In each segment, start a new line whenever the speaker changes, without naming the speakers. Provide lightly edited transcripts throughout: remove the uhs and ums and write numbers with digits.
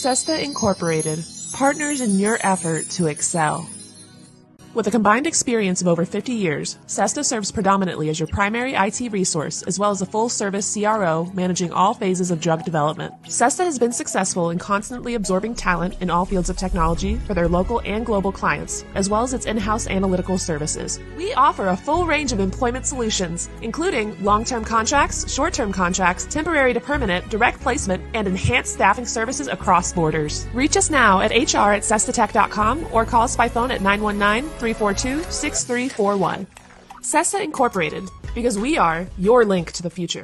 SESTA Incorporated, partners in your effort to excel. With a combined experience of over 50 years, SESTA serves predominantly as your primary IT resource, as well as a full-service CRO managing all phases of drug development. SESTA has been successful in constantly absorbing talent in all fields of technology for their local and global clients, as well as its in-house analytical services. We offer a full range of employment solutions, including long-term contracts, short-term contracts, temporary to permanent, direct placement, and enhanced staffing services across borders. Reach us now at hr@sestatech.com or call us by phone at 919-342-6341. SESTA Incorporated, because we are your link to the future.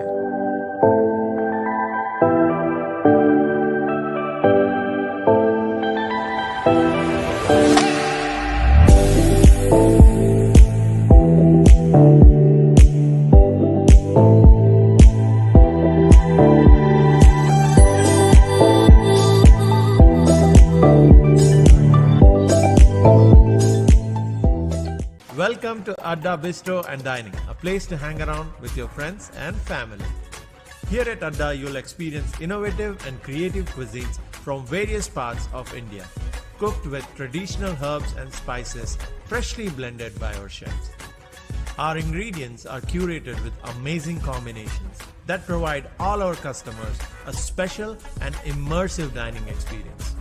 Welcome to Adda Bistro and Dining, a place to hang around with your friends and family. Here at Adda, you'll experience innovative and creative cuisines from various parts of India, cooked with traditional herbs and spices freshly blended by our chefs. Our ingredients are curated with amazing combinations that provide all our customers a special and immersive dining experience.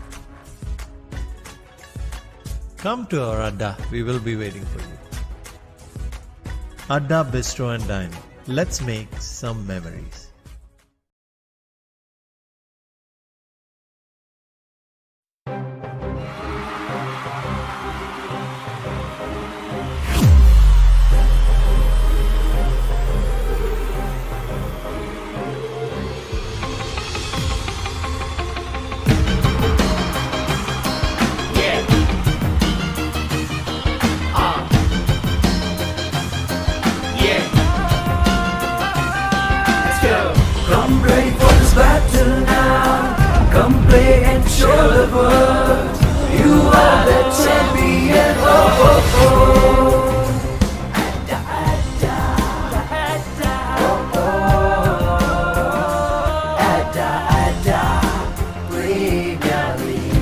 Come to our Adda, we will be waiting for you. Adda Bistro and Dining. Let's make some memories.
Come ready for this battle now. Come play and show the world you are the champion. Oh, oh, oh. Adda, Adda, Adda, oh, oh. Adda, Adda, Premier League.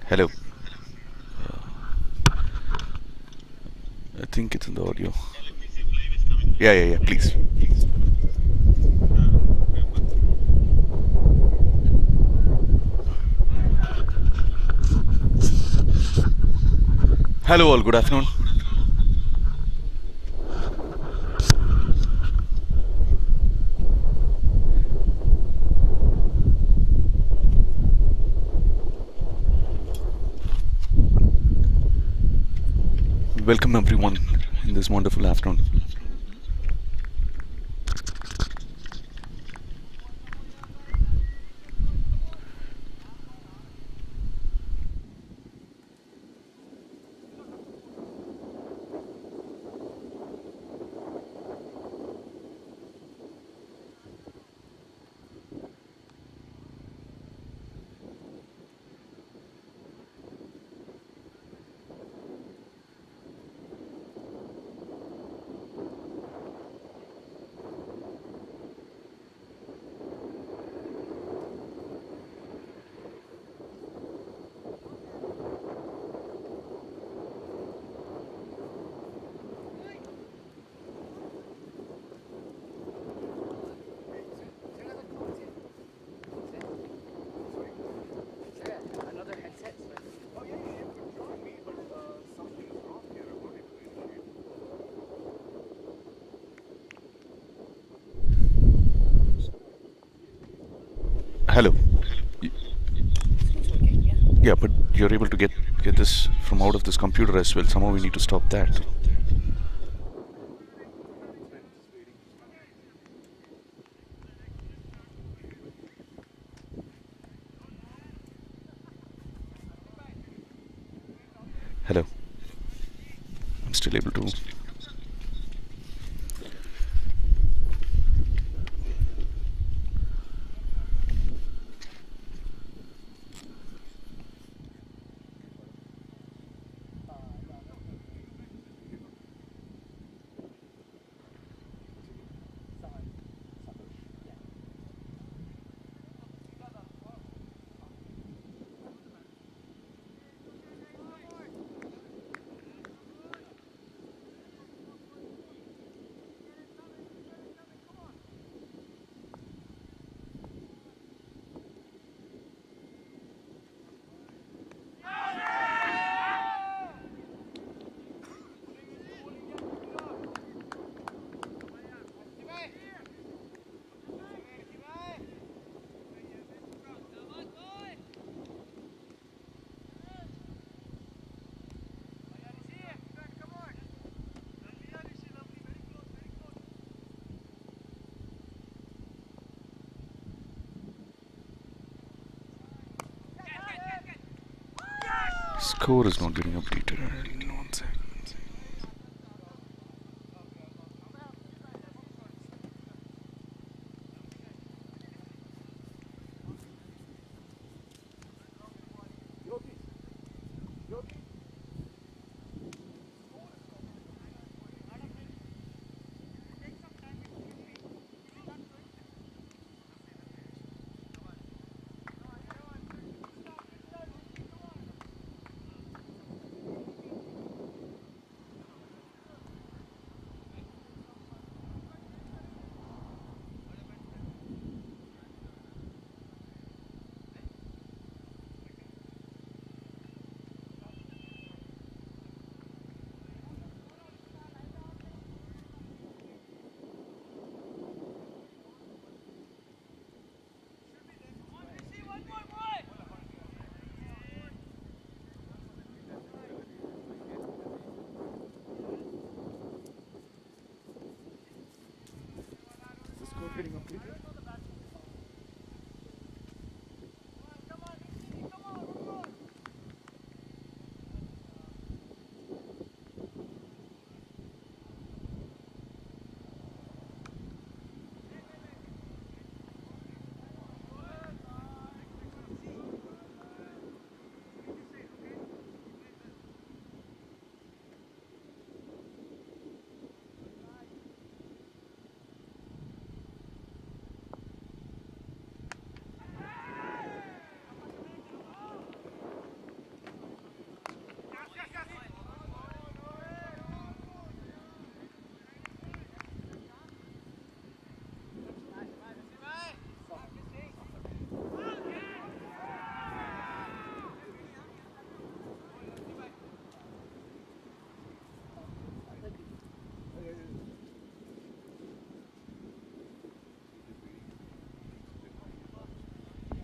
Hello. I think it's in the audio. Yeah, please. Hello all, good afternoon. Welcome everyone in this wonderful afternoon. Hello. Y- Yeah, but you're able to get this from out of this computer as well. Somehow we need to stop that. Hello. I'm still able to. Score is not getting updated. One sec.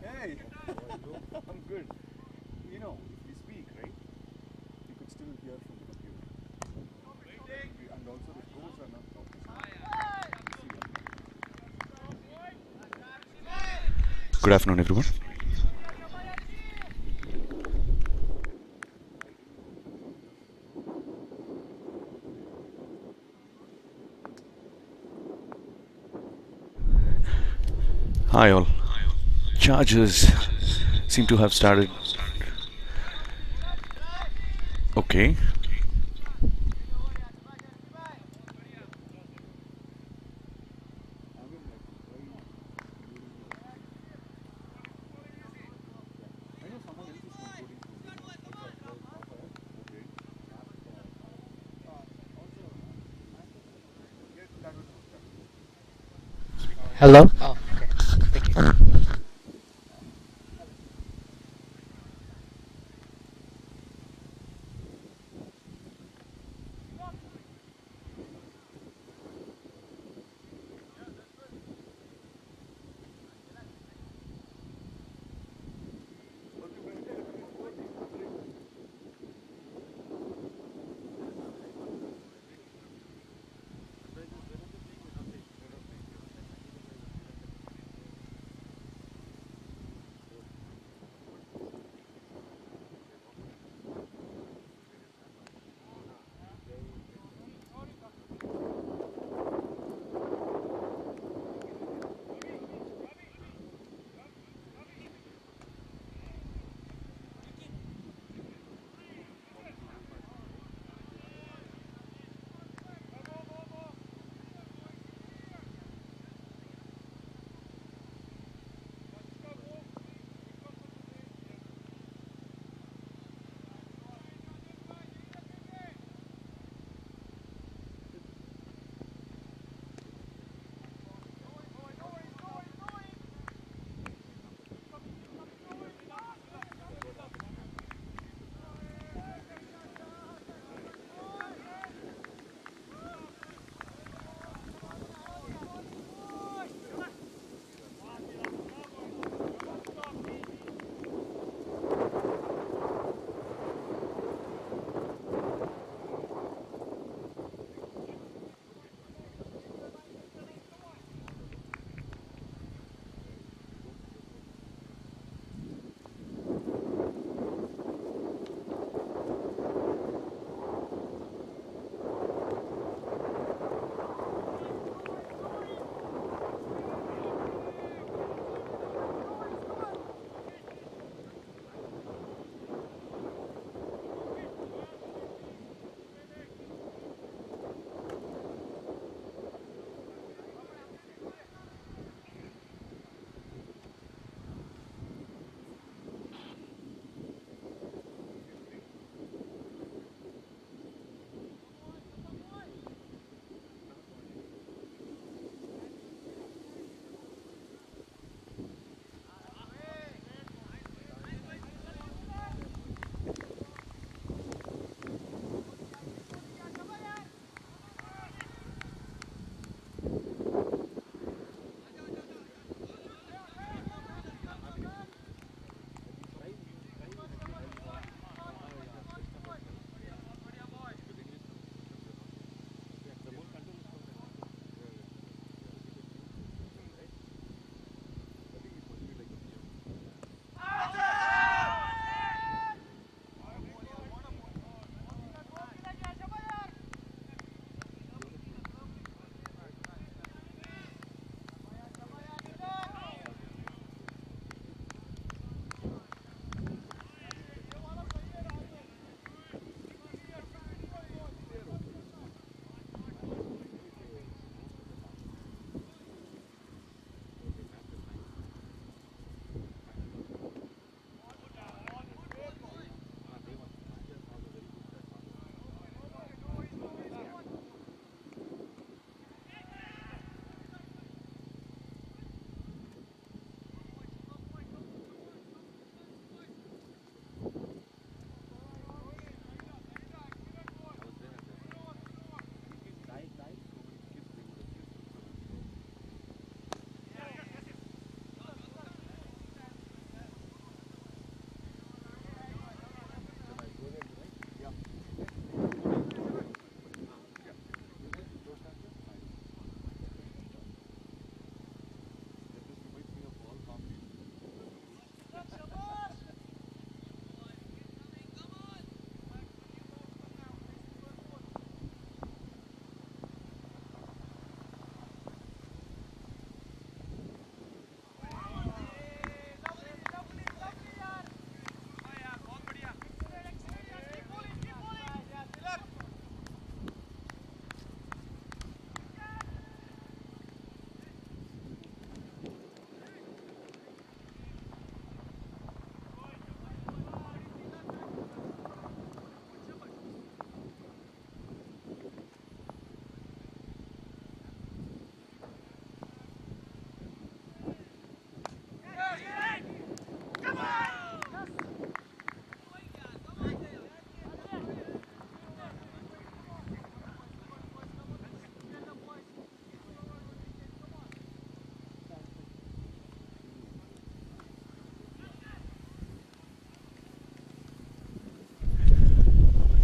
Hey, I'm good. You know, if we speak, right, you could still hear from the computer. And also the scores are not talking.
Good afternoon, everyone. Hi, all. Charges seem to have started. Okay.
I know someone else is concluding
Hello? Oh, okay. Thank you.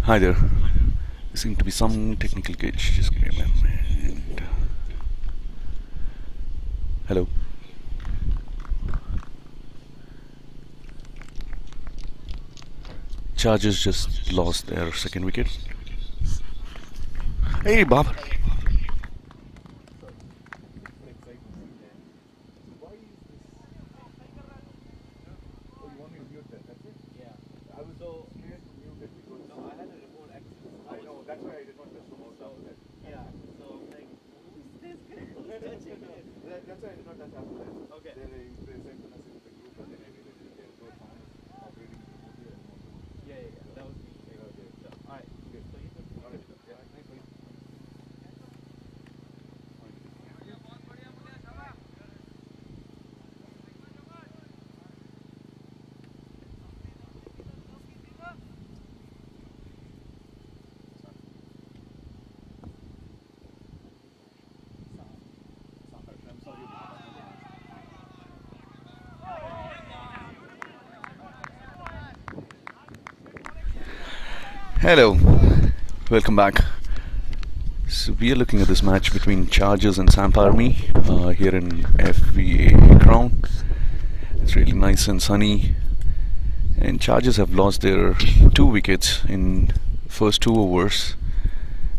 Hi there. There seemed to be some technical glitch. Just give me a moment. Hello. Chargers just lost their second wicket. Hey, Bob. Hello, welcome back. So we are looking at this match between Chargers and SAMP Army here in FVA Crown. It's really nice and sunny, and Chargers have lost their 2 wickets in first 2 overs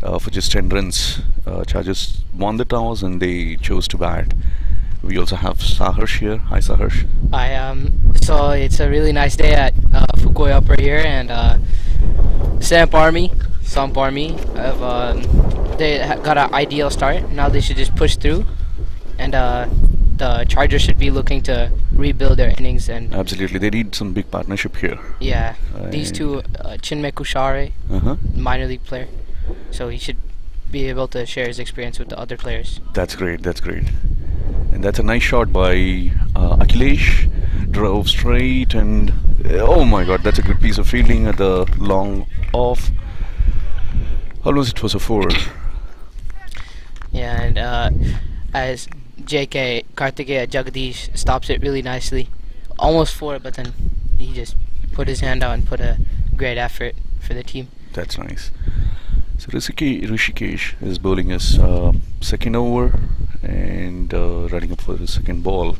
for just 10 runs. Chargers won the toss and they chose to bat. We also have Saharsh here. Hi Saharsh.
So it's a really nice day at Fukui Upper here, and SAMP Army, they got an ideal start. Now they should just push through, and the Chargers should be looking to rebuild their innings. And
Absolutely, they need some big partnership here.
yeah, these two, Chinmay Kushare, minor league player, so he should be able to share his experience with the other players.
That's great, that's great. And that's a nice shot by Akhilesh. Drove straight, and oh my god, that's a good piece of fielding at the long off. Almost it was a 4.
Yeah, and as JK Kartikeya Jagadish stops it really nicely, almost 4, but then he just put his hand out and put a great effort for the team.
That's nice. So Rishikesh is bowling his second over and running up for his second ball.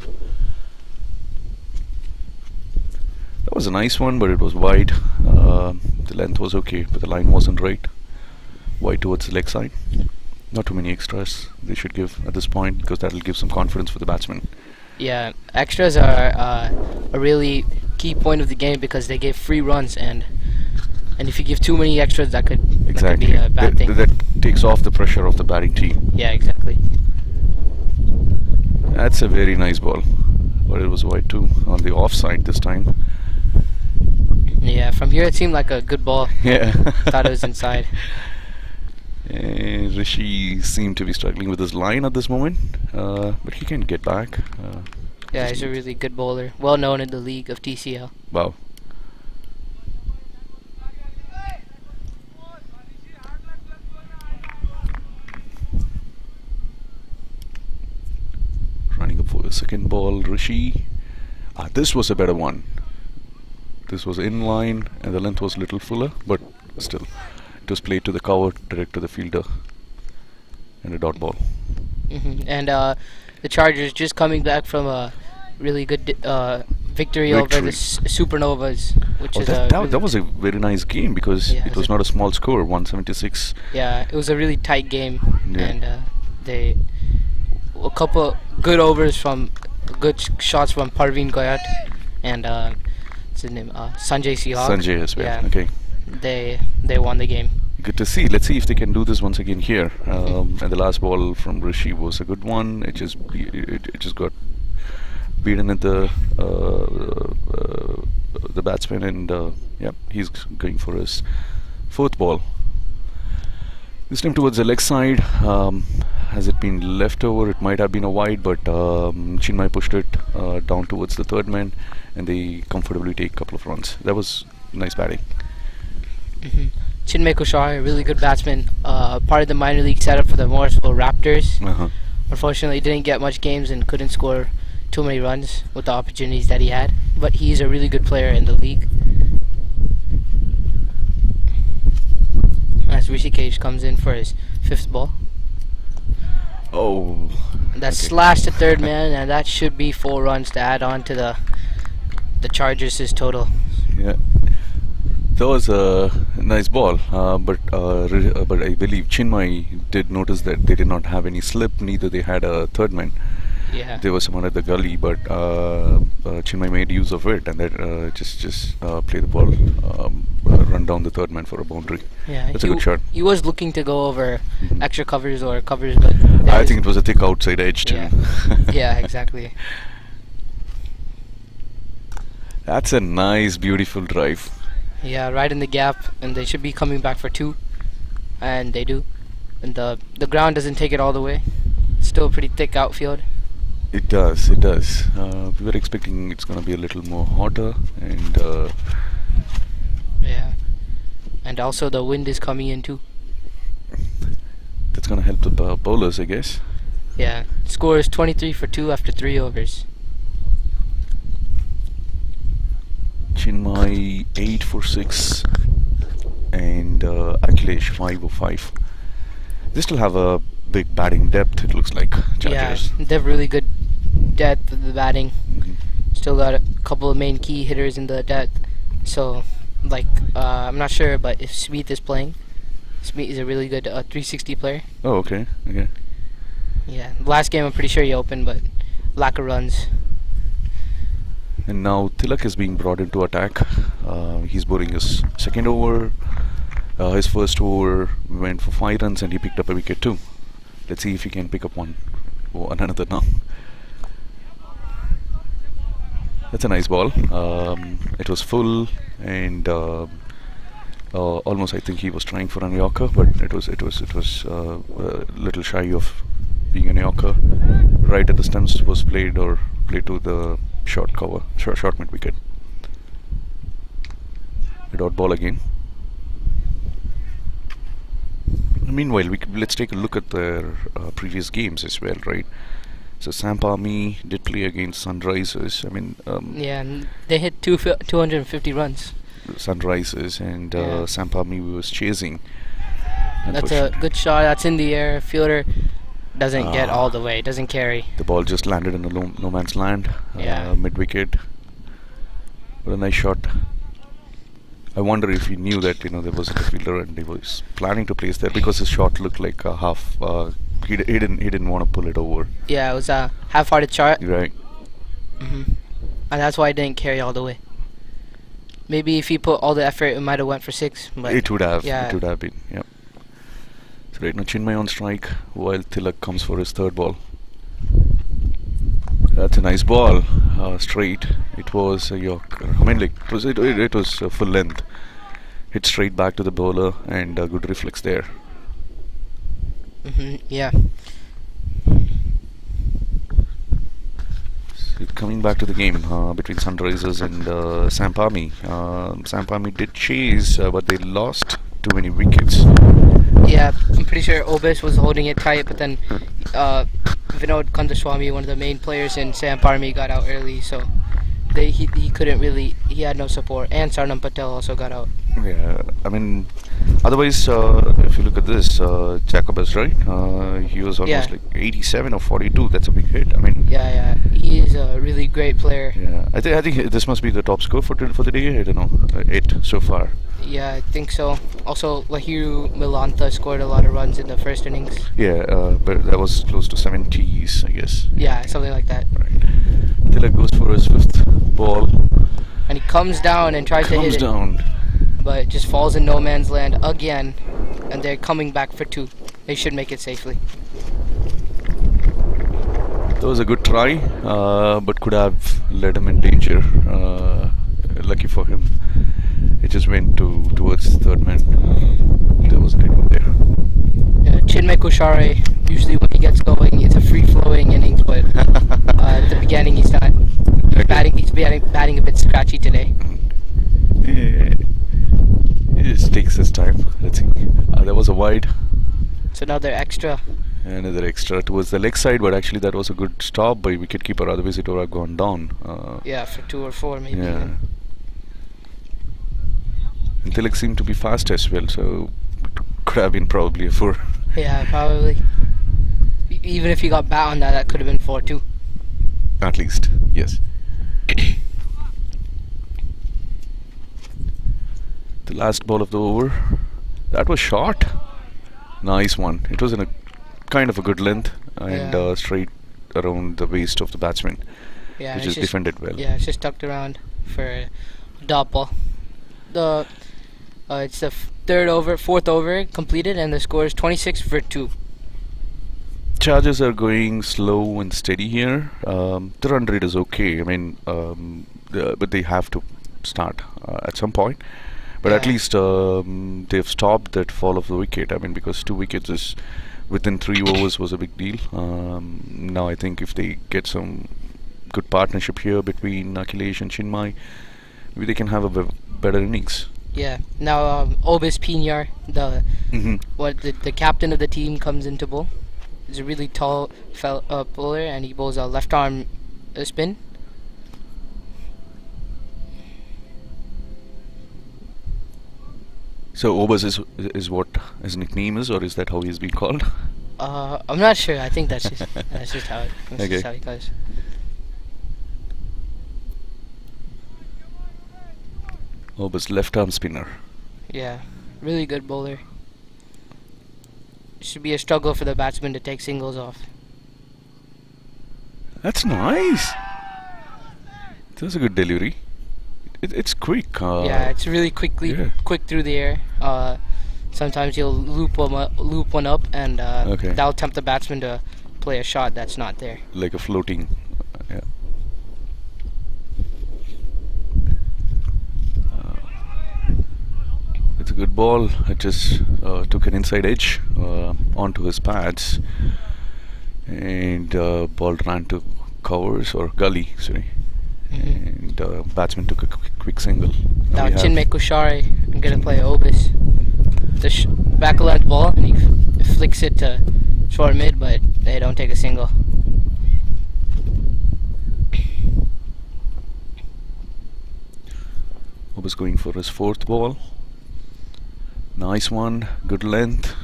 That was a nice one, but it was wide. The length was okay, but the line wasn't right. Wide towards the leg side. Not too many extras they should give at this point, because that will give some confidence for the batsman.
Yeah, extras are a really key point of the game, because they give free runs, and if you give too many extras, that could
Exactly.
be a bad thing.
That takes off the pressure of the batting team.
Yeah, exactly.
That's a very nice ball, but it was wide too on the offside this time.
Yeah, from here it seemed like a good ball.
Yeah.
Thought it was inside.
And Rishi seemed to be struggling with his line at this moment, but he can get back.
Yeah, he's a really good bowler, well known in the league of TCL.
Wow. Running up for the second ball, Rishi. This was a better one. This was in line, and the length was a little fuller, but still, it was played to the cover, direct to the fielder, and a dot ball.
And the Chargers just coming back from a really good victory over the Supernovas, which is
that was a very nice game, because
Yeah,
it was not a small score, 176.
yeah, it was a really tight game,
Yeah.
and they a couple good overs from good shots from Parveen Goyat and what's his name, Sanjay Sihag.
Sanjay as well.
Yeah.
Okay.
They won the game.
Good to see. Let's see if they can do this once again here. And the last ball from Rishi was a good one. It just got beaten at the batsman, and yeah, he's going for his 4th ball. This time towards the leg side. Has it been left over? It might have been a wide, but Chinmay pushed it down towards the 3rd man, and they comfortably take a couple of runs. That was nice batting.
Chinmay Kushar, a really good batsman, part of the minor league setup for the Morrisville Raptors. Unfortunately, didn't get much games and couldn't score too many runs with the opportunities that he had, but he's a really good player in the league. as Rishikesh comes in for his 5th ball.
Oh,
That's
okay.
slash to third man, and that should be 4 runs to add on to the Chargers' total.
Yeah. That was a nice ball, but I believe Chinmay did notice that they did not have any slip, neither they had a third man.
Yeah.
There was someone at the gully, but Chinmay made use of it and that just play the ball, run down the third man for a boundary.
Yeah,
That's a good shot.
He was looking to go over
Mhm.
extra covers or covers, but
I think it was a thick outside edge too.
Yeah. Yeah, exactly.
That's a nice, beautiful drive.
Yeah, right in the gap, and they should be coming back for 2, and they do. And the ground doesn't take it all the way. Still a pretty thick outfield.
It does, it does. We were expecting it's going to be a little more hotter, and
Yeah, and also the wind is coming in too.
that's going to help the bowlers, I guess.
Yeah, score is 23 for 2 after 3 overs.
Chinmay 8 for 6 and Akhilesh 5 for 5. They still have a big batting depth, it looks like. Chargers.
Yeah, they have really good depth of the batting.
Mhm.
Still got a couple of main key hitters in the depth. So, like, I'm not sure, but if Smith is playing, Smith is a really good 360 player.
Oh, okay. Okay.
Yeah, last game I'm pretty sure he opened, but lack of runs.
And now Tilak is being brought into attack. He's bowling his second over. His first over went for 5 runs and he picked up a wicket too. Let's see if he can pick up another now. That's a nice ball. It was full and almost I think he was trying for a Yorker, but it was a little shy of being a Yorker. Right at the stumps was played to the short cover, short mid wicket. A dot ball again. Meanwhile, let's take a look at their previous games as well, right? So SAMP Army did play against Sunrisers. I mean,
Yeah, and they hit 250 runs.
Sunrisers and
Yeah.
SAMP Army was chasing.
That's a good shot. That's in the air. Fielder doesn't get all the way. Doesn't carry.
The ball just landed in a no man's land,
Yeah.
mid wicket. What a nice shot. I wonder if he knew that there was a fielder and he was planning to place there because his shot looked like a half. He didn't want to pull it over.
Yeah, it was a half-hearted shot.
Right.
And that's why it didn't carry all the way. Maybe if he put all the effort, it might have went for 6. But
It would have.
Yeah.
It would have been. Yeah. So right now Chinmay on strike while Tilak comes for his third ball. That's a nice ball. Straight. It was a Yorker. I mean, like it was full length. Hit straight back to the bowler and a good reflex there.
Yeah.
So coming back to the game between Sunrisers and SAMP Army. SAMP Army did chase, but they lost too many wickets.
Yeah, I'm pretty sure Obis was holding it tight, but then Vinod Kandaswamy, one of the main players in SAMP Army, got out early, so he couldn't really, he had no support. And Sarnam Patel also got out.
Yeah, I mean, otherwise, if you look at this, Jacobus, right? He was almost
Yeah.
like 87 or 42. That's a big hit. I mean,
Yeah, he is a really great player.
yeah. I think this must be the top score for the day. I don't know, 8 so far.
Yeah, I think so. Also, Lahiru Milantha scored a lot of runs in the first innings.
Yeah, but that was close to 70s, I guess.
Yeah, something like that.
Right. Tilak goes for his 5th ball.
And he comes down and tries to hit
Comes
it,
down.
but it just falls in no man's land again. And they're coming back for 2. They should make it safely.
That was a good try, but could have led him in danger. Lucky for him, it just went towards the third man. There wasn't anyone there.
Chinmay Kushare, usually when he gets going, it's a free-flowing innings, but at the beginning he's not. He's batting a bit scratchy today.
Yeah. He just takes his time. Let's see. That was a wide.
So now they're extra.
Another extra towards the leg side, but actually that was a good stop by wicketkeeper. Otherwise, it would have gone down.
Yeah, for 2 or 4 maybe.
Yeah. And Tilak seemed to be fast as well, so could have been probably a 4.
Yeah, probably. Even if he got bat on that, that could have been 4 too.
At least, yes. The last ball of the over. That was short. Nice one. It was in a kind of a good length and
Yeah.
straight around the waist of the batsman,
Yeah,
which
and
is
it's just,
defended well.
yeah, it's just tucked around for a dot ball. The it's the fourth over completed, and the score is 26 for 2.
Chargers are going slow and steady here. The run rate is okay. I mean, but they have to start at some point. But at
Yeah.
least they've stopped that fall of the wicket. I mean, because 2 wickets is within 3 overs was a big deal. Now I think if they get some good partnership here between Akhilesh and Chinmay, maybe they can have a better innings.
Yeah. Now Obis Pinar, the
Hmm.
the captain of the team, comes into bowl. He's a really tall bowler, and he bowls a left arm spin.
So Obas is what his nickname is, or is that how he's being called?
I'm not sure. I think that's just how
Okay.
he goes.
Obas left arm spinner.
Yeah, really good bowler. Should be a struggle for the batsman to take singles off.
That's nice. That's a good delivery. It's quick.
Yeah, it's really
yeah.
quick through the air. Sometimes you'll loop one up, and
Okay.
that'll tempt the batsman to play a shot that's not there.
Like a floating. Yeah. It's a good ball. It just took an inside edge onto his pads, and ball ran to covers or gully. Sorry. And batsman took a quick single.
Now
we have-
Chinmay Kushare is going to play Obis. The back left ball, and he flicks it to short mid, but they don't take a single.
Obis going for his 4th ball. Nice one, good length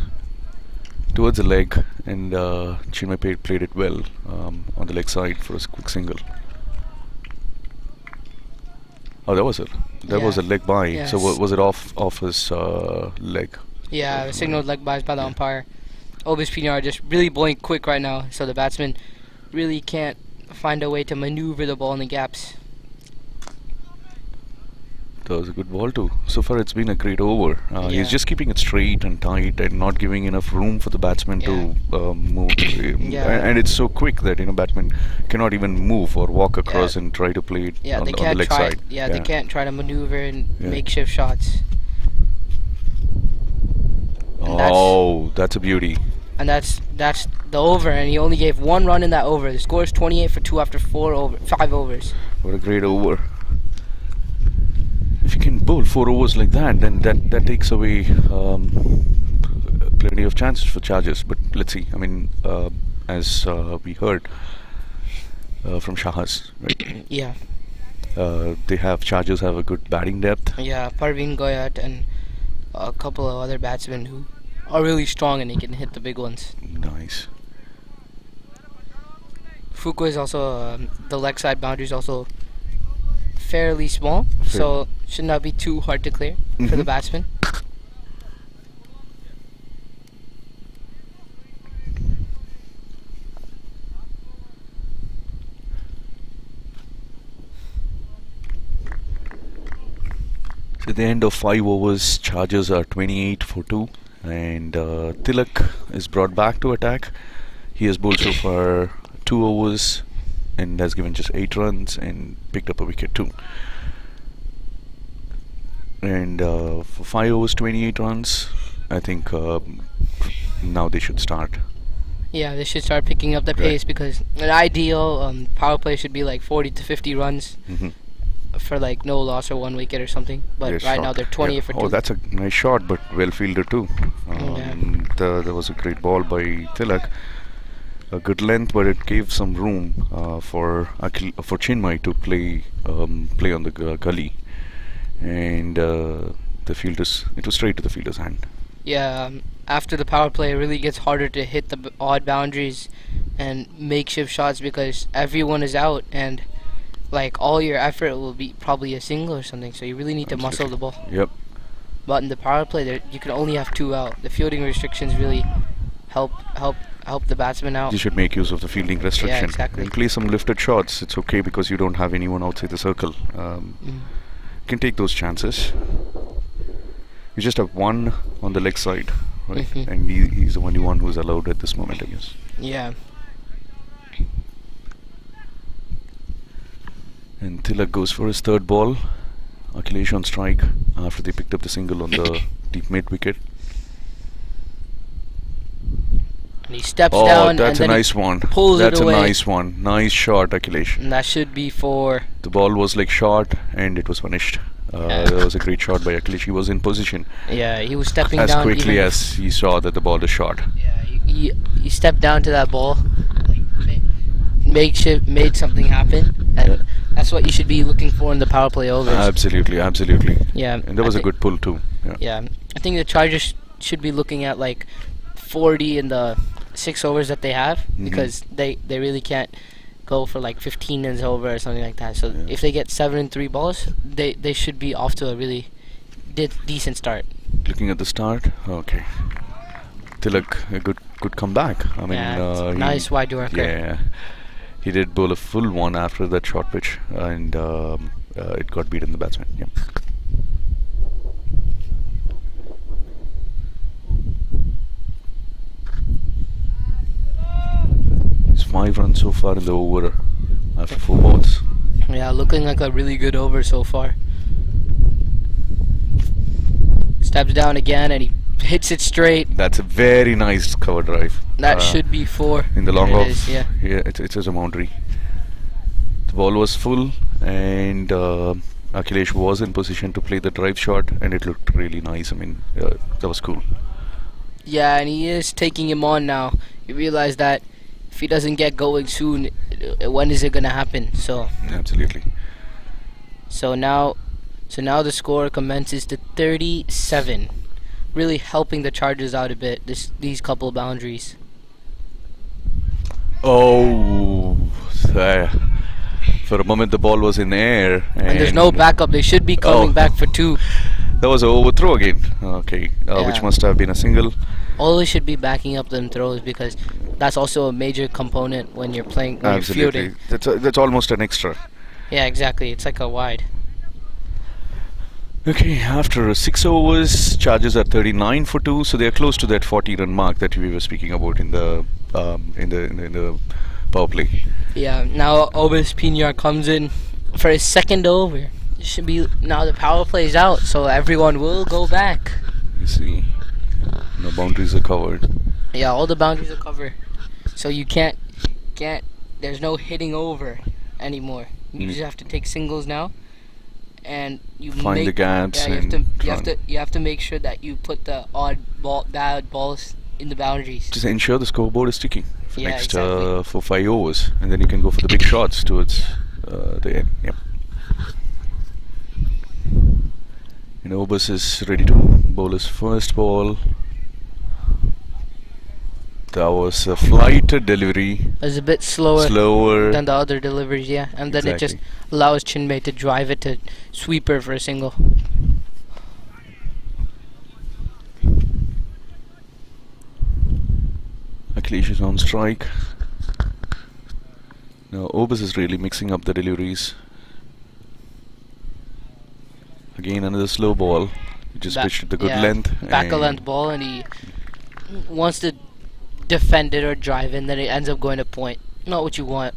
towards the leg, and Chinmay played it well on the leg side for his quick single. Oh, that was it. That was a
Yeah.
leg by.
Yes.
So was it off his leg?
Yeah, the signaled leg buys by the umpire. Obis Pinar just really bowling quick right now, so the batsman really can't find a way to maneuver the ball in the gaps.
That was a good ball too. So far, it's been a great over.
Yeah.
He's just keeping it straight and tight and not giving enough room for the batsman to move.
Yeah.
And it's so quick that batsman cannot even move or walk across and try to play it
Yeah,
on,
they
on the
can't
leg
try.
side.
Yeah, they can't try to maneuver and
Yeah.
makeshift shots. And
That's a beauty.
And that's the over, and he only gave 1 run in that over. The score is 28 for 2 after 5 overs.
What a great over. If you can bowl 4 overs like that, then that takes away plenty of chances for Chargers. But let's see. I mean, as we heard from Shahas, right?
Yeah,
Chargers have a good batting depth.
yeah. Parveen Goyat and a couple of other batsmen who are really strong, and they can hit the big ones.
Nice.
Fuqua is also the leg side boundary is also fairly small, so should not be too hard to clear for the
Mhm.
batsman.
So at the end of 5 overs, Chargers are 28 for 2, and Tilak is brought back to attack. He has bowled so far 2 overs and has given just 8 runs and picked up a wicket too. And for 5 overs, 28 runs, I think now they should start.
Yeah, they should start picking up the
Right.
pace, because an ideal power play should be like 40 to 50 runs
Mm-hmm.
for like no loss or 1 wicket or something. But right now they're 20 for 2.
Oh, that's a nice shot, but well fielded too. There was a great ball by Tilak. A good length, but it gave some room for Chinmay to play on the gully, and it was straight to the fielder's hand.
Yeah, after the power play, it really gets harder to hit the odd boundaries and makeshift shots because everyone is out and like all your effort will be probably a single or something. So you really need to muscle the ball.
Yep.
But in the power play, there you can only have 2 out. The fielding restrictions really help the batsman out.
You should make use of the fielding restriction.
Yeah, exactly.
And play some lifted shots. It's okay because you don't have anyone outside the circle. You can take those chances. You just have one on the leg side, right? And he's the only one who's allowed at this moment, I guess.
Yeah.
And Tilak goes for his third ball. Akhilesh on strike after they picked up the single on the deep mid wicket.
And he steps
Oh,
down
that's
and
a
then
nice one.
pulls
That's
it
a
away.
nice one. Nice shot, Akhilesh.
And that should be for...
The ball was like shot and it was punished. That was a great shot by Akhilesh. He was in position
Yeah, he was stepping
as
down
quickly
even
as he saw that the ball is shot.
Yeah, he stepped down to that ball, like, made something happen, and that's what you should be looking for in the power play overs.
Absolutely, absolutely.
Yeah,
And that was
I
a good pull too. Yeah.
Yeah, I think the Chargers should be looking at like 40 in the 6 overs that they have because they really can't go for like 15 runs over or something like that. So if they get 7 and 3 balls, they should be off to a really decent start.
Looking at the start, okay. Tilak, a good comeback. I mean,
Yeah,
he-
nice wide worker.
Yeah, he did bowl a full one after that short pitch, and it got beaten the batsman. Yeah. It's 5 runs so far in the over after 4 balls.
Yeah, looking like a really good over so far. Steps down again and he hits it straight.
That's a very nice cover drive.
That should be 4.
In the long
There it
off.
is, yeah.
It's a boundary. The ball was full, and Akhilesh was in position to play the drive shot, and it looked really nice. I mean, that was cool.
Yeah, and he is taking him on now. You realize that if he doesn't get going soon, when is it gonna happen? So
Absolutely.
now the score commences to 37, really helping the Chargers out a bit. These couple of boundaries.
Oh, for a moment the ball was in the air,
And there's no backup. They should be coming
Oh.
back for 2.
That was an overthrow again. Okay, which
Yeah.
must have been a single.
Always should be backing up them throws because that's also a major component when you're playing, when you're
Absolutely,
fielding.
that's almost an extra.
Yeah, exactly. It's like a wide.
Okay, after 6 overs, Chargers are 39 for 2, so they are close to that 40-run mark that we were speaking about in the power play.
Yeah, now Obis Pinar comes in for his second over. It should be now the power play's out, so everyone will go back.
You see, no boundaries are covered.
Yeah, all the boundaries are covered, so you can't. There's no hitting over anymore. You just have to take singles now, and you
Find
make
the gaps
Yeah,
and
you have to make sure that you put the bad balls in the boundaries.
Just ensure the scoreboard is ticking for
Yeah,
next
exactly.
for 5 overs, and then you can go for the big shots towards the end. Yep. And Obus is ready to bowl his first ball. That was a flighted delivery,
It was a bit slower
slower.
than the other deliveries, yeah, and then it just allows Chinmay to drive it to sweeper for a single.
Akhilesh is on strike. Now Obus is really mixing up the deliveries. Again another slow ball. He just pitched it the good length.
Back a
and
length ball, and he wants to defend it or drive in, then it ends up going to point. Not what you want.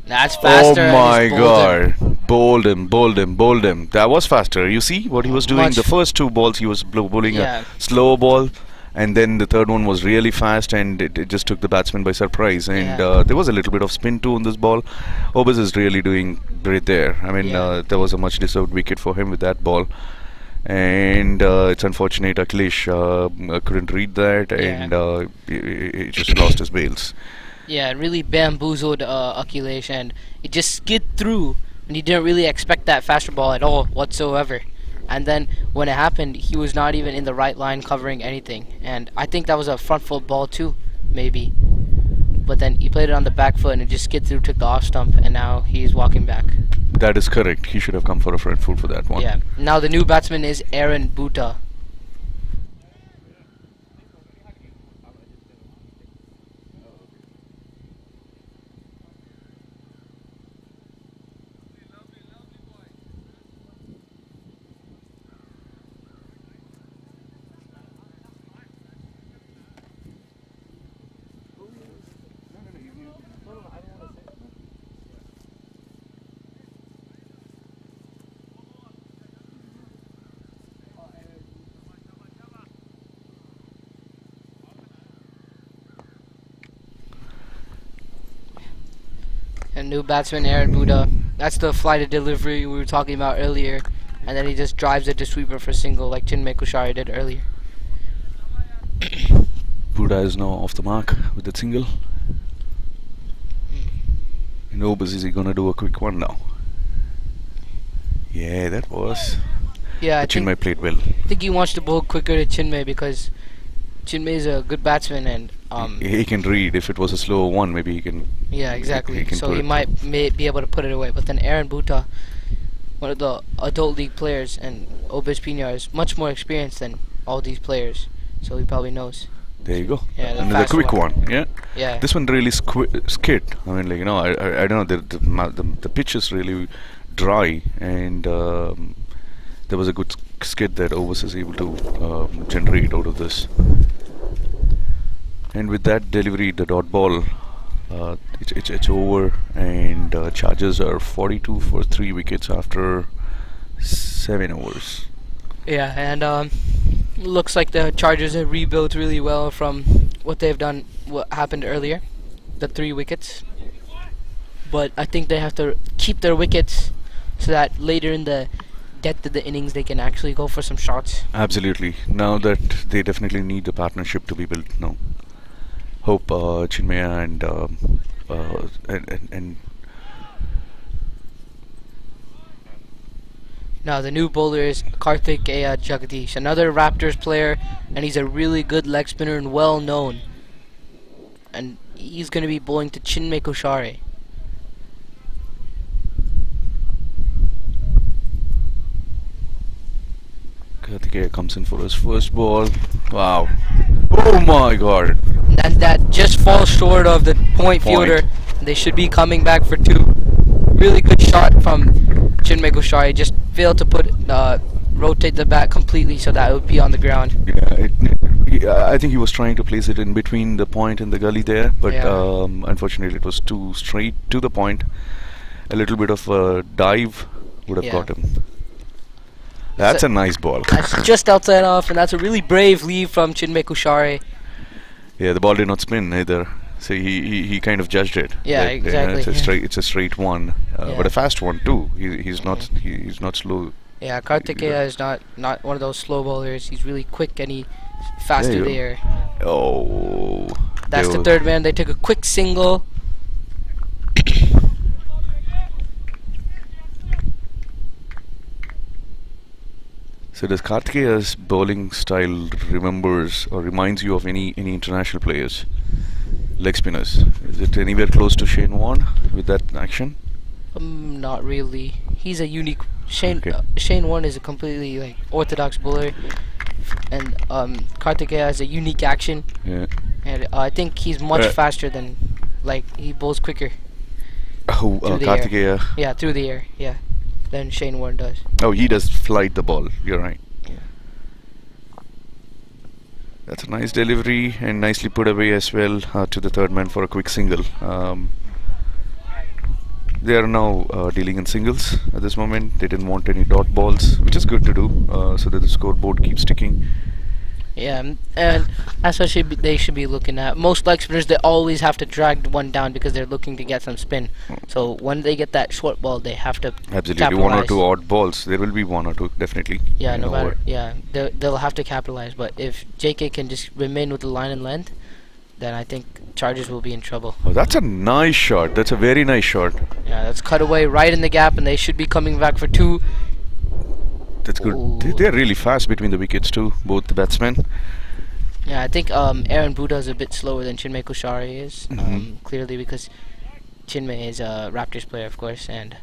That's faster.
Oh
and
my
he's bowled him.
god. Bowled him. That was faster. You see what he was doing?
Much
The first 2 balls he was bowling
Yeah.
a slow ball, and then the third one was really fast, and it just took the batsman by surprise. And
Yeah.
there was a little bit of spin too on this ball. Obus is really doing great there. I mean,
Yeah.
there was a much deserved wicket for him with that ball. And it's unfortunate Akhilesh couldn't read that, and he just lost his bails.
Yeah, it really bamboozled Akhilesh, and it just skid through and he didn't really expect that faster ball at all whatsoever. And then when it happened, he was not even in the right line covering anything. And I think that was a front foot ball too, maybe. But then he played it on the back foot and it just skid through, took the off stump, and now he's walking back.
That is correct. He should have come for a front foot for that one.
Yeah. Now the new batsman is Aaron Buta. And new batsman Aaron Buda. That's the flighted delivery we were talking about earlier. And then he just drives it to sweeper for single like Chinmay Kushari did earlier.
Buddha is now off the mark with that single. No, but is he gonna do a quick one now? Yeah, that was.
Yeah, I
Chinmay played well.
think he wants to bowl quicker to Chinmay because Chinmay is a good batsman and
He can read. If it was a slower one, maybe he can.
yeah, exactly.
He can
So
put
he
it-
may be able to put it away. But then Aaron Buta, one of the adult league players, and Obis Pinar is much more experienced than all these players. So he probably knows.
There you go.
Yeah, the
Another
fast
quick
one.
one. Yeah.
Yeah.
This one really skid. I mean, like, you know, I don't know. The pitch is really dry, and there was a good skid that Overs is able to generate out of this. And with that delivery, the dot ball, it's over, and Chargers are 42 for 3 wickets after 7 overs.
Yeah, and looks like the Chargers have rebuilt really well from what they've done, what happened earlier, the 3 wickets. But I think they have to keep their wickets so that later in the depth of the innings they can actually go for some shots.
Absolutely. Now that they definitely need the partnership to be built now. Hope Chinmaya and
Now the new bowler is Karthik Jagadish, another Raptors player, and he's a really good leg spinner and well known. And he's going to be bowling to Chinmay Kushari.
Karthikeya comes in for his first ball. Wow. Oh my god.
And that just falls short of the point fielder. They should be coming back for 2. Really good shot from Chinmay Kushari. Just failed to rotate the bat completely so that it would be on the ground.
Yeah, I think he was trying to place it in between the point and the gully there, but
Yeah.
unfortunately it was too straight to the point. A little bit of a dive would have
Yeah.
got him. That's a nice ball.
That's just outside off, and that's a really brave leave from Chinmay Kushari.
Yeah, the ball did not spin either. So he kind of judged it.
Yeah,
that,
exactly,
it's a straight one,
Yeah.
but a fast one too. He's not slow.
Yeah, Karthikeya is not one of those slow bowlers. He's really quick and he's fast
There
through
you
the air.
Oh,
That's
they
the
were-
third man. They took a quick single.
So does Karthikeya's bowling style reminds you of any international players, leg spinners? Is it anywhere close to Shane Warne with that action?
Not really. He's a unique.
Okay.
Shane Warne is a completely like orthodox bowler, and Karthikeya has a unique action,
Yeah.
and I think he's much
Uh,
faster than, like, he bowls quicker.
Oh,
Through the air.
Karthikeya.
Yeah, through the air. Yeah, than Shane Warne does.
Oh, he does flight the ball. You're right.
Yeah.
That's a nice delivery and nicely put away as well to the third man for a quick single. They are now dealing in singles at this moment. They didn't want any dot balls, which is good to do, so that the scoreboard keeps ticking.
Yeah, and that's what they should be looking at. Most leg spinners, they always have to drag one down because they're looking to get some spin. So when they get that short ball, they have to
Absolutely, one or
capitalize.
two odd balls. There will be one or two, definitely.
Yeah,
You
no
know
matter.
what?
Yeah, they'll have to capitalize. But if JK can just remain with the line and length, then I think Chargers will be in trouble.
Oh, that's a nice shot. That's a very nice shot.
Yeah, that's cut away right in the gap, and they should be coming back for 2.
That's good.
Ooh.
They're really fast between the wickets too, both the batsmen.
Yeah, I think Aaron Buddha is a bit slower than Chinmay Kushari is, clearly because Chinmay is a Raptors player, of course, and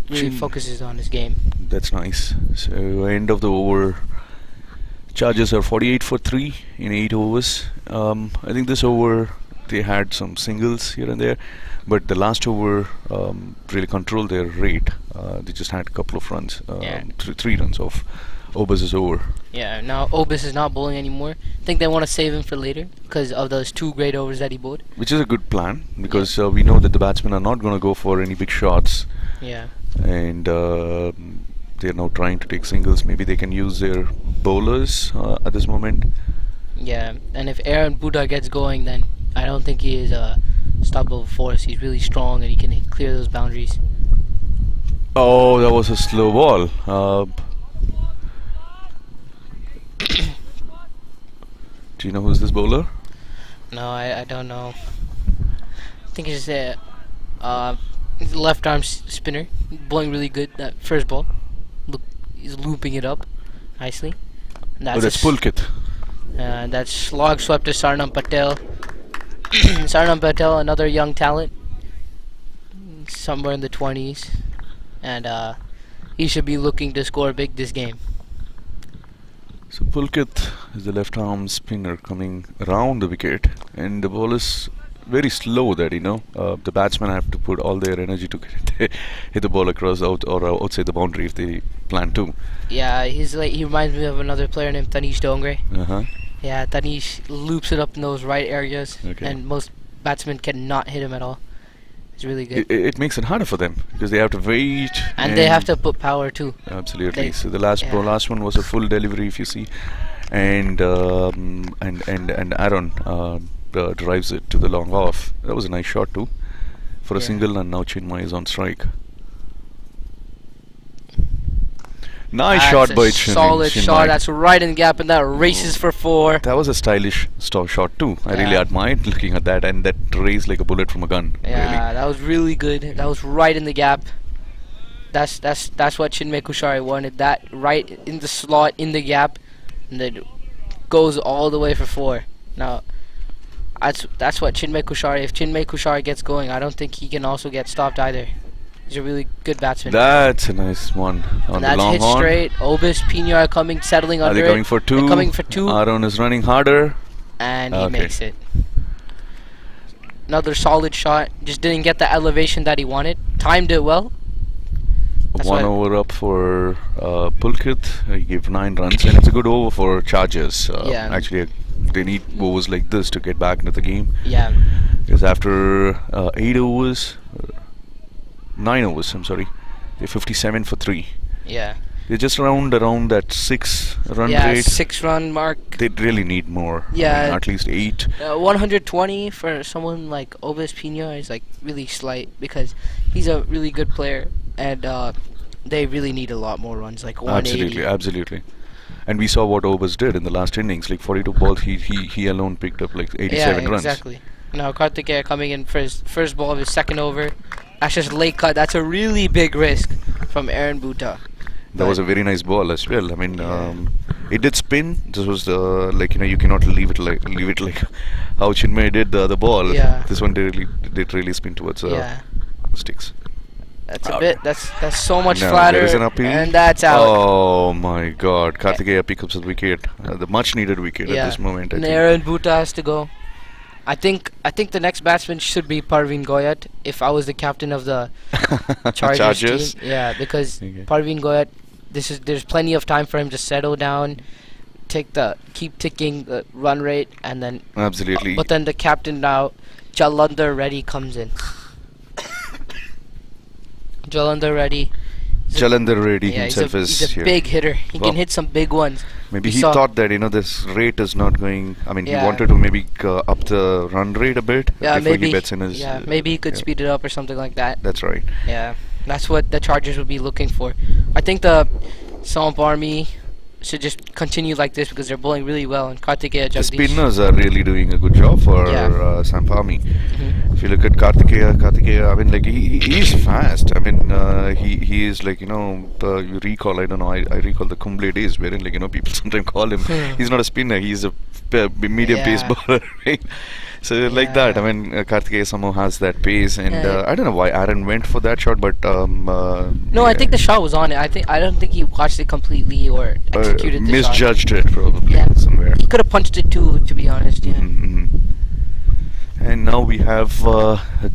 really focuses on his game.
That's nice. So end of the over. Chargers are 48 for 3 in 8 overs. I think this over they had some singles here and there, but the last over really controlled their rate. They just had a couple of runs,
Yeah.
3 runs off. Obus is over.
Yeah, now Obis is not bowling anymore. I think they want to save him for later because of those 2 great overs that he bowled.
Which is a good plan because we know that the batsmen are not going to go for any big shots,
Yeah.
and they're now trying to take singles. Maybe they can use their bowlers at this moment.
Yeah, and if Aaron Buddha gets going, then I don't think he is a stoppable force. He's really strong and he can clear those boundaries.
Oh, that was a slow ball. Do you know who's this bowler?
No, I don't know. I think he's a left arm spinner, bowling really good. That first ball, look, he's looping it up nicely. And
That's Pulkit.
That's slog swept to Sarnam Patel. Sarnam Patel, another young talent, somewhere in the 20s, and he should be looking to score big this game.
So Pulkit is the left arm spinner coming around the wicket, and the ball is very slow that the batsmen have to put all their energy to hit the ball across outside the boundary if they plan to.
Yeah, he reminds me of another player named Tanish Dongre.
Uh-huh.
Yeah, Tanish loops it up in those right areas,
Okay.
and most batsmen cannot hit him at all. It's really good.
It makes it harder for them because they have to wait,
And they have to put power too.
Absolutely.
They-
So the last
yeah.
last one was a full delivery, if you see, and Aaron drives it to the long off. That was a nice shot too, for a
Yeah.
single, and now Chinmay is on strike. Nice shot by
Solid
Chinmay.
shot. That's right in the gap, and that races for 4.
That was a stylish shot too. I really
Yeah.
admired looking at that, and that raised like a bullet from a gun.
Yeah, that was really good. That was right in the gap. That's what Chinmay Kushari wanted. That right in the slot in the gap, and then goes all the way for 4. Now, that's what Chinmay Kushari. If Chinmay Kushari gets going, I don't think he can also get stopped either. He's a really good batsman.
That's a nice one on
And
the
that's
long
hit
horn.
straight. Obis, Pina are coming, settling
Are
under
they
it.
coming for 2?
They're coming for 2,
Aaron is running harder.
and he
Okay.
makes it. Another solid shot. Just didn't get the elevation that he wanted. Timed it well. That's
1
why-
over up for Pulkit. He gave 9 runs, and it's a good over for Chargers.
Yeah.
Actually, they need overs like this to get back into the game.
Yeah.
Because after 8 overs, 9 overs, I'm sorry, they're 57 for 3.
Yeah.
They're just around that 6 run
Yeah,
rate.
6-run mark.
They really need more. I
Yeah.
mean, at least 8.
120 for someone like Obis Pina is like really slight because he's a really good player, and they really need a lot more runs, like 180.
Absolutely. And we saw what Obus did in the last innings, like 42 balls. He alone picked up like 87
Yeah,
runs.
exactly. Now Karthikeya coming in for his first ball of his second over. That's just late cut. That's a really big risk from Aaron Buta.
That was a very nice ball as well. I mean,
Yeah.
it did spin. This was you cannot leave it like how Chinmay did the other ball.
Yeah.
This one did really spin towards
Yeah.
sticks.
That's a bit. That's so much
Now
flatter.
there is an appeal.
And that's out.
Oh my God! Karthikeya picks up the wicket, the much needed wicket at this moment. I
And
think.
Aaron Buta has to go. I think the next batsman should be Parveen Goyat. If I was the captain of the Chargers team, yeah, because
Okay.
Parveen Goyat, there's plenty of time for him to settle down, keep ticking the run rate, and then.
Absolutely.
But then the captain now, Jalandhar Reddy comes in. Jalandhar Reddy.
Jalandhar Reddy
Yeah,
himself
he's
is
a
here.
big hitter. He
Well,
can hit some big ones.
Maybe
We
he
saw-
thought that this rate is not going. I mean,
Yeah.
he wanted to maybe up the run rate a bit
Yeah,
before
maybe.
he bets in his.
Yeah, maybe he could
yeah.
speed it up or something like that.
That's right.
Yeah, that's what the Chargers would be looking for. I think the SAMP Army should just continue like this because they're bowling really well. And Kartikeya,
The
Jagdish.
spinners are really doing a good job for
Yeah.
SAMP Army.
Mhm.
If you look at Kartikeya, I mean, like he's fast. I mean, he is like, you know, you recall, I don't know, I recall the Kumble days wherein, like, you know, people sometimes call him, he's not a spinner, he's a medium pace
Yeah.
bowler, right? So like that, I mean, Kartikeya somehow has that pace, and I don't know why Aaron went for that shot, but
No, I think the shot was on it. I don't think he watched it completely or executed the shot.
misjudged it probably
Yeah.
somewhere.
He could have punched it too, to be honest. Yeah.
Mhm. And now we have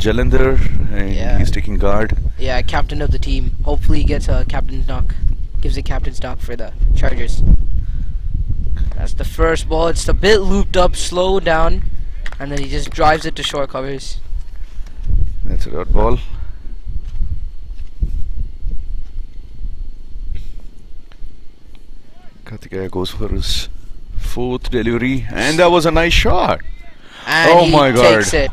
Jalendar, and
Yeah.
he's taking guard.
Yeah, captain of the team. Hopefully he gets a captain's knock. Gives a captain's knock for the Chargers. That's the first ball. It's a bit looped up, slow down, and then he just drives it to short covers.
That's a dot ball. Kartikeya goes for his fourth delivery, and that was a nice shot.
And
Oh
he
my God.
takes it.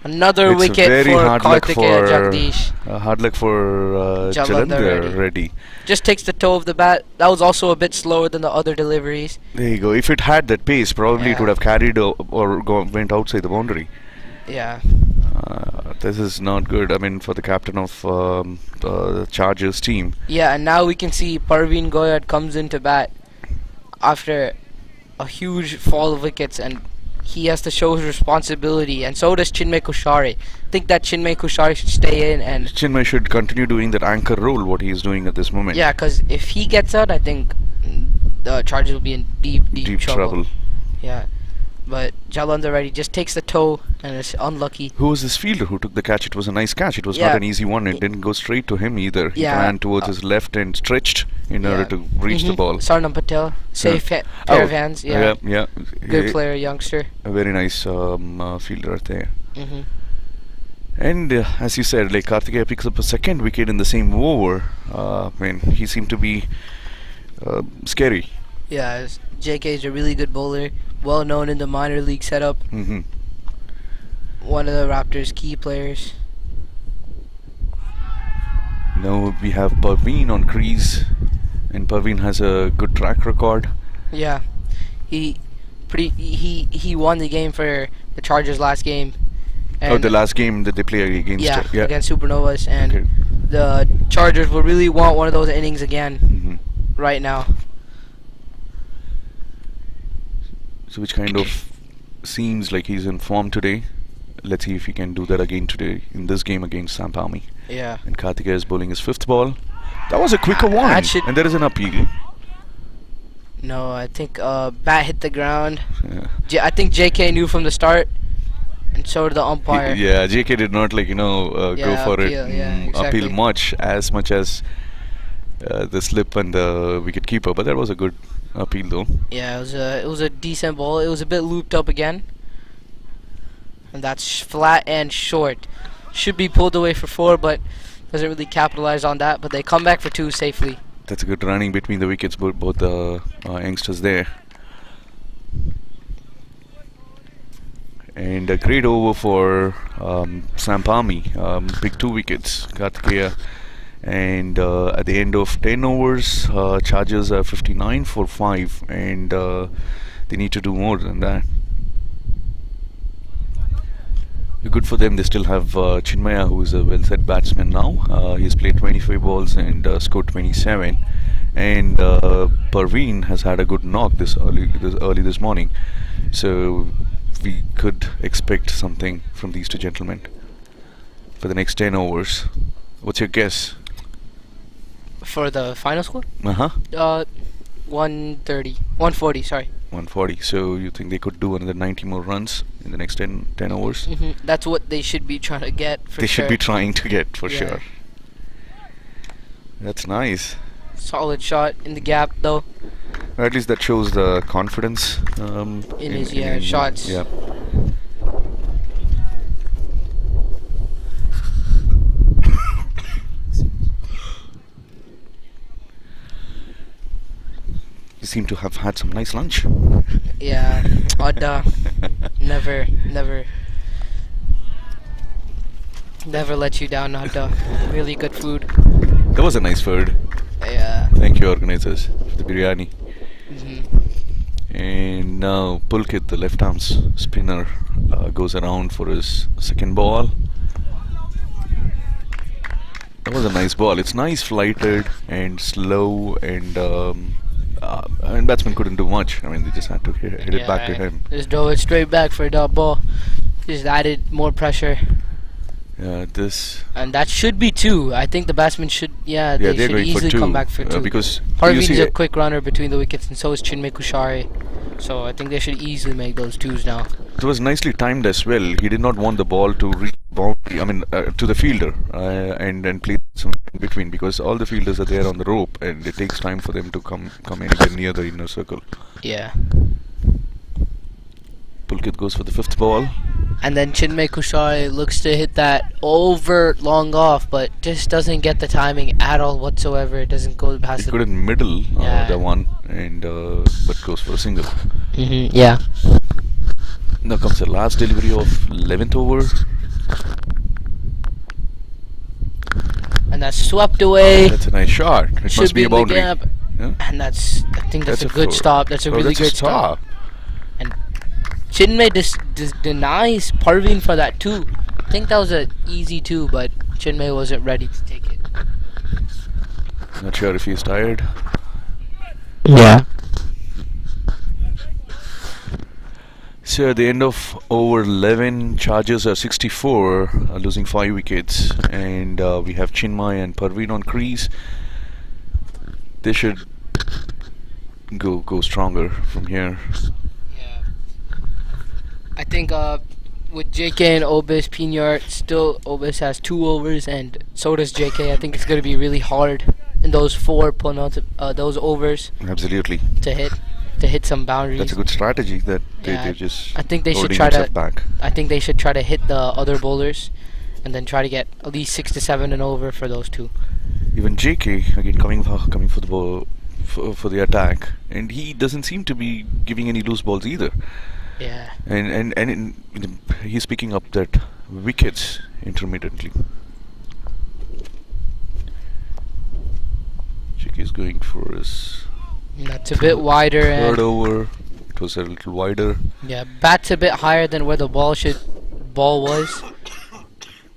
Another
It's
wicket
very
for
hard luck
Kartikeya
for
Jagdish.
hard luck for
Jalendar
Jalendar Reddy.
Just takes the toe of the bat. That was also a bit slower than the other deliveries.
There you go. If it had that pace, probably it
Yeah.
would have carried or went outside the boundary.
Yeah.
This is not good. I mean, for the captain of the Chargers team.
Yeah, and now we can see Parveen Goyad comes into bat after a huge fall of wickets, and he has to show his responsibility, and so does Chinmay Kushari. I think that Chinmay Kushari should stay in, and
Chinmay should continue doing that anchor role, what he is doing at this moment.
yeah, because if he gets out, I think the Chargers will be in deep
trouble.
Yeah, but Jalendar Reddy just takes the toe, and it's unlucky.
Who was this fielder who took the catch? It was a nice catch. It was
Yeah.
not an easy one. It didn't go straight to him either. He
Yeah.
ran towards his left and stretched in order to reach the ball.
Sarnam Patel, safe pair
Oh,
of hands. Yeah,
yeah.
good player, youngster.
A very nice fielder there.
Hmm.
And as you said, like Kartikeya picks up a second wicket in the same over. I mean, he seemed to be scary.
Yeah, JK is a really good bowler, well known in the minor league setup.
Hmm.
One of the Raptors' key players.
Now we have Parveen on crease, and Parveen has a good track record.
Yeah, he won the game for the Chargers last game. And
The last game that they played against.
yeah, against Supernovas, and
Okay.
the Chargers will really want one of those innings again
Hmm.
right now.
So which kind of seems like he's in form today. Let's see if he can do that again today in this game against SAMP Army.
Yeah.
And Kartikeya is bowling his fifth ball. That was a quicker one.
That should-
And there is an appeal.
No, I think bat hit the ground.
Yeah.
I think JK knew from the start, and so did the umpire.
Yeah, JK did not go
Yeah,
for
appeal,
it,
yeah, exactly.
appeal much as the slip and the wicket keeper, but that was a good appeal though.
Yeah, it was a decent ball. It was a bit looped up again, and that's flat and short. Should be pulled away for 4, but doesn't really capitalize on that. But they come back for 2 safely.
That's a good running between the wickets, both the youngsters there. And a great over for SAMP Army. Picked 2 wickets, Kartikeya. And at the end of 10 overs, Chargers are 59 for 5, and they need to do more than that. Good for them. They still have Chinmaya, who is a well-set batsman now. He's played 25 balls and scored 27. And Parveen has had a good knock this early this morning. So we could expect something from these two gentlemen for the next 10 overs. What's your guess?
For the final score? 140, sorry.
140. So you think they could do another 90 more runs in the next 10 overs?
That's what they should be trying to get for
They
sure.
should be trying to get for
Yeah.
sure. That's nice.
Solid shot in the gap though.
Or at least that shows the confidence
In his shots.
Yeah. You seem to have had some nice lunch.
Yeah, Adda, never let you down, Adda. Really good food.
That was a nice food.
Yeah.
Thank you, organizers. the biryani.
Mm-hmm.
And now Pulkit, the left arm spinner, goes around for his second ball. That was a nice ball. It's nice flighted and slow, and batsman couldn't do much. I mean, they just had to hit it back to him.
Just drove it straight back for a dot ball. Just added more pressure.
And
that should be two. I think the batsman should. Yeah, they should easily come back for two.
Because
Parveen's a quick runner between the wickets, and so is Chinmay Kushare. So I think they should easily make those twos now.
It was nicely timed as well. He did not want the ball to reach boundary. I mean, to the fielder, and play some in between, because all the fielders are there on the rope, and it takes time for them to come anywhere near the inner circle.
Yeah.
Pulkit goes for the fifth ball.
And then Chinmay Kushare looks to hit that over long off, but just doesn't get the timing at all whatsoever. It doesn't go past
He couldn't middle the one, and but goes for a single.
Mm-hmm, yeah.
Now comes the last delivery of 11th over.
And that's swept away.
That's a nice shot. It
Should
must be a boundary.
in the gap.
Yeah?
And I think that's a good stop. That's a really good stop. And Chinmay denies Parveen for that two. I think that was an easy two, but Chinmay wasn't ready to take it.
Not sure if he's tired.
Yeah.
So at the end of over 11, Chargers are 64, losing 5 wickets, and we have Chinmay and Parveen on crease. They should go stronger from here.
Yeah. I think with JK and Obis, Pinyar, still Obis has 2 overs, and so does JK. I think it's going to be really hard in those 4 those overs.
Absolutely.
To hit some boundaries.
That's a good strategy that they just.
I think they should try to hit the other bowlers, and then try to get at least 6 to 7 and over for those 2.
Even JK again coming for the ball for the attack, and he doesn't seem to be giving any loose balls either.
Yeah.
And he's picking up that wickets intermittently. JK is going for his.
That's a bit wider.
Third over. It was a little wider.
Yeah, bat's a bit higher than where the ball was.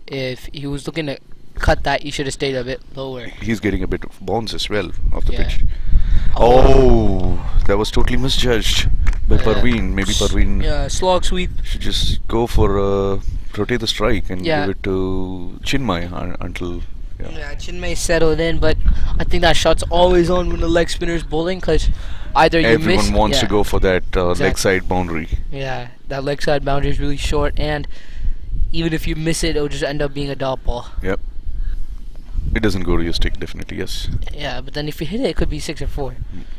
If he was looking to cut that, he should have stayed a bit lower.
He's getting a bit of bounce as well off the pitch. Oh, that was totally misjudged by Parveen. Maybe Parveen.
Yeah, slog sweep.
Should just go for rotate the strike and give it to Chinmay until.
Yeah, Chinmay settled in, but I think that shot's always on when the leg spinner's bowling, because either you miss.
Everyone wants to go for that leg side boundary.
Yeah, that leg side boundary is really short, and even if you miss it, it'll just end up being a dot ball.
Yep. It doesn't go to your stick, definitely, yes.
Yeah, but then if you hit it, it could be 6 or 4.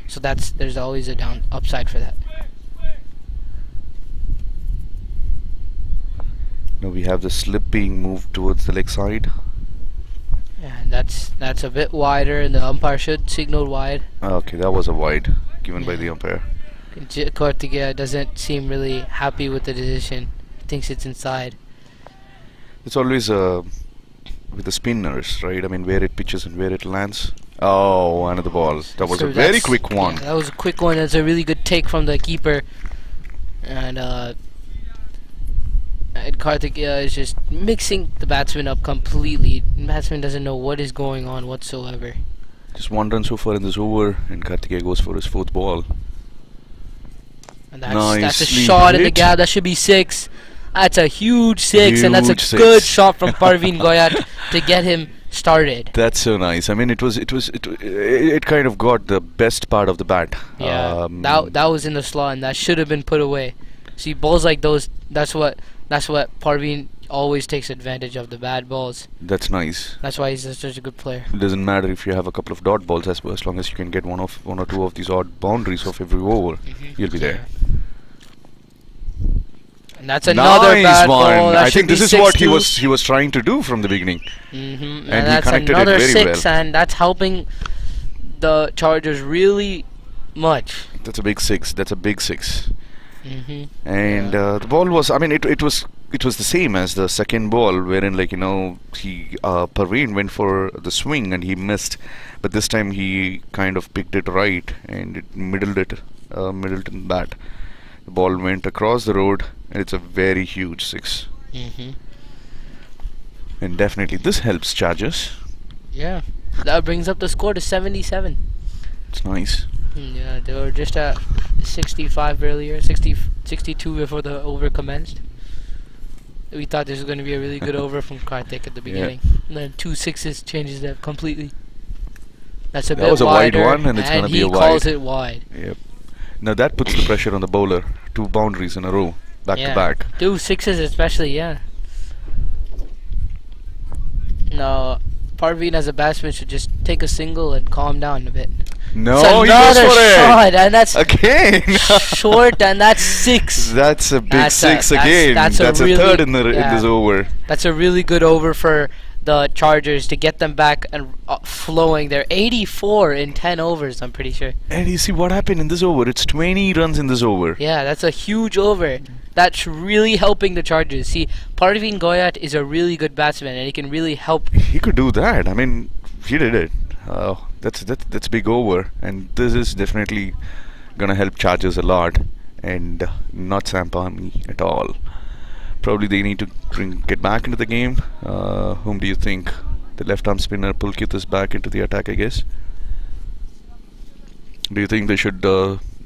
So there's always a upside for that.
Now we have the slip being moved towards the leg side.
Yeah, and that's a bit wider, and the umpire should signal wide.
Okay, that was a wide given by the umpire.
Kartikeya doesn't seem really happy with the decision. He thinks it's inside.
It's always with the spinners, right? I mean, where it pitches and where it lands. Oh, another ball. That was a very quick one.
Yeah, that was a quick one. That's a really good take from the keeper. And Kartikeya is just mixing the batsman up completely. The batsman doesn't know what is going on whatsoever.
Just 1 run so far in this over, and Kartikeya goes for his 4th ball.
And that's a shot in the gap. That should be 6. That's a huge 6, and that's a good shot from Parveen Goyat to get him started.
That's so nice. I mean, it kind of got the best part of the bat.
Yeah, that was in the slot, and that should have been put away. See, balls like those, that's what Parveen always takes advantage of, the bad balls.
That's nice.
That's why he's such a good player.
It doesn't matter if you have a couple of dot balls, as long as you can get one or two of these odd boundaries of every over, you'll be there.
And that's another bad ball.
I think this is what he was trying to do from the beginning.
And that's another 6, and that's helping the Chargers really much.
That's a big 6. And the ball was, I mean, it was it was the same as the second ball, wherein Parveen went for the swing and he missed, but this time he kind of picked it right and it Middleton bat. The ball went across the road and it's a very huge 6. And definitely this helps Chargers.
Yeah, that brings up the score to 77.
It's nice.
Yeah, they were just at 65 earlier, 62 before the over commenced. We thought this was going to be a really good over from Karthik at the beginning. And then 2 6s changes that completely. That's a bit
was a wide
wider,
one and it's going to be a wide.
he calls it wide.
Yep. Now that puts the pressure on the bowler. 2 boundaries in a row, back to back.
2 6s especially, yeah. No, Parveen as a batsman should just take a single and calm down a bit.
No, he goes
another
for
shot,
it.
and that's
Again.
short, and that's 6.
That's a big 6 again. That's a
really,
third in this over.
That's a really good over for the Chargers to get them back and flowing. They're 84 in 10 overs, I'm pretty sure.
And you see what happened in this over. It's 20 runs in this over.
Yeah, that's a huge over. That's really helping the Chargers. See, Parveen Goyat is a really good batsman, and he can really help.
He could do that. I mean, he did it. That's big over, and this is definitely gonna help Chargers a lot, and not SAMP at all. Probably they need to get back into the game. Whom do you think? The left arm spinner Pulkit is back into the attack, I guess. Do you think they should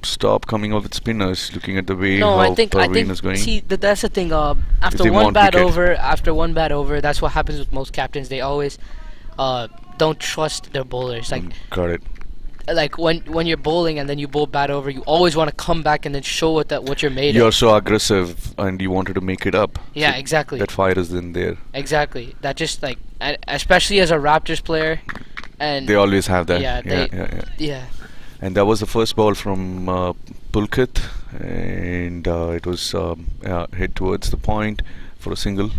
stop coming up with spinners? Looking at the way how Parveen is going.
See, that's the thing. After one bad over, that's what happens with most captains. They always don't trust their bowlers. Like,
got it.
Like when you're bowling and then you bowl bad over, you always want to come back and then show what you're made of.
You're so aggressive and you wanted to make it up.
Yeah,
so
exactly.
That fire is in there.
Exactly. That just like, especially as a Raptors player, and
they always have that.
Yeah.
And that was the first ball from Pulkit, and it was hit towards the point for a single.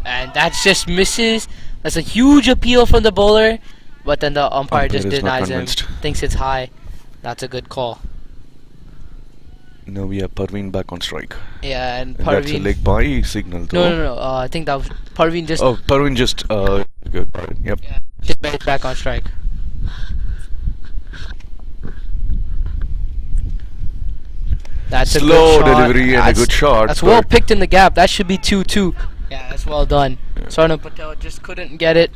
And that just misses. That's a huge appeal from the bowler, but then the umpire just denies him. Thinks it's high. That's a good call.
Now we have Parveen back on strike.
Yeah, and Parveen.
That's a leg by signal.
No. I think that was Parveen just.
Oh, Parveen just. Good. Yep.
Yeah, just made it back on strike. That's a
slow
good shot.
delivery and a good shot.
That's well picked in the gap. That should be 2-2. Yeah, that's well done. Sarna Patel just couldn't get it.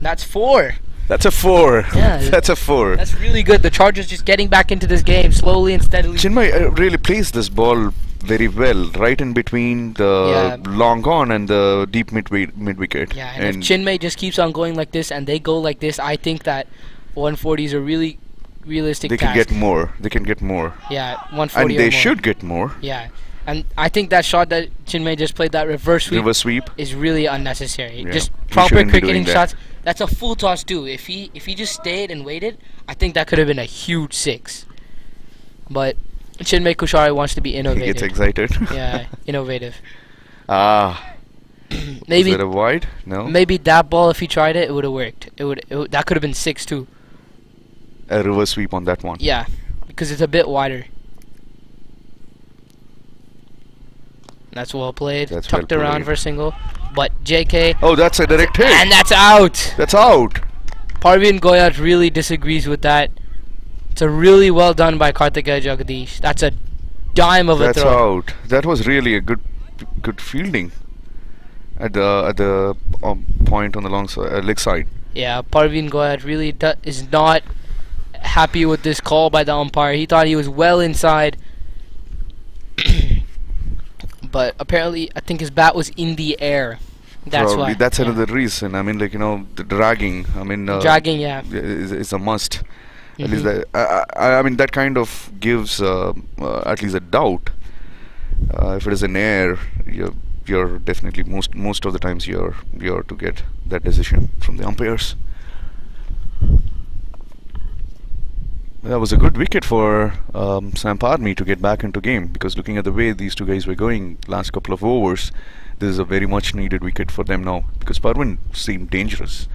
That's 4.
That's a 4.
Yeah,
that's a 4.
That's really good. The Chargers just getting back into this game slowly and steadily.
Chinmay really plays this ball very well, right in between the long on and the deep mid wicket.
Yeah, and if Chinmay just keeps on going like this and they go like this, I think that 140 is a really realistic task.
They can get more.
Yeah, 140
and they should get more.
Yeah. And I think that shot that Chinmay just played, that reverse sweep, is really unnecessary.
Yeah.
Just proper cricketing shots. That's a full toss too. If he just stayed and waited, I think that could have been a huge 6. But Chinmay Kushari wants to be innovative.
He gets excited.
Yeah, innovative.
Maybe was that a wide? No.
Maybe that ball, if he tried it, it would have worked. That could have been 6 too.
A reverse sweep on that one.
Yeah, because it's a bit wider. That's well played.
That's
tucked
well
around for a single. But JK.
Oh, that's a direct hit.
And that's out.
That's out.
Parveen Goyat really disagrees with that. It's a really well done by Karthikeya Jagadish. That's a dime of a throw.
That's out. That was really a good fielding at the point on the leg side.
Yeah, Parveen Goyat really is not happy with this call by the umpire. He thought he was well inside. But apparently, I think his bat was in the air. That's
probably.
why.
That's another reason. I mean, the dragging. I mean,
dragging, yeah,
is a must. At least I mean, that kind of gives at least a doubt. If it is in air, you're definitely most of the times you're to get that decision from the umpires. That was a good wicket for SAMP Army to get back into game, because looking at the way these two guys were going last couple of overs, this is a very much needed wicket for them now, because Parveen seemed dangerous.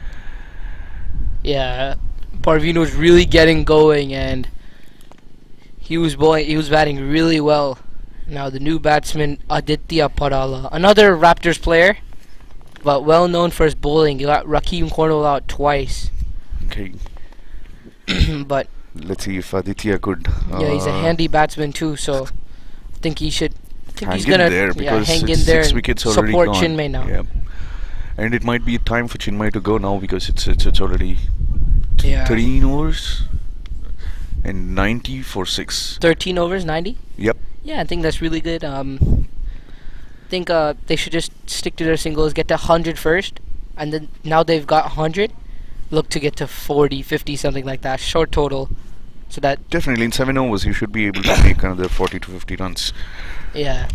Yeah, Parveen was really getting going, and He was batting really well. Now the new batsman Aditya Parala, another Raptors player, but well known for his bowling. He got Rakeem Cornwall out twice.
Okay.
But
Let's see if Aditya could.
yeah, he's a handy batsman too. So I think he should. I think he's
hang in
gonna
there because
hang in
it's
there
6
and
wickets already
support
gone.
Chinmay now.
Yeah. And it might be time for Chinmay to go now because it's already
Yeah.
13 overs and 90 for 6.
13 overs, 90.
Yep.
Yeah, I think that's really good. I think they should just stick to their singles, get to 100 first, and then now they've got 100, look to get to 40, 50, something like that, short total, so that,
Definitely in 7 overs you should be able to make another 40 to 50 runs.
yeah.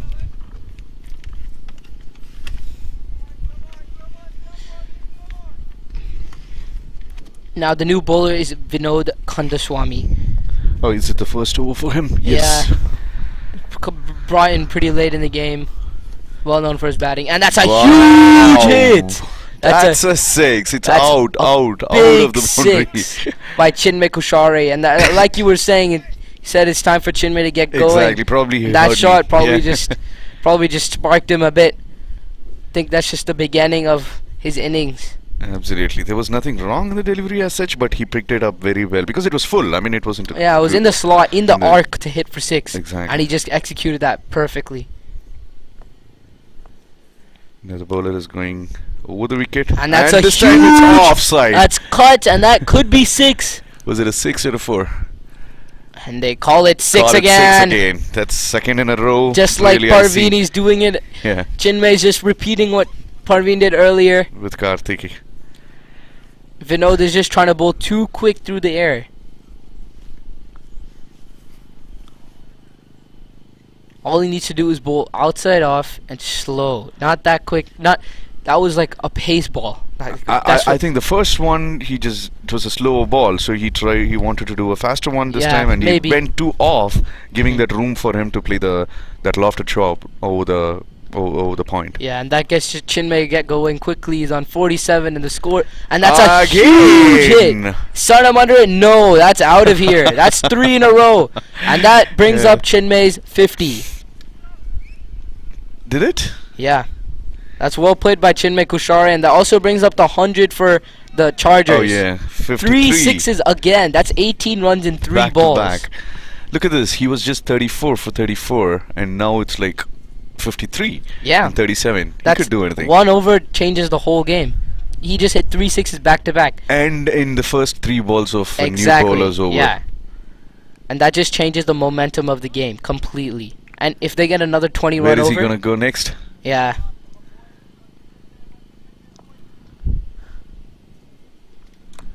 Now the new bowler is Vinod Kandaswamy.
Oh, is it the first over for him? Yes.
Yeah. Brought in pretty late in the game, well known for his batting, and that's a
Wow.
huge hit.
That's a 6. It's
that's
out
a
of the
big
boundary.
6 by Chinmay Kushare, and that, like you were saying, he said it's time for Chinmay to get going.
Exactly. Probably he
That
heard
shot
me.
probably
Yeah.
just sparked him a bit. I think that's just the beginning of his innings.
Absolutely. There was nothing wrong in the delivery as such, but he picked it up very well because it was full. I mean, it wasn't.
Yeah, it was in the slot, in the arc to hit for 6.
Exactly.
And he just executed that perfectly.
Now the bowler is going over the wicket.
And that's a
this time it's
huge-
offside.
That's cut, and that could be 6.
Was it a 6 or a 4?
And they call it 6
Call it
again.
6 again. That's second in a row.
Just like
Really, I see.
Parvini's doing it.
Yeah,
Chinmay's just repeating what Parveen did earlier.
with Karthik.
Vinod is just trying to bowl too quick through the air. All he needs to do is bowl outside off and slow. Not that quick. That was like a pace ball.
I think the first one it was a slower ball, so he wanted to do a faster one this
Yeah,
time, and
maybe.
he went too off, giving that room for him to play that lofted chop over the point.
Yeah, and that gets Chinmay get going quickly. He's on 47 in the score, and that's a
Again!
huge hit. Sun him under it. No, that's out of here. That's 3 in a row, and that brings
Yeah.
up Chinmay's 50.
Did it?
Yeah, that's well played by Chinmay Kushare, and that also brings up the 100 for the Chargers.
Oh yeah, 53.
3 sixes again. That's 18 runs in 3
back
balls.
to back. Look at this. He was just 34 for 34, and now it's like 53.
Yeah.
And 37.
That's
he could do anything.
1 over changes the whole game. He just hit 3 sixes back to back.
And in the first 3 balls of
Exactly.
new bowlers over.
Yeah. And that just changes the momentum of the game completely. And if they get another 20
Where
run
is
over,
he gonna go next?
yeah.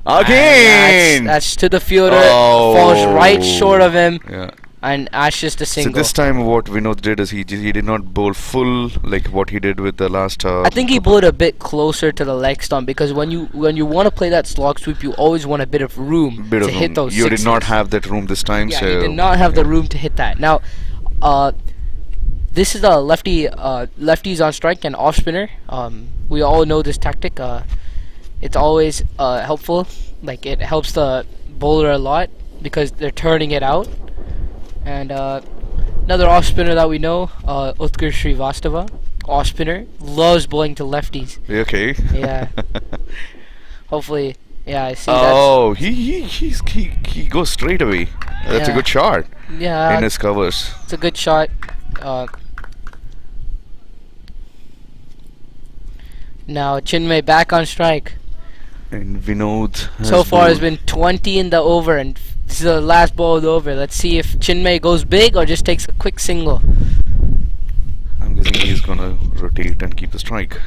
Again.
And that's to the fielder.
Oh.
Falls right short of him.
Yeah.
And Ash just a
So
single.
this time, what Vinod did is he did not bowl full like what he did with the last.
I think he bowled a bit closer to the leg stump because when you want to play that slog sweep, you always want a bit of room
bit
to
of
hit
room.
those
You
sixes.
did not have that room this time.
Yeah,
so
he did not have the room to hit that. Now, this is a lefty. Lefties on strike and off spinner. We all know this tactic. It's always helpful. Like it helps the bowler a lot because they're turning it out. And another off spinner that we know, Utkar Srivastava, off spinner, loves bowling to lefties.
Okay.
Yeah. Hopefully, yeah, I see
Oh, he goes straight away. That's a
Yeah.
good shot
that. Yeah,
in his covers.
it's a good shot. Now Chinmay back on strike.
And Vinod
So far has
bowled.
been 20 in the over, and this is the last ball of the over. Let's see if Chinmay goes big or just takes a quick single.
I'm guessing he's gonna rotate and keep the strike.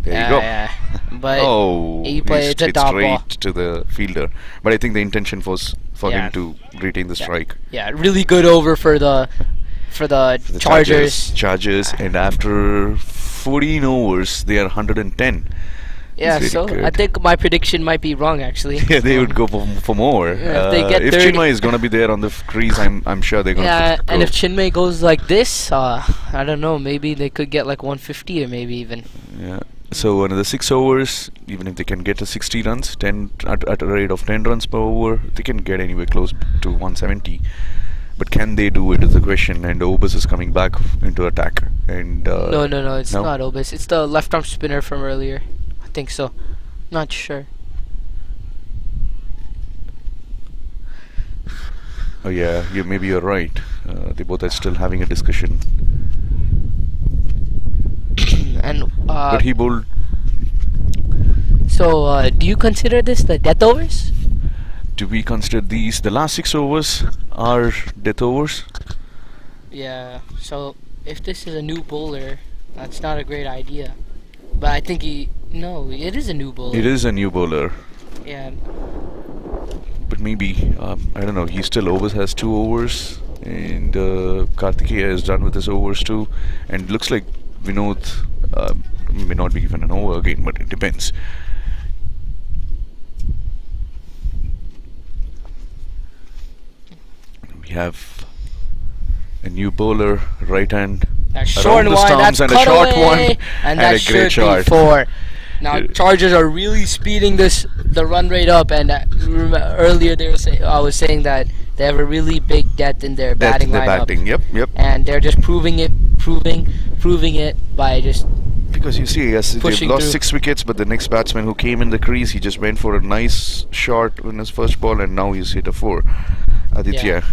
There you go.
Yeah. But
Oh,
he played
hit
the dot
straight
ball.
to the fielder. But I think the intention was for
Yeah.
him to retain the strike.
yeah, really good over for the
The
Chargers.
Chargers, and after 14 overs, they are 110.
Yeah,
It's
so
really
I
good.
think my prediction might be wrong actually.
Yeah, they would go for more.
Yeah, if they get
if
30
Chinmay is gonna be there on the crease, I'm sure they're gonna.
Yeah,
go.
and if Chinmay goes like this, I don't know, maybe they could get like 150 or maybe even.
Yeah. So another 6 overs, even if they can get to 60 runs, 10 at a rate of 10 runs per over, they can get anywhere close to 170. But can they do it is the question. And Obis is coming back into attack. And
No, it's
no?
not Obis. It's the left arm spinner from earlier. I think so. Not sure.
Oh yeah, maybe you're right. They both are still having a discussion.
And
But he bowled.
so do you consider this the death overs?
Do we consider these the last 6 overs are death overs?
Yeah. So if this is a new bowler, that's not a great idea. But I think no, it is a new bowler.
It is a new bowler.
Yeah.
But maybe, I don't know, he still has 2 overs, and Kartikeya is done with his overs too, and looks like Vinod may not be given an over again, but it depends. We have a new bowler, right hand,
That's short
around
and
the
wide,
stumps,
that's
and a
cut
short
away,
one,
and
and
that
a
should
great shot.
be 4. Now
Yeah.
Chargers are really speeding the run rate up, and earlier I was saying that they have a really big depth in their
That's
batting
the
lineup,
batting, yep.
and they're just proving it by just
Because you see, yes, they've
Pushing
lost
through.
6 wickets, but the next batsman who came in the crease, he just went for a nice shot in his first ball, and now he's hit a 4. Aditya.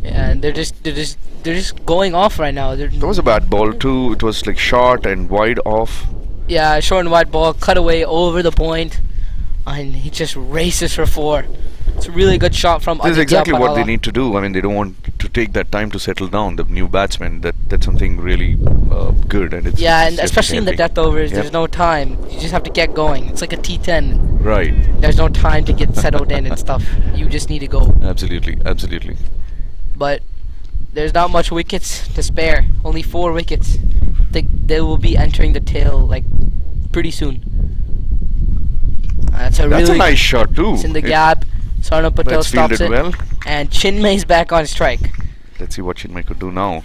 and they're just going off right now.
That was a bad ball too. It was like short and wide off.
Yeah, short and wide ball, cut away over the point, and he just races for 4. It's a really good shot from
This is
Aditya
exactly what they
Parala.
need to do. I mean, they don't want to take that time to settle down. The new batsman, that's something really good, and it's
Yeah,
it's
and especially in the
definitely
death overs,
Yep.
there's no time. You just have to get going. It's like a T10.
right.
There's no time to get settled in and stuff. You just need to go.
Absolutely, absolutely.
But there's not much wickets to spare. Only 4 wickets. They will be entering the tail like pretty soon. That's a
That's
really
a nice shot too.
It's in the gap. Sarna Patel
That's
stops
fielded
it,
well.
and Chinmay's back on strike.
Let's see what Chinmay could do now.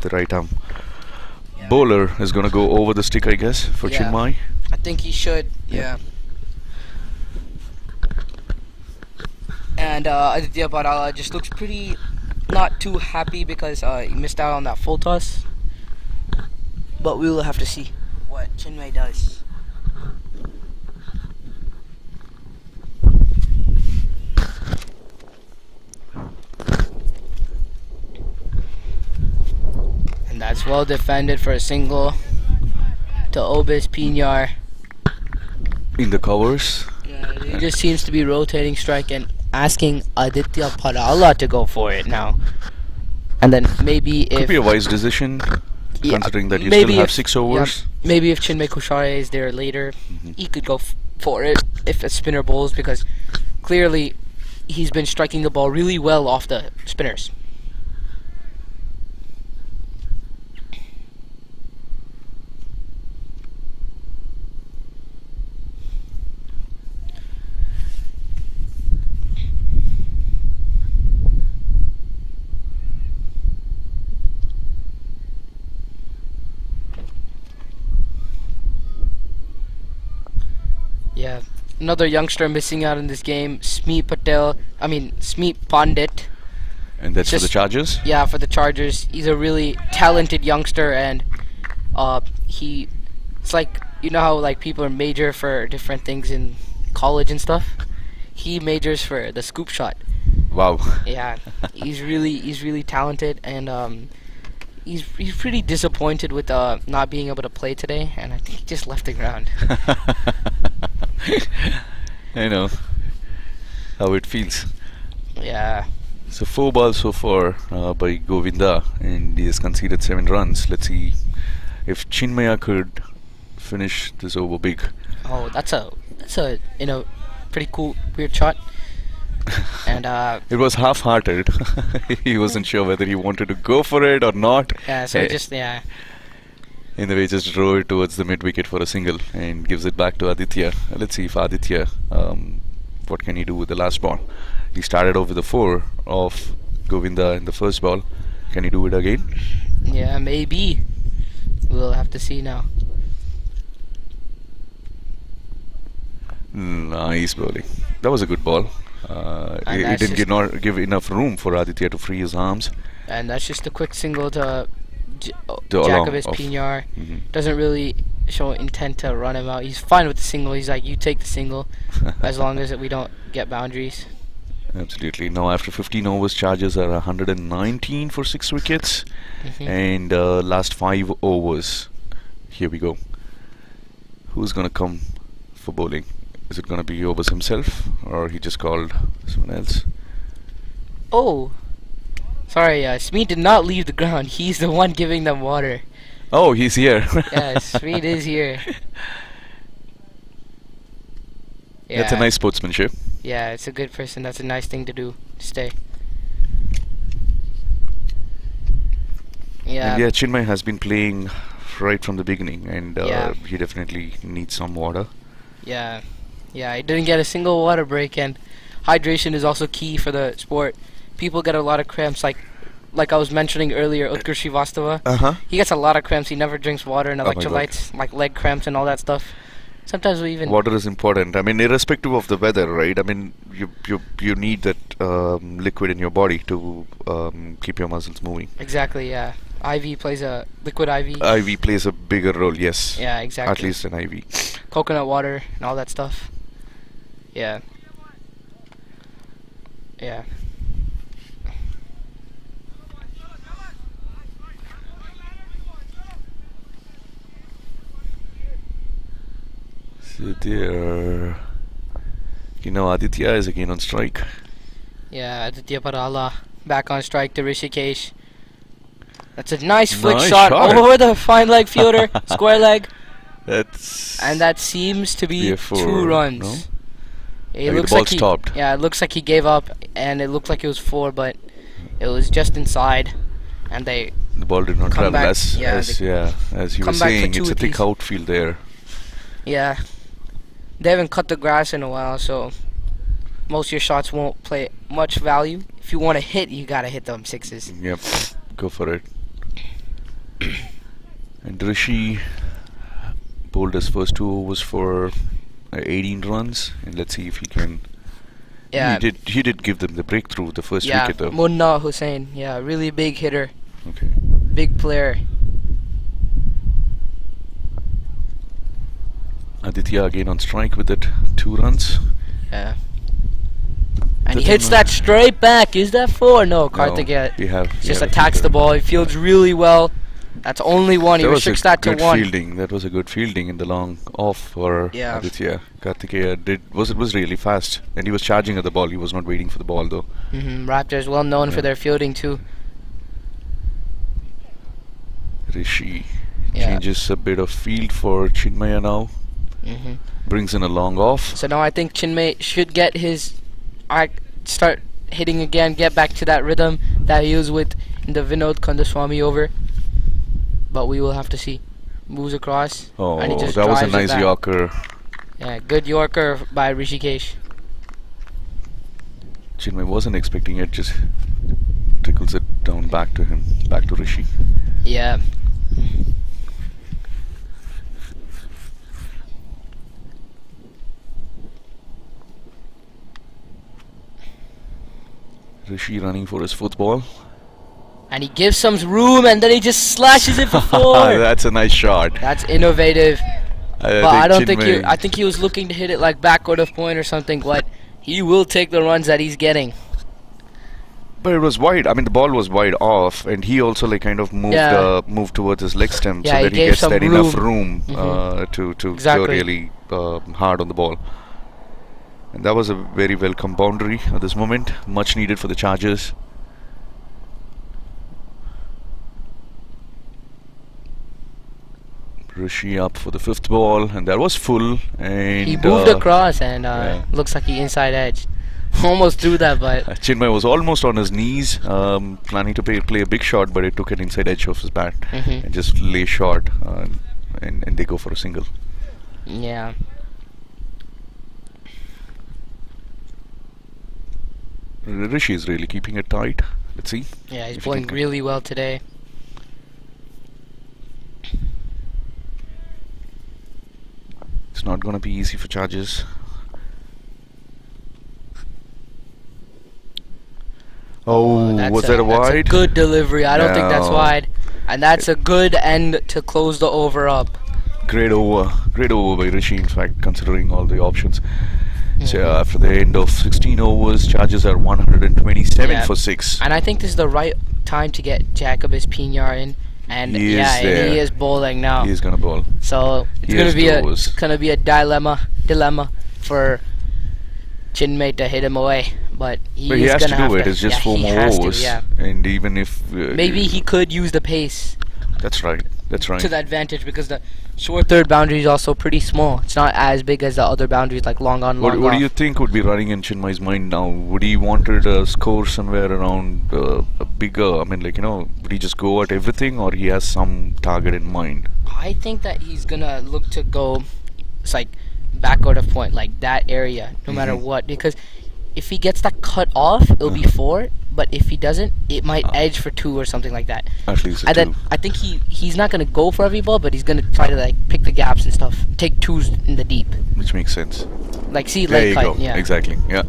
The right arm bowler is going to go over the stick, I guess, for
Yeah.
Chinmay.
I think he should. Yeah. And Aditya Parala just looks pretty not too happy because he missed out on that full toss. But we will have to see what Chinmay does. And that's well defended for a single to Obis Pinar.
In the covers.
Yeah, he just seems to be rotating strike and asking Aditya Parala to go for it now. And then maybe
Could
if
be a wise decision,
yeah,
considering that you
maybe
still have
if-
6 overs.
yeah, maybe if Chinmay Kushare is there later, he could go for it if a spinner bowls, because clearly he's been striking the ball really well off the spinners. Yeah, another youngster missing out in this game, Smeet Pandit.
And that's for the
Just-
Chargers.
Yeah, for the Chargers. He's a really talented youngster, and it's like, you know how like people major for different things in college and stuff? He majors for the scoop shot.
Wow.
Yeah, he's really talented, and he's pretty disappointed with not being able to play today, and I think he just left the ground.
I know how it feels.
Yeah.
So 4 balls so far by Govinda, and he has conceded 7 runs. Let's see if Chinmaya could finish this over big.
Oh, that's a pretty cool weird shot. And
It was half-hearted. He wasn't sure whether he wanted to go for it or not.
yeah, so
Eh,
just yeah.
in the way, just drove it towards the mid wicket for a single and gives it back to Aditya. Let's see if Aditya, what can he do with the last ball? He started off with a 4 of Govinda in the first ball. Can he do it again?
Yeah, maybe. We'll have to see now.
Nice bowling. That was a good ball.
And
He
that's
didn't
just-
give enough room for Aditya to free his arms.
And that's just a quick single to
To along
Jacobus
off.
Pinar.
Mhm.
Doesn't really show intent to run him out. He's fine with the single. He's like, you take the single as long as we don't get boundaries.
Absolutely. Now after 15 overs, Chargers are 119 for 6 wickets.
Mhm.
And last 5 overs. Here we go. Who's gonna come for bowling? Is it gonna be Obus himself, or he just called someone else?
Oh, sorry, Smee did not leave the ground. He's the one giving them water.
Oh, he's here.
Yeah, Smee is here. Yeah,
That's a nice sportsmanship.
yeah, it's a good person. That's a nice thing to do. Stay. Yeah,
And yeah, Chinmay has been playing right from the beginning, and
Yeah.
he definitely needs some water.
yeah, yeah. He didn't get a single water break, and hydration is also key for the sport. People get a lot of cramps, like I was mentioning earlier, Utkur Srivastava.
Uh-huh.
He gets a lot of cramps. He never drinks water and
Oh my God.
electrolytes, like leg cramps and all that stuff. Sometimes we even
Water is important. I mean, irrespective of the weather, right? I mean, you need that liquid in your body to keep your muscles moving.
exactly, yeah. IV plays a liquid IV.
IV plays a bigger role, yes.
Yeah, exactly.
At least an IV.
Coconut water and all that stuff. Yeah. Yeah.
So there. Aditya is again on strike.
Yeah, Aditya Parala back on strike to Rishikesh. That's a nice flick
Nice
shot
shot.
over the fine leg fielder, square leg,
That's
and that seems to be
a 4,
2 runs.
no?
It
Like
looks
the ball
like he,
stopped.
yeah, it looks like he gave up, and it looked like it was 4, but it was just inside, and they
The ball did not
Come
travel
back,
as
yeah,
as you were
come back for
saying.
2
It's a thick
apiece.
outfield there.
Yeah. They haven't cut the grass in a while, so most of your shots won't play much value. If you want to hit, you gotta hit them 6s.
Yep, go for it. And Rishi bowled his first 2 overs for 18 runs, and let's see if he can.
Yeah.
He did give them the breakthrough, the first
Yeah,
wicket though.
Munna Hussain. Yeah, really big hitter,
Okay.
big player.
Aditya again on strike with it, 2 runs.
Yeah. And he
That's
hits
a-
that straight back. Is that 4? No, Karthikeya
we have. we
just
have a
attacks the
fielder.
ball. He fields really well. That's only 1. He
That was
restricts
a
that to
good
1.
fielding. That was a good fielding in the long off for
Yeah.
Aditya. Karthikeya was really fast, and he was charging at the ball. He was not waiting for the ball though.
Raptors well known for
Yeah.
their fielding too.
Rishi
Yeah.
changes a bit of field for Chinmaya now.
hmm
Brings in a long off.
So now I think Chinmay should get his start hitting again, get back to that rhythm that he was with in the Vinod Kandaswamy over. But we will have to see. Moves across.
Oh,
and he just
that was a
drives it
nice
back.
Yorker.
Yeah, good Yorker by Rishikesh.
Chinmay wasn't expecting it, just trickles it down back to him, back to Rishi.
Yeah.
Rishi running for his 4th ball.
And he gives some room and then he just slashes it for 4.
That's a nice shot.
That's innovative. But I don't think
Chinmay-
I think he was looking to hit it like backward of point or something, but he will take the runs that he's getting.
But it was wide. I mean, the ball was wide off, and he also like kind of moved
Yeah.
moved towards his leg stump
Yeah,
so
he
that he
gave
gets
some
that enough
room.
room to go
Exactly.
really hard on the ball. And that was a very welcome boundary at this moment, much needed for the Chargers. Rishi up for the 5th ball, and that was full. And
He moved across and
yeah.
looks like he inside edge. Almost threw that, but
Chinmay was almost on his knees, planning to play a big shot, but it took an inside edge of his bat
Mhm.
and just lay short, and they go for a single.
yeah.
Rishi is really keeping it tight. Let's see.
Yeah, he's
If he
playing
can-
really well today.
It's not going to be easy for Chargers. Oh, was that a
That's a
wide?
good delivery. I don't think that's
No.
wide. And that's a good end to close the over up.
Great over by Rishi, in fact, considering all the options. So after the end of 16 overs, Chargers are 127
Yeah.
for 6.
And I think this is the right time to get Jacobus Pinar in. And
He is
and
there.
he is bowling now.
He is gonna bowl.
So it's
He
gonna
has
be
those.
a dilemma for Chinmay to hit him away. But
But he
he's
has to
gonna
do
have
it. It's just
yeah,
4
he
more
has to,
overs.
yeah.
And even if
Maybe he could use the pace
That's right. That's right.
to the advantage because the short third boundary is also pretty small. It's not as big as the other boundaries like long on, long
What
off.
do you think would be running in Chinmay's mind now? Would he wanted a score somewhere around a bigger? I mean, like, would he just go at everything, or he has some target in mind?
I think that he's gonna look to go, it's like back out of point, like that area, no matter what. Because if he gets that cut off, it'll be 4. But if he doesn't, it might edge for 2 or something like that.
At least a
And
2.
then I think he's not gonna go for every ball, but he's gonna try to like pick the gaps and stuff, take 2s in the deep,
Which makes sense.
like see
There
leg
you
cut.
go.
Yeah,
Exactly. Yeah.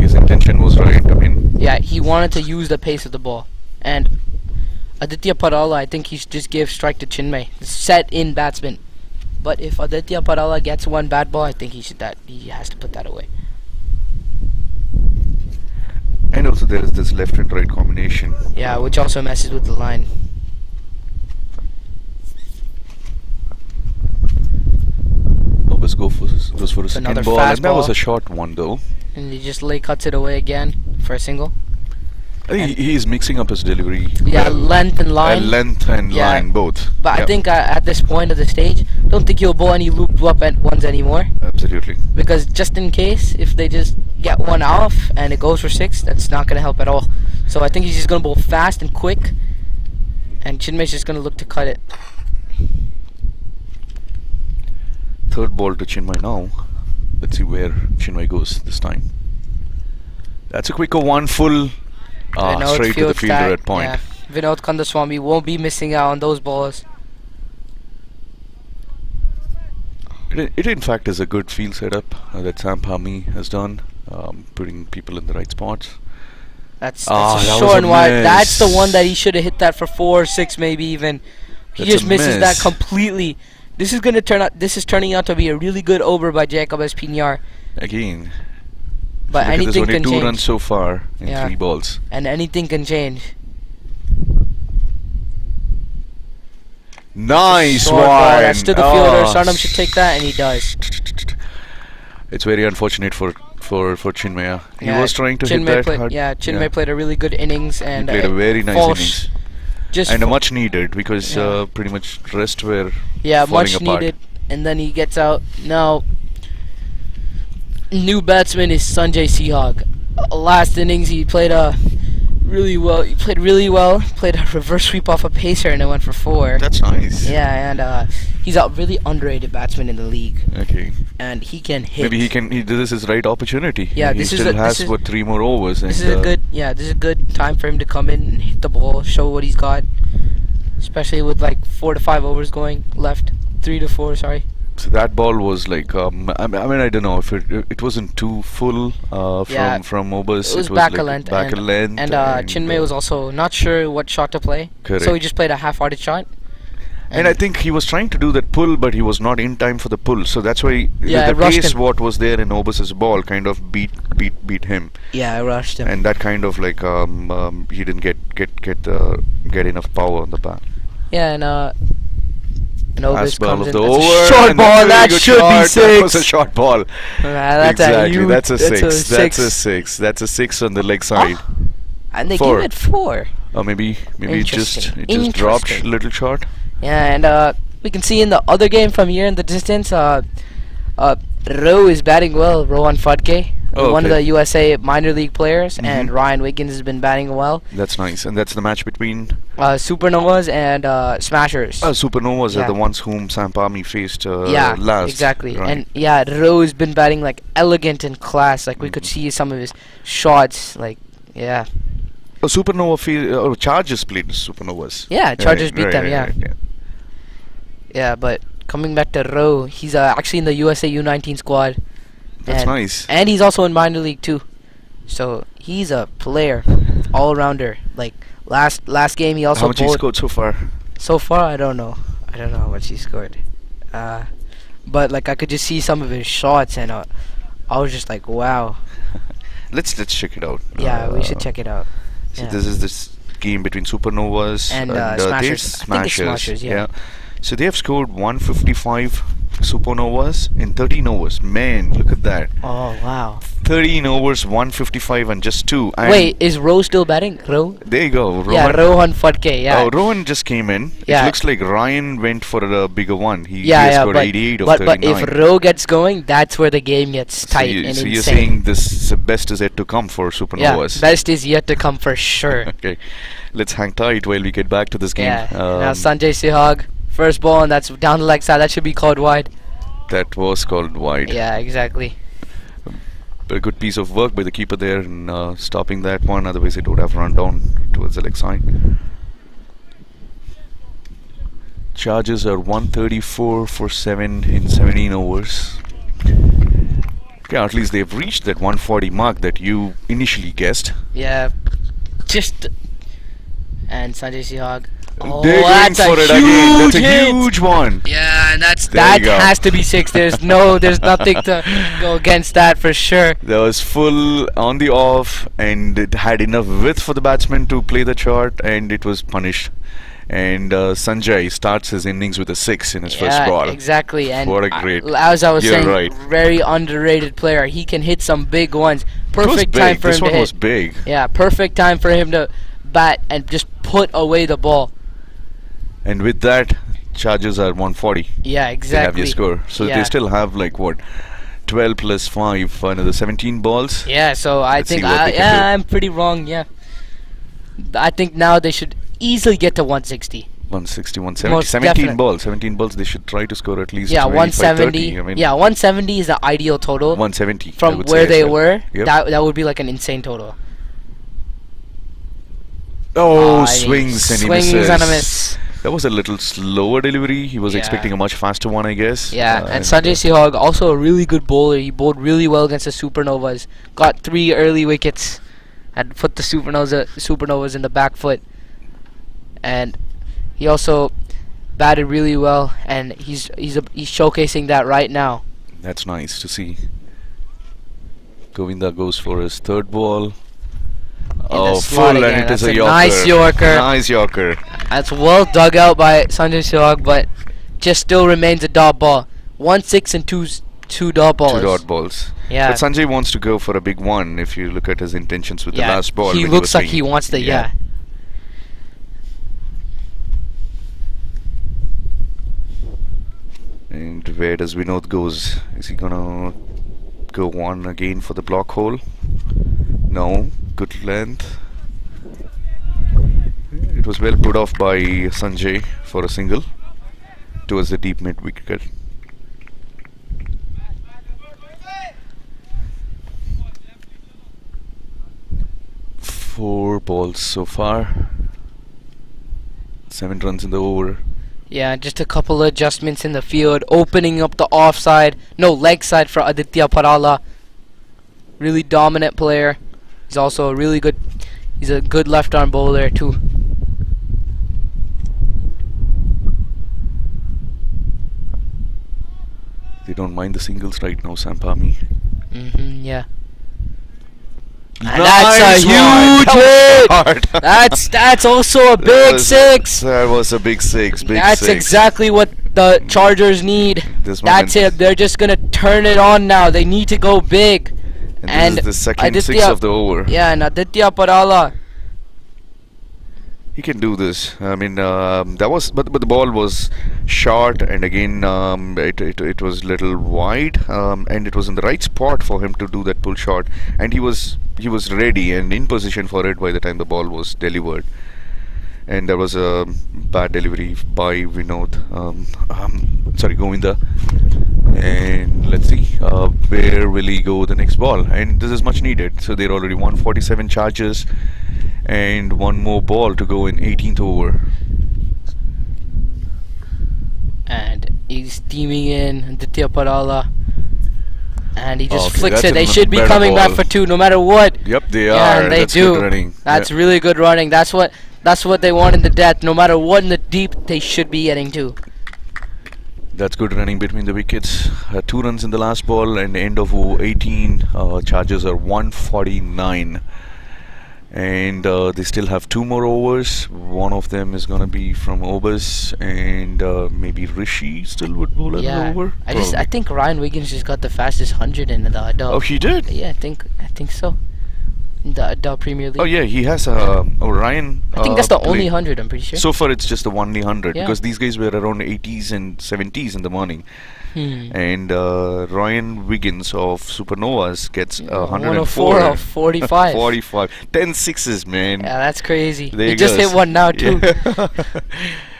His intention was right. I mean,
yeah. He wanted to use the pace of the ball, and Aditya Parala, I think he should just give strike to Chinmay, set in batsman. But if Aditya Parala gets one bad ball, I think he has to put that away.
and also there is this left and right combination.
Yeah, which also messes with the line.
Always goes for a second
Another
ball, and that was
fastball.
a short one though.
And he just cuts it away again for a single.
I think he's mixing up his delivery.
Yeah,
well.
length and line.
Length and
Yeah.
line both.
But I
Yep.
think at this point of the stage, don't think he'll bowl any looped up at ones anymore.
Absolutely.
Because just in case, if they just get one off and it goes for 6, that's not going to help at all. So I think he's just going to bowl fast and quick. And Chinmay's just going to look to cut it.
Third ball to Chinmay now. Let's see where Chinmay goes this time. That's a quicker one, full
Vinod
straight to the
fields
fielder
that,
at point.
yeah. Vinod Kandaswamy won't be missing out on those balls.
It in fact is a good field setup that SAMP has done, putting people in the right spots.
That's
Ah,
a
that was
short
a
and wide. That's the
miss.
one that he should have hit that for 4 or 6 maybe even. He
That's
just
a
misses that
miss.
completely. This is turning out to be a really good over by Jacobus Pinar.
Again,
But
look at this,
anything
only
can
2
change.
runs so far in
Yeah.
3 balls.
And anything can change.
Nice
Short ball,
one.
that's to the fielder. Sarnam should take that, and he does.
It's very unfortunate for Chinmaya. He
Yeah,
was trying to
Chinmay
hit that
played,
hard.
yeah, Chinmay played a really good innings
He
and
played a very nice
false-
innings.
Just
And a
fa-
much needed, because
Yeah.
pretty much rest were
yeah,
falling
much
apart.
needed. And then he gets out. Now, new batsman is Sanjay Sehag. Last innings he played really well. He played really well. Played a reverse sweep off a pacer and it went for 4.
That's nice.
Yeah, and he's a really underrated batsman in the league,
Okay.
and he can hit.
Maybe this is his right opportunity.
Yeah,
he
this is
still
a-
has
this is-
what 3 more overs.
This
and,
is a good, this is a good time for him to come in and hit the ball, show what he's got, especially with like 4 to 5 overs going left, 3 to 4. Sorry.
So that ball was like I mean I don't know if it wasn't too full
Yeah,
from Obus.
It was
like
back a length,
back a length,
and Chinmay was also not sure what shot to play, so he
Correct.
just played a half-hearted shot.
And I think he was trying to do that pull, but he was not in time for the pull. So that's why
Yeah,
the
it rushed
pace
him.
what was there in Obus's ball kind of beat him,
Yeah, I rushed him.
and that kind of like he didn't get enough power on the bat.
Yeah, and Obis
Last ball
comes
of
in.
the
That's
over.
a short
and
ball.
very
That
good
should be
shot.
6.
That was a short ball.
That's
Exactly. That's a
that's
6.
a
That's a
6.
6. That's a 6 on the leg side.
And they
4.
give it 4.
Or maybe it just
Interesting.
dropped a
Interesting.
little short.
Yeah, and we can see in the other game from here in the distance, Rowe is batting well. Rowan Fudke,
Oh,
one of
okay.
the USA minor league players, and Ryan Wiggins has been batting well.
That's nice. And that's the match between
Supernovas and Smashers.
Supernovas
Yeah.
are the ones whom Samp Army faced
Yeah,
last.
exactly.
Right.
And yeah, Rowe has been batting like elegant and class. Like we could see some of his shots. Like yeah,
Chargers played Supernovas.
yeah. Chargers beat them.
Right,
Yeah, yeah. But coming back to Rowe, he's actually in the USA U19 squad.
That's
and,
nice.
And he's also in minor league too. So he's a player, all rounder. Like last game, he also
How much he
bowled.
scored so far?
So far, I don't know. I don't know how much he scored. But like I could just see some of his shots, and I was just like, wow.
Let's check it out.
Yeah, we should check it out.
So
Yeah.
this is this game between Supernovas
And,
they're
Smashers. I think it's
Smashers.
Smashers, yeah.
So they have scored 155 Supernovas in 13 overs. Man, look at that.
Oh wow.
13 overs, 155 and just 2. And
Wait, is Ro still batting? Ro?
there you go. Rohan.
Yeah, Rohan Fadke. Yeah.
Oh, Rohan just came in.
Yeah.
It looks like Ryan went for a bigger one. He
yeah,
has
yeah,
scored
but
88 of
but
39.
if Ro gets going, that's where the game gets tight and
so
insane.
you're saying this best is yet to come for
yeah,
Supernovas?
best is yet to come for sure.
Okay, let's hang tight while we get back to this game.
Yeah. Now Sanjay Sehwag, first ball, and that's down the leg side. That should be called wide.
That was called wide.
Yeah, exactly.
But a good piece of work by the keeper there in stopping that one. Otherwise, it would have run down towards the leg side. Charges are 134 for 7 in 17 overs. Okay, at least they've reached that 140 mark that you initially guessed.
Yeah. Just. And Sanjay Sehwag. Oh,
They're going
that's
for
a
it again. That's
huge
a
hit.
huge one.
Yeah, and
There
that
you go.
has to be 6. There's nothing to go against that for sure.
That was full on the off, and it had enough width for the batsman to play the shot, and it was punished. And Sanjay starts his innings with a 6 in his first ball.
Exactly. And
What a great-
as I was
you're
saying,
right.
very underrated player. He can hit some big ones.
It was
Perfect
big.
time for
This
him
one
to
was
hit.
big.
Yeah, perfect time for him to bat and just put away the ball.
And with that, Chargers are 140.
Yeah,
They have
exactly.
your score. So
Yeah.
they still have like what, 12 plus 5, another 17 balls.
Yeah, so I
Let's see
think
what they can do.
I'm pretty wrong. Yeah, I think now they should easily get to 160.
160, 170,
Most
17
definite.
balls. 17 balls. They should try to score at least.
Yeah,
25,
170.
30. I mean,
Yeah, 170 is the ideal total
170 I
from
would
where
say
they
as well.
were.
Yep.
That would be like an insane total.
Oh,
He
swings and he
swings
misses.
and a miss.
That was a little slower delivery. He was
Yeah.
expecting a much faster one, I guess.
Yeah, and Sanjay Sehwag, also a really good bowler. He bowled really well against the Supernovas. Got 3 early wickets and put the Supernovas in the back foot. And he also batted really well, and he's showcasing that right now.
That's nice to see. Govinda goes for his third ball. Oh,
slot
full, and
again.
it is
That's
a
a
Yorker.
nice Yorker.
Nice Yorker.
That's well dug out by Sanjay Sehwag, but just still remains a dot ball. 1-6 and two dot balls.
2 dot balls.
Yeah.
But Sanjay wants to go for a big one if you look at his intentions with
Yeah,
the last ball.
he
when
looks
was
like he
swinging.
wants to. Yeah.
And where does Vinod goes? Is he gonna go on again for the block hole? No. Good length. It was well put off by Sanjay for a single towards the deep mid wicket. Four balls so far. 7 runs in the over.
Yeah, just a couple of adjustments in the field, opening up the offside, no leg side for Aditya Parala. Really dominant player. He's also he's a good left arm bowler too.
They don't mind the singles right now, SAMP Army.
Yeah. And
Nice
that's a
one.
huge hit.
Hard.
That's also a big 6.
That was a big 6. Big
That's
6.
exactly what the Chargers need.
This
That's
moment-
it. They're just gonna turn it on now. They need to go big.
And this is the second 6
Aditya-
of the over.
Yeah, and Aditya Parala.
He can do this. I mean, that was, but the ball was short, and again, it was little wide, and it was in the right spot for him to do that pull shot, and he was ready and in position for it by the time the ball was delivered. And there was a bad delivery by Vinod. Sorry, Govinda. And let's see where will he go the next ball. And this is much needed. So they're already 147 charges and one more ball to go in 18th over.
And he's steaming in Aditya Parala. And he just
Okay,
flicks
that's
it. They
a
should be
better
coming back
ball.
for 2 no matter what.
Yep, they
Yeah,
are.
and they
That's
do.
good running.
That's
Yeah.
really good running. That's what they want in the depth. No matter what in the deep, they should be getting to.
That's good running between the wickets. 2 runs in the last ball, and end of 18. Chargers are 149. And they still have 2 more overs. One of them is going to be from Obus, and maybe Rishi still would bowl an
Yeah,
over.
I
Probably.
think Ryan Wiggins just got the fastest 100 in the Adda.
Oh, he did?
Yeah, I think so. In the Adda Premier League.
Oh, yeah, he has Ryan.
I think that's the only
played-
100. I'm pretty sure.
So far, it's just the only 100
Yeah.
because these guys were around 80s and 70s in the morning. And Ryan Wiggins of Supernovas gets 104.
104 of 45.
45. 10 sixes, man.
Yeah, that's crazy.
There
He
he
just
goes.
hit one now too.
Yeah.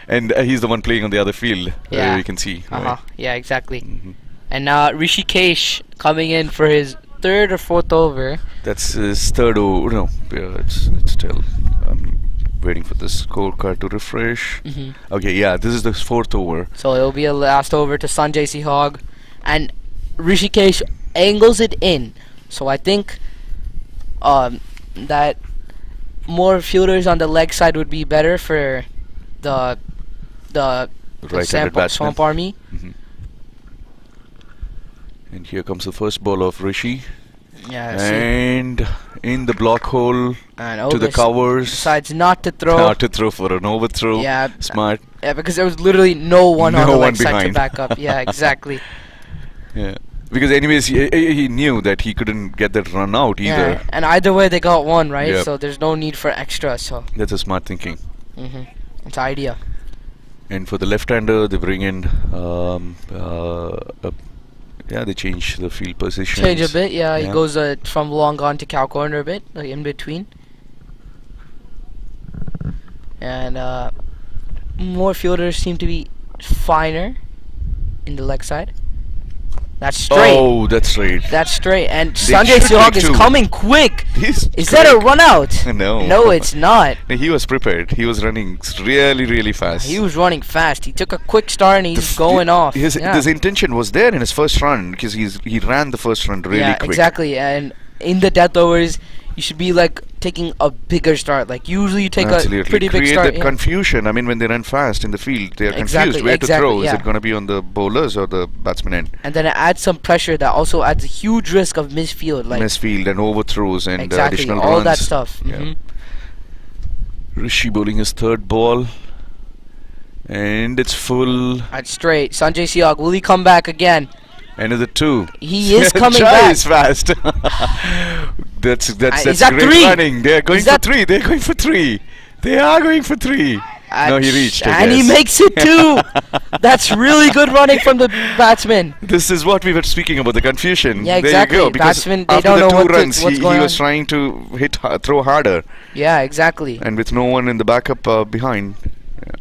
And he's the one playing on the other field.
Yeah.
You can see.
Uh-huh. Yeah, exactly.
Mhm.
And now Rishikesh coming in for his 3rd or 4th over.
That's his 3rd over. No, it's still. I'm waiting for the scorecard to refresh. Okay, yeah, this is the 4th over.
So it'll be a last over to Sanjay Sihag. And Rishikesh angles it in. So I think that more fielders on the leg side would be better for the
Right-handed batsman.
Swamp Army.
And here comes the first ball of Rishi.
Yeah, see.
And in the block hole
And
to the
Obis
covers.
decides not to throw.
Not to throw for an overthrow.
Yeah.
Smart.
Yeah, because there was literally no one on
No
the
one
leg side to
behind.
back up. Yeah, exactly.
Yeah. Because anyways, he knew that he couldn't get that run out either.
Yeah, and either way they got one, right?
Yep.
So there's no need for extra. So
That's a smart thinking.
it's idea.
And for the left-hander, they bring in they change the field position.
Change a bit, yeah. He
Yeah.
goes from long on to cow corner a bit, like in between. And more fielders seem to be finer in the leg side. That's straight.
Oh, that's right.
That's straight. And
They
Sanjay
should be
Sihag is
too.
coming quick.
He's
Is that a
quick.
run out?
No.
No, it's not.
He was prepared. He was running really, really fast.
He was running fast. He took a quick start and he's going off.
His intention was there in his first run because he ran the first run really
yeah,
quick.
exactly. And in the death overs, you should be like taking a bigger start. Like usually you take
Absolutely.
a pretty big
Create
start.
that
yeah.
confusion. I mean, when they run fast in the field, they are
Exactly,
confused where to
exactly,
throw. Is
yeah.
it going to be on the bowlers or the batsman end?
And then it adds some pressure that also adds a huge risk of misfield. Like
Misfield and overthrows and
exactly,
additional
all
runs.
that stuff.
Yeah. Rishi bowling his 3rd ball. And it's full.
That's straight. Sanjay Sihag, will he come back again?
Another 2.
He is coming
Jai
back.
is fast. that's
is
that's
that
great
3?
running. They're going
Is
for
that-
3. They're going for 3. They are going for 3. No, he reached. I
And he
guess.
makes it 2. That's really good running from the batsman.
This is what we were speaking about, the confusion.
Yeah,
There
exactly.
you go. Because
Batsmen, they
after
don't
the
know
2 runs,
what's
he
going
was
on.
trying to throw harder.
Yeah, exactly.
And with no one in the backup behind. Yeah.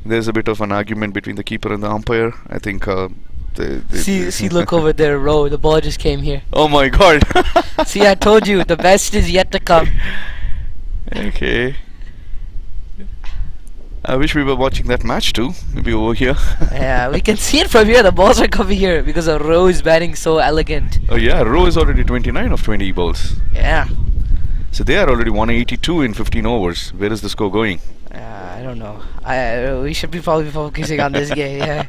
There's a bit of an argument between the keeper and the umpire. I think
See, look over there, row. The ball just came here.
Oh my god.
See, I told you, the best is yet to come.
Okay. I wish we were watching that match too. Maybe over here.
Yeah, we can see it from here. The balls are coming here because the row is batting so elegant.
Oh yeah, Rowe is already 29 of 20 balls.
Yeah.
So they are already 182 in 15 overs. Where is the score going?
I don't know. We should be probably focusing on this game. Yeah.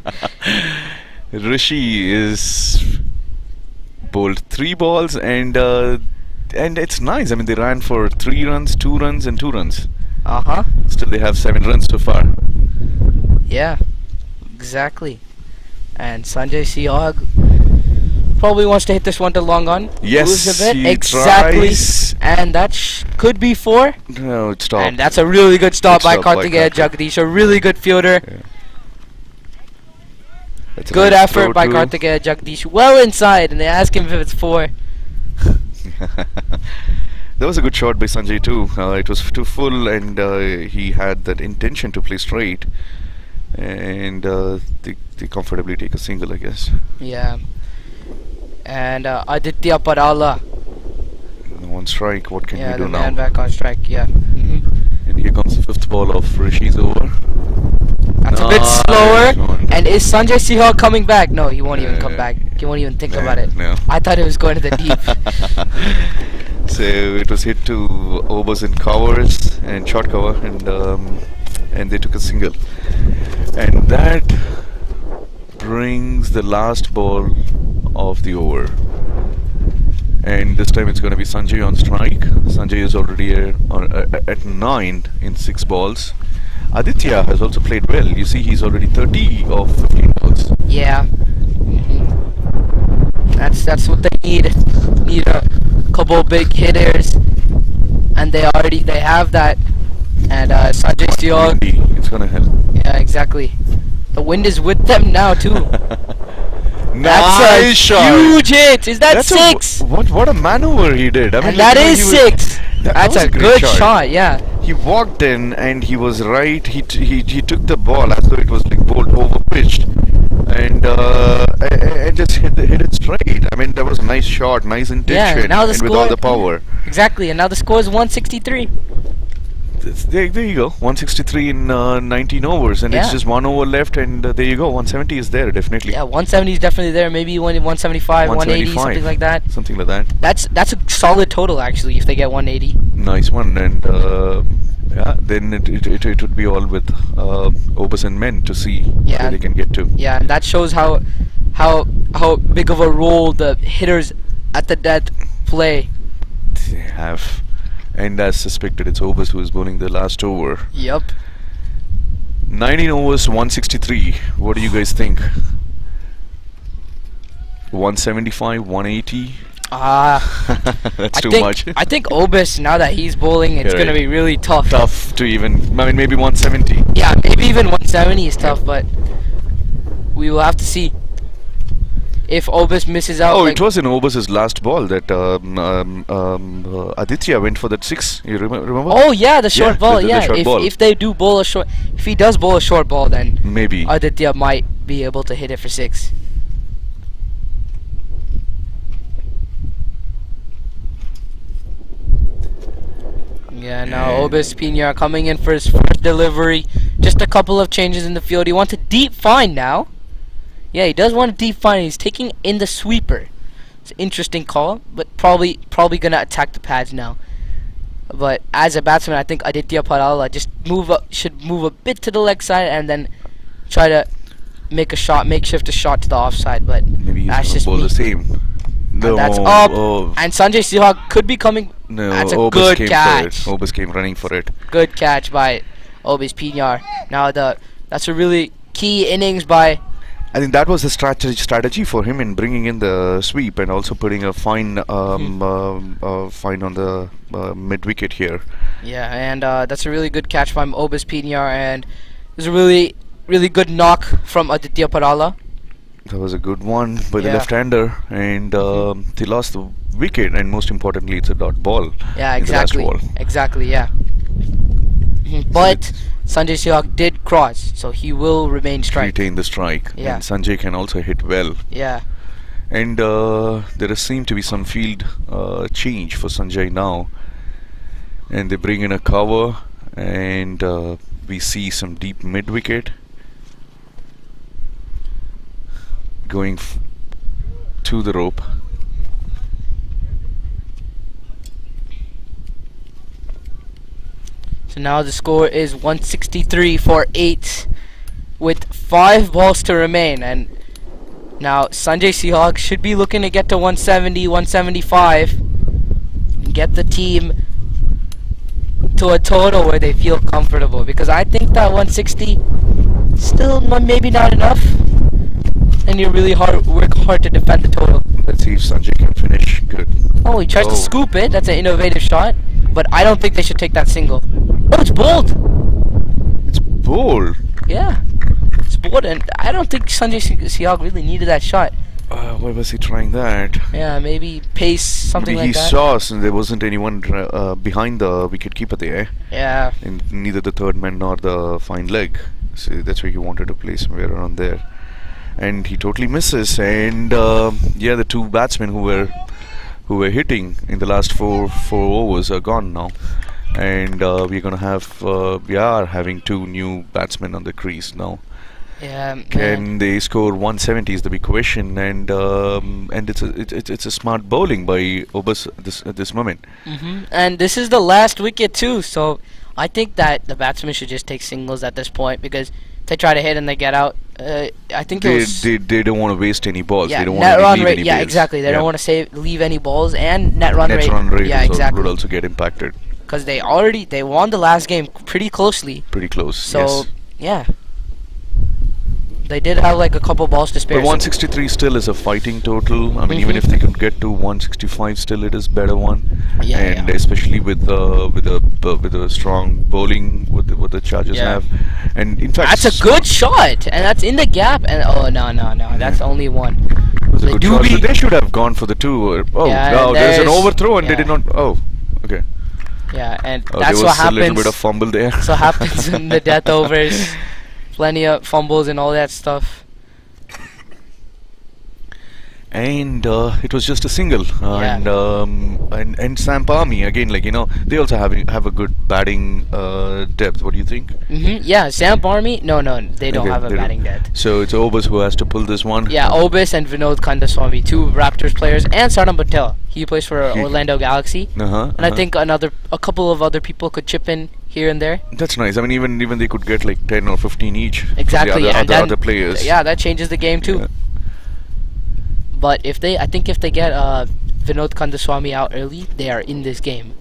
Rishi is bowled 3 balls and it's nice. I mean, they ran for 3 runs, 2 runs, and 2 runs. Still, they have 7 runs so far.
Yeah. Exactly. And Sanjay Sihag probably wants to hit this one to long on.
Yes,
Lose a bit.
he
Exactly.
tries.
And that could be 4.
No, it stopped.
And that's a really good stop
Good
by
stop by
Karthikeya Jagdish. A really good fielder.
That's a
Good
nice
effort
throw
by
too.
Karthikeya Jagdish. Well inside, and they ask him if it's 4.
That was a good shot by Sanjay too. It was too full, and he had that intention to play straight, and they comfortably take a single, I guess.
Yeah. And Aditya Parala.
One strike. What can
Yeah,
we do
the
now?
man back on strike. Yeah.
And here comes the 5th ball of Rishi's over.
That's a bit
Nice
slower.
one.
And is Sanjay Sihag coming back? No, he won't even come back. He won't even think about it.
No.
I thought it was going to the deep.
So it was hit to overs and covers and short cover, and they took a single, and that brings the last ball of the over. And this time it's going to be Sanjay on strike. Sanjay is already at 9 in 6 balls. Aditya has also played well. You see, he's already 30 of 15 balls.
Yeah. That's what they need. Need a couple big hitters, and they have that. And Sanjay Sihag.
Windy, it's going to help.
Yeah, exactly. The wind is with them now too. That's a
Nice shot.
huge hit. Is that
That's
6?
What a maneuver he did. I mean,
And that
you know,
is
he was-
6.
that
That's
was
a
great
good shot. Yeah.
He walked in and he was right. He took the ball as though it was like bowled over pitched, and just hit it straight. I mean, that was a nice shot, nice intention,
now the
and with all
score-
the power.
Exactly. And now the score is 163.
There you go. 163 in 19 overs, and it's
Yeah.
just 1 over left, and there you go. 170 is there definitely.
Yeah, 170 is definitely there. Maybe 175, 180,
175.
something like that.
Something like that.
That's a solid total actually. If they get 180.
Nice one, and yeah, then it would be all with overs and men to see
Yeah.
where they can get to.
Yeah, and that shows how big of a role the hitters at the death play.
They have, and as suspected, it's overs who is bowling the last over.
Yep.
19 overs, 163. What do you guys think? 175, 180. That's too much.
I think Obis, now that he's bowling, it's
You're
gonna
right.
be really tough.
Tough to even. I mean, maybe 170.
Yeah, maybe even 170 is tough, but we will have to see if Obis misses out.
Oh,
like,
it was in Obus's last ball that Aditya went for that 6. You remember?
Oh yeah, the short
Yeah,
ball.
the
Yeah,
short ball.
if they do bowl a short, if he does bowl a short ball, then
Maybe.
Aditya might be able to hit it for 6. Yeah, now
And-
Obis Pina coming in for his first delivery. Just a couple of changes in the field. He wants a deep find now. Yeah, he does want a deep find. He's taking in the sweeper. It's an interesting call, but probably gonna attack the pads now. But as a batsman, I think Aditya Parala just should move a bit to the leg side and then try to makeshift a shot to the offside. But
Maybe
that's
he's
just
going to bowl
me.
the same. No,
And that's up.
Oh,
And Sanjay Sihag could be coming.
no,
That's a
Obus
good
came
catch.
for it. Obus came running for it.
Good catch by Obis Pinar. Now that's a really key innings by.
I think that was the strategy for him in bringing in the sweep and also putting a fine fine on the mid wicket here.
Yeah, and that's a really good catch by Obis Pinar, and there's a really good knock from Aditya Parala.
That was a good one by the
Yeah.
left-hander, and they lost the wicket, and most importantly, it's a dot ball.
Yeah,
in the last
exactly.
ball.
Exactly, yeah. But Sanjay Sihag did cross, so he will remain strike.
Retain the strike,
Yeah.
and Sanjay can also hit well.
Yeah.
And there seem to be some field change for Sanjay now, and they bring in a cover, and we see some deep mid wicket going to the rope.
So now the score is 163 for 8 with 5 balls to remain, and now Sanjay Sihag should be looking to get to 170, 175 and get the team to a total where they feel comfortable, because I think that 160 still maybe not enough, and you really work hard to defend the total.
Let's see if Sanjay can finish good.
Oh, he tries to
Oh.
scoop it. That's an innovative shot, but I don't think they should take that single. Oh, it's bowled.
It's bold.
Yeah, it's bowled, and I don't think Sanjay Sihag really needed that shot.
Why was he trying that?
Yeah, maybe pace, something
Maybe
like
he
that.
saw us and there wasn't anyone behind the wicket keeper there,
Yeah,
and neither the third man nor the fine leg. So that's why he wanted to play somewhere around there, and he totally misses. And yeah, the two batsmen who were hitting in the last four overs are gone now. and we are having two new batsmen on the crease now.
Yeah, man.
Can they score 170 is the big question, and it's a smart bowling by Obus at this moment.
And this is the last wicket too, so I think that the batsmen should just take singles at this point, because if they try to hit and they get out, I think it was
They don't want to waste any balls.
yeah,
They don't
net
want
run
to leave
rate.
any
Yeah,
bails.
exactly. They
Yeah.
don't want to leave any balls, and net run rate.
Run rate
Yeah,
is
exactly.
would also get impacted.
Because they won the last game pretty closely.
Pretty close.
So
Yes.
yeah, they did have like a couple balls to spare.
But 163 still is a fighting total. I mean, even if they could get to 165, still it is better one.
Yeah,
and
yeah.
especially with a strong bowling what the Chargers
Yeah.
have, and in fact
That's a good shot, and that's in the gap. And oh no, that's only one.
it was a
They
good
do
shot. So
be-
they should have gone for the two. Oh
Yeah,
no, there's an
there's-
overthrow and they
yeah.
did not. Oh, okay.
Yeah, and
Oh,
that's
there
what
was a little bit
happens.
of fumble there.
That's what happens in the death overs. Plenty of fumbles and all that stuff.
And it was just a single,
Yeah.
and Samp Army again, like they also have a good batting depth. What do you think?
Yeah, SAMP Army. No, they don't
Okay,
have a
they don't.
batting depth.
So it's Obus who has to pull this one.
Yeah, Obis and Vinod Kandaswamy, two Raptors players, and Sarnam Patel. He plays for Orlando Galaxy. And I think a couple of other people could chip in here and there.
That's nice. I mean, even they could get like 10 or 15 each.
Exactly,
For the
and
other
then
players.
yeah, that changes the game too.
Yeah.
But I think if they get Vinod Kandaswamy out early, they are in this game.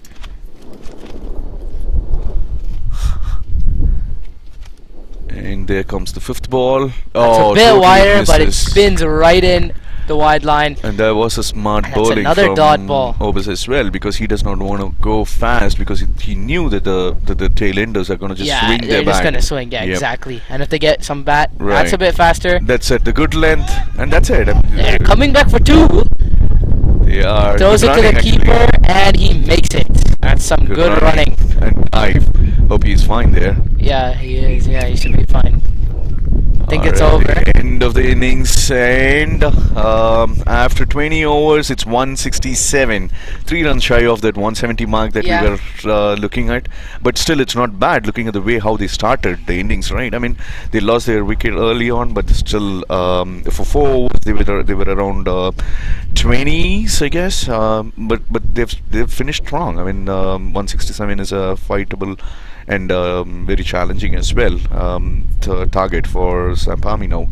And there comes the fifth ball.
It's
Oh,
a bit
totally
wider, but it
misses.
spins right in the wide line.
And there was a smart
That's
bowling
another
from
dot ball.
Obus as well, because he does not want to go fast, because he knew that the tail enders are going to just
Yeah,
swing
they're
their
just
back.
gonna swing. Yeah,
Yep.
exactly. And if they get some bat, that's
Right.
a bit faster.
That's at the good length, and that's it.
They're coming back for two.
They are
Throws
good
it to the
running, actually.
keeper, and he makes it. That's some good running.
And I hope he's fine there.
Yeah, he is. Yeah, he should be fine. I think it's
Alright,
over.
End of the innings, and after 20 overs, it's 167. 3 runs shy of that 170 mark that
Yeah.
we were looking at. But still, it's not bad looking at the way how they started the innings, right? I mean, they lost their wicket early on, but still, for 4 overs, they were around 20s, I guess. But they've finished strong. I mean, 167 is a fightable and very challenging as well target for Sampami now.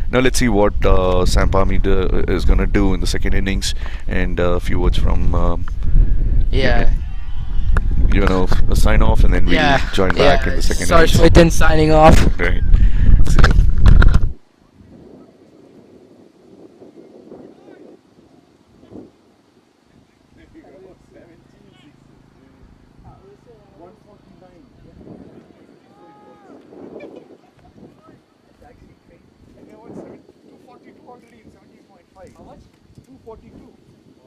Now let's see what Sampami is going to do in the second innings, and a few words from
Yeah.
a sign off, and then we'll
Yeah.
join back in the second
Sarge
innings.
Whitten signing off.
Right. See you.
And they won 242 already in 17.5. How much? 242.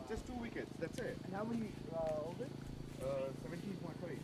Just 2 wickets. That's it. And how many overs? 17.5.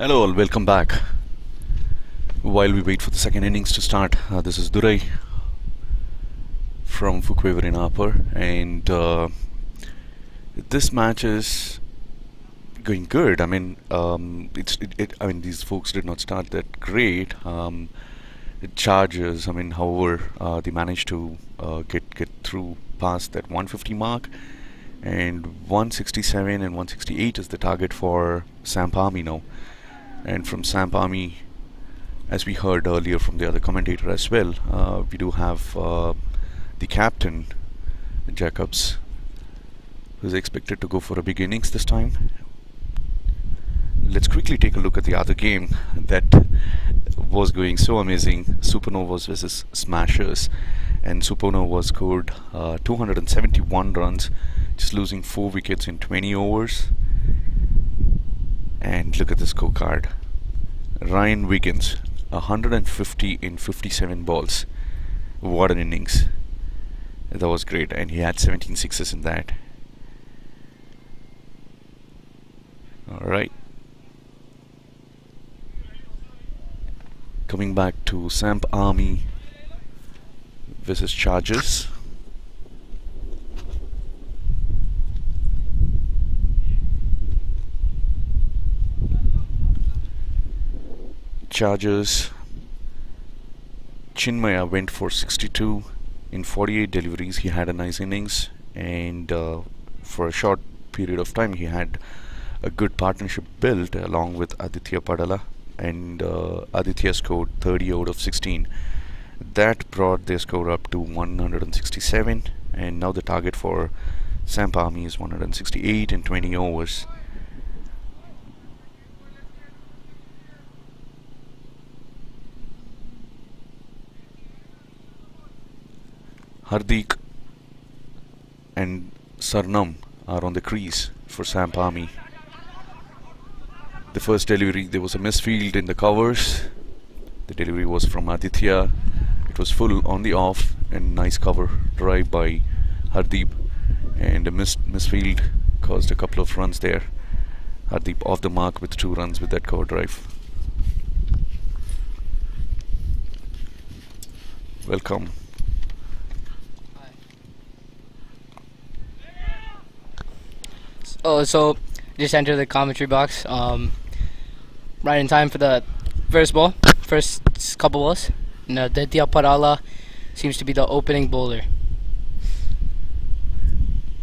Hello all, welcome back. While we wait for the second innings to start, this is Durai from Fuquever in Upper, and this match is going good. I mean, I mean, these folks did not start that great. Chargers, I mean, however, they managed to get through past that 150 mark, and 167 and 168 is the target for SAMP Army now. And from SAMP Army, as we heard earlier from the other commentator as well, we do have the captain, Jacobs, who is expected to go for a big innings this time. Let's quickly take a look at the other game that was going so amazing. Supernovas versus Smashers, and Supernovas scored 271 runs, just losing 4 wickets in 20 overs. And look at the scorecard. Ryan Wiggins, 150 in 57 balls. What an innings. That was great, and he had 17 sixes in that. Alright. Coming back to SAMP Army versus Chargers. Chargers, Chinmaya went for 62 in 48 deliveries. He had a nice innings, and for a short period of time he had a good partnership built along with Aditya Padala, and Aditya scored 30 out of 16. That brought their score up to 167, and now the target for SAMP Army is 168 in 20 overs. Hardik and Sarnam are on the crease for SAMP Army. The first delivery, there was a misfield in the covers. The delivery was from Aditya. It was full on the off, and nice cover drive by Hardeep, and a misfield caused a couple of runs there. Hardeep off the mark with 2 runs with that cover drive. Welcome.
Oh, so just enter the commentary box. Right in time for the first couple balls. And Aditya Parala seems to be the opening bowler.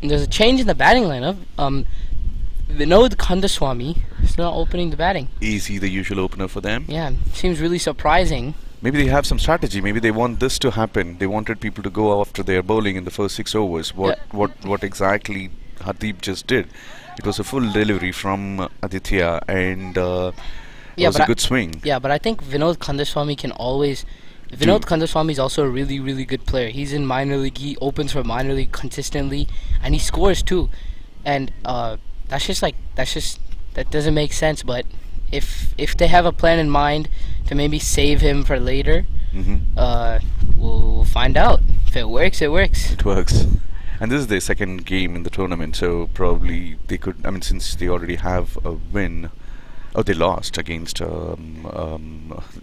And there's a change in the batting lineup. Vinod Kandaswamy is not opening the batting.
Is he the usual opener for them?
Yeah, seems really surprising.
Maybe they have some strategy. Maybe they want this to happen. They wanted people to go after their bowling in the first 6 overs. What exactly Hardeep just did? It was a full delivery from Aditya, and it was a good swing.
Yeah, but I think Vinod Kandaswamy can always. Vinod Kandaswamy is also a really, really good player. He's in minor league. He opens for minor league consistently, and he scores too. And that doesn't make sense. But if they have a plan in mind to maybe save him for later, we'll find out. If it works, it works.
It works. And this is their second game in the tournament, so probably they could, I mean, since they already have a win, they lost against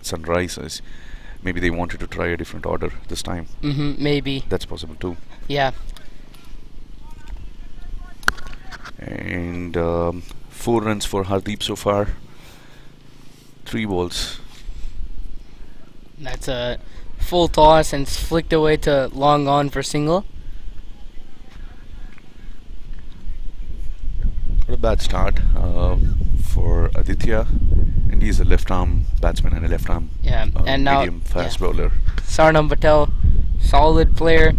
Sunrisers, maybe they wanted to try a different order this time.
Maybe.
That's possible too.
Yeah.
And 4 runs for Hardeep so far. 3 balls.
That's a full toss and it's flicked away to long on for single.
What a bad start for Aditya, and he's a left-arm batsman and a left-arm
and now
medium fast bowler.
Sarnam Patel, solid player.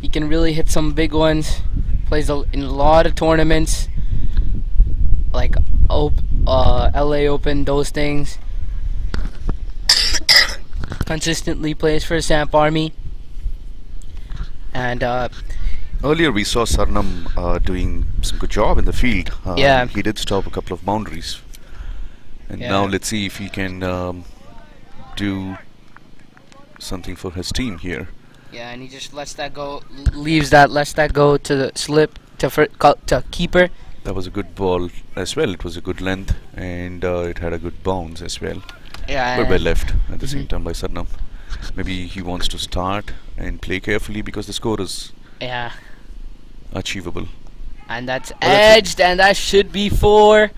He can really hit some big ones. Plays in a lot of tournaments, like LA Open, those things. Consistently plays for SAMP Army. And
earlier we saw Sarnam doing some good job in the field.
Yeah.
He did stop a couple of boundaries. And now let's see if he can do something for his team here.
Yeah, and he just lets that go, lets that go to the slip to keeper,
That was a good ball as well. It was a good length, and it had a good bounce as well.
Yeah.
But by left at the same
Mhm.
time by Sarnam. Maybe he wants to start and play carefully because the score is
Yeah.
achievable.
And that's
Well, that's
edged, and that should be 4.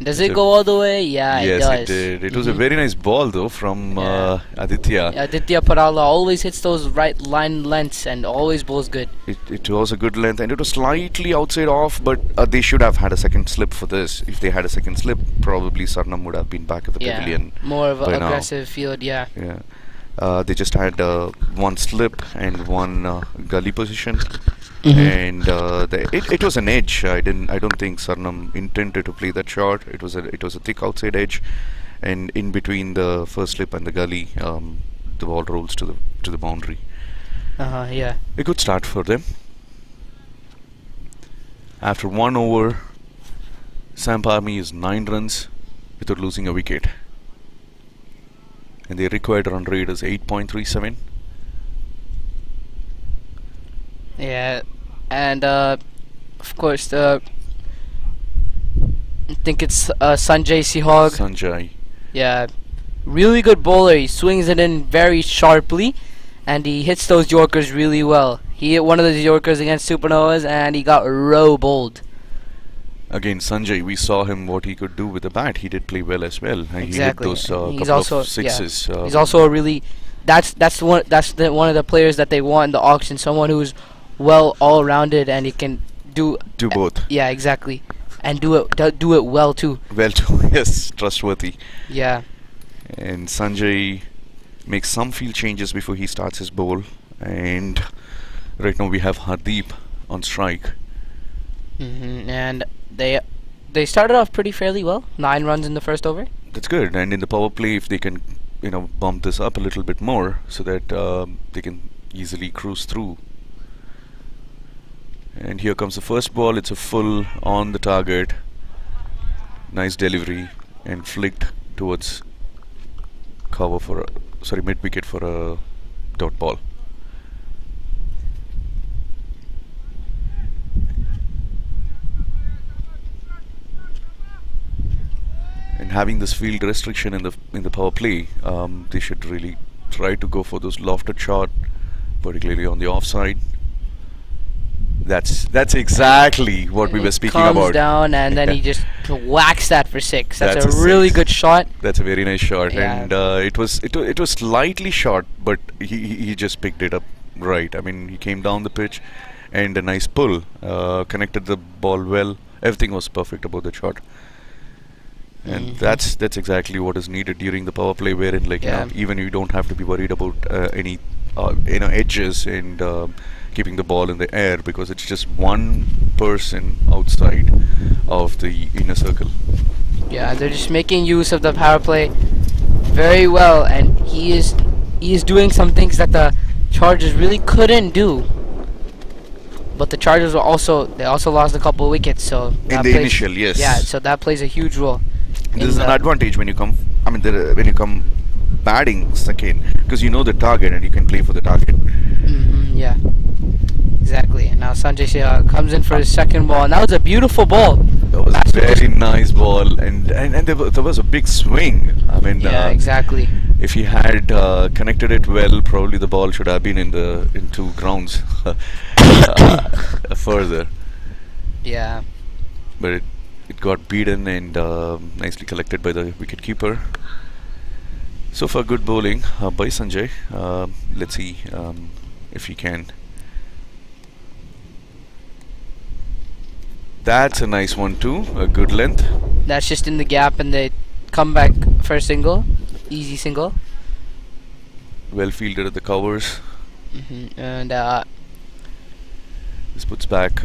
Does it
a-
go all the way? Yeah,
yes,
it does.
it did. It was a
Mhm.
very nice ball though from
Yeah.
Aditya.
Aditya Parala always hits those right line lengths and always bowls good.
It was a good length and it was slightly outside off, but they should have had a second slip for this. If they had a second slip, probably Sarnam would have been back at the
Yeah,
pavilion.
more of
by
an
now.
aggressive field. Yeah.
Yeah. They just had one slip and one gully position, and it was an edge. I don't think Sarnam intended to play that shot. It was a thick outside edge, and in between the first slip and the gully, the ball rolls to the boundary.
Yeah.
A good start for them. After 1 over, SAMP Army is 9 runs without losing a wicket. And the required run rate is 8.37.
Yeah, and of course I think it's Sanjay Sihog.
Sanjay.
Yeah, really good bowler. He swings it in very sharply, and he hits those Yorkers really well. He hit one of those Yorkers against Supernovas, and he got row bowled.
Again, Sanjay, we saw him what he could do with the bat. He did play well as well. And
Exactly.
He hit those
He's
couple
also
of sixes.
He's also a really that's one of the players that they want in the auction. Someone who's well all rounded and he can do
both.
Yeah, exactly, and do it well too.
Well, too. Yes, trustworthy.
Yeah.
And Sanjay makes some field changes before he starts his bowl. And right now we have Hardeep on strike.
And they started off pretty fairly well. 9 runs in the first over.
That's good. And in the power play, if they can, bump this up a little bit more so that they can easily cruise through. And here comes the first ball. It's a full on the target. Nice delivery and flicked towards cover mid wicket for a dot ball. And having this field restriction in the power play, they should really try to go for those lofted shot, particularly on the offside. That's exactly what we were speaking
Comes
about.
down and then he just whacks that for 6. That's
That's
a
a
really
6.
good shot.
That's a very nice shot,
Yeah.
and it was slightly short, but he just picked it up right. I mean, he came down the pitch, and a nice pull connected the ball well. Everything was perfect about the shot, and that's exactly what is needed during the power play, wherein even you don't have to be worried about any edges and keeping the ball in the air, because it's just one person outside of the inner circle.
Yeah, they're just making use of the power play very well, and he is doing some things that the Chargers really couldn't do. But the Chargers were also lost a couple of wickets, so
In the initial, yes.
Yeah, so that plays a huge role.
This is an advantage when you come. When you come batting second, because you know the target and you can play for the target.
Yeah, exactly. And now Sanjay Sehwag comes in for his second ball, and that was a beautiful ball.
That was a very nice ball, and there was a big swing. I mean,
Yeah, exactly.
if he had connected it well, probably the ball should have been in 2 grounds further.
Yeah.
But it got beaten and nicely collected by the wicketkeeper. So far, good bowling by Sanjay. Let's see if he can. That's a nice one too. A good length.
That's just in the gap, and they come back for a single. Easy single.
Well fielded at the covers.
And
This puts back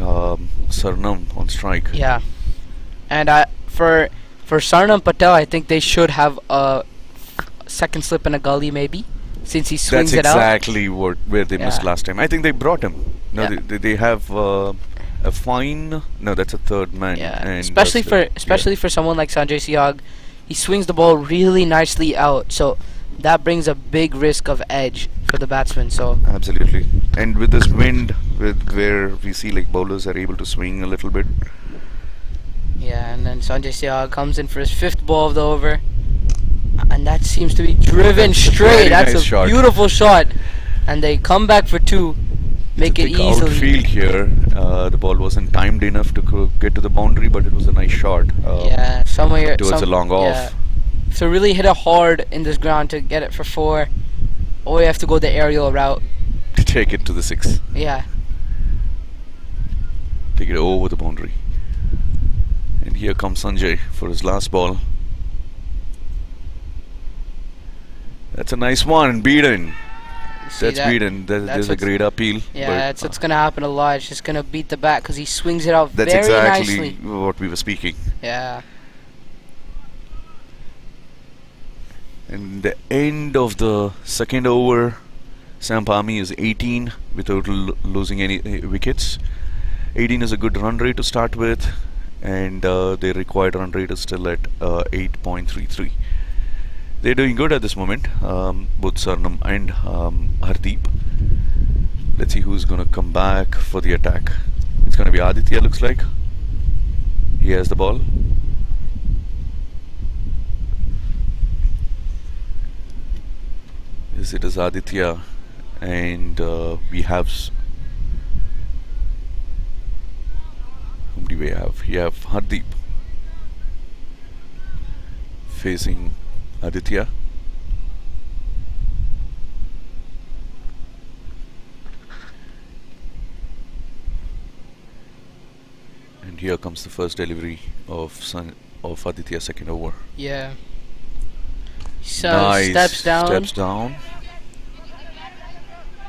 Sarnam on strike.
yeah. And for Sarnam Patel, I think they should have a second slip and a gully maybe, since he swings
That's
it out.
exactly where they missed
Yeah.
last time. I think they brought him. No,
Yeah.
they have a fine. No, that's a third man.
Yeah,
and
especially for someone like Sanjay Sehwag, he swings the ball really nicely out, so that brings a big risk of edge for the batsman. So
Absolutely. And with this wind, where we see like bowlers are able to swing a little bit,
Yeah, and then Sanjay Sehwag comes in for his 5th ball of the over. And that seems to be driven straight. That's
nice
a
shot.
beautiful shot. And they come back for 2. Make it
Thick
easily.
outfield here. The ball wasn't timed enough to get to the boundary, but it was a nice shot.
Yeah, somewhere
Towards a long off.
Yeah. So really hit it hard in this ground to get it for 4. Or you have to go the aerial route.
To take it to the 6.
Yeah.
Take it over the boundary. And here comes Sanjay for his last ball. That's a nice one, beaten.
See
That's
that?
beaten. There's a
what's-
great appeal.
Yeah,
but,
that's what's gonna happen a lot. It's just gonna beat the bat because he swings it out
that's
very
exactly
nicely.
what we were speaking.
Yeah.
And the end of the second over, SAMP Army is 18 without losing any wickets. 18 is a good run rate to start with, and their required run rate is still at 8.33. They're doing good at this moment, both Sarnam and Hardeep. Let's see who's going to come back for the attack. It's going to be Aditya, looks like. He has the ball. Yes, it is Aditya, and we have... Whom do we have? We have Hardeep facing Aditya. And here comes the first delivery of Aditya's second over.
Yeah. So
Nice.
steps down.
Steps down.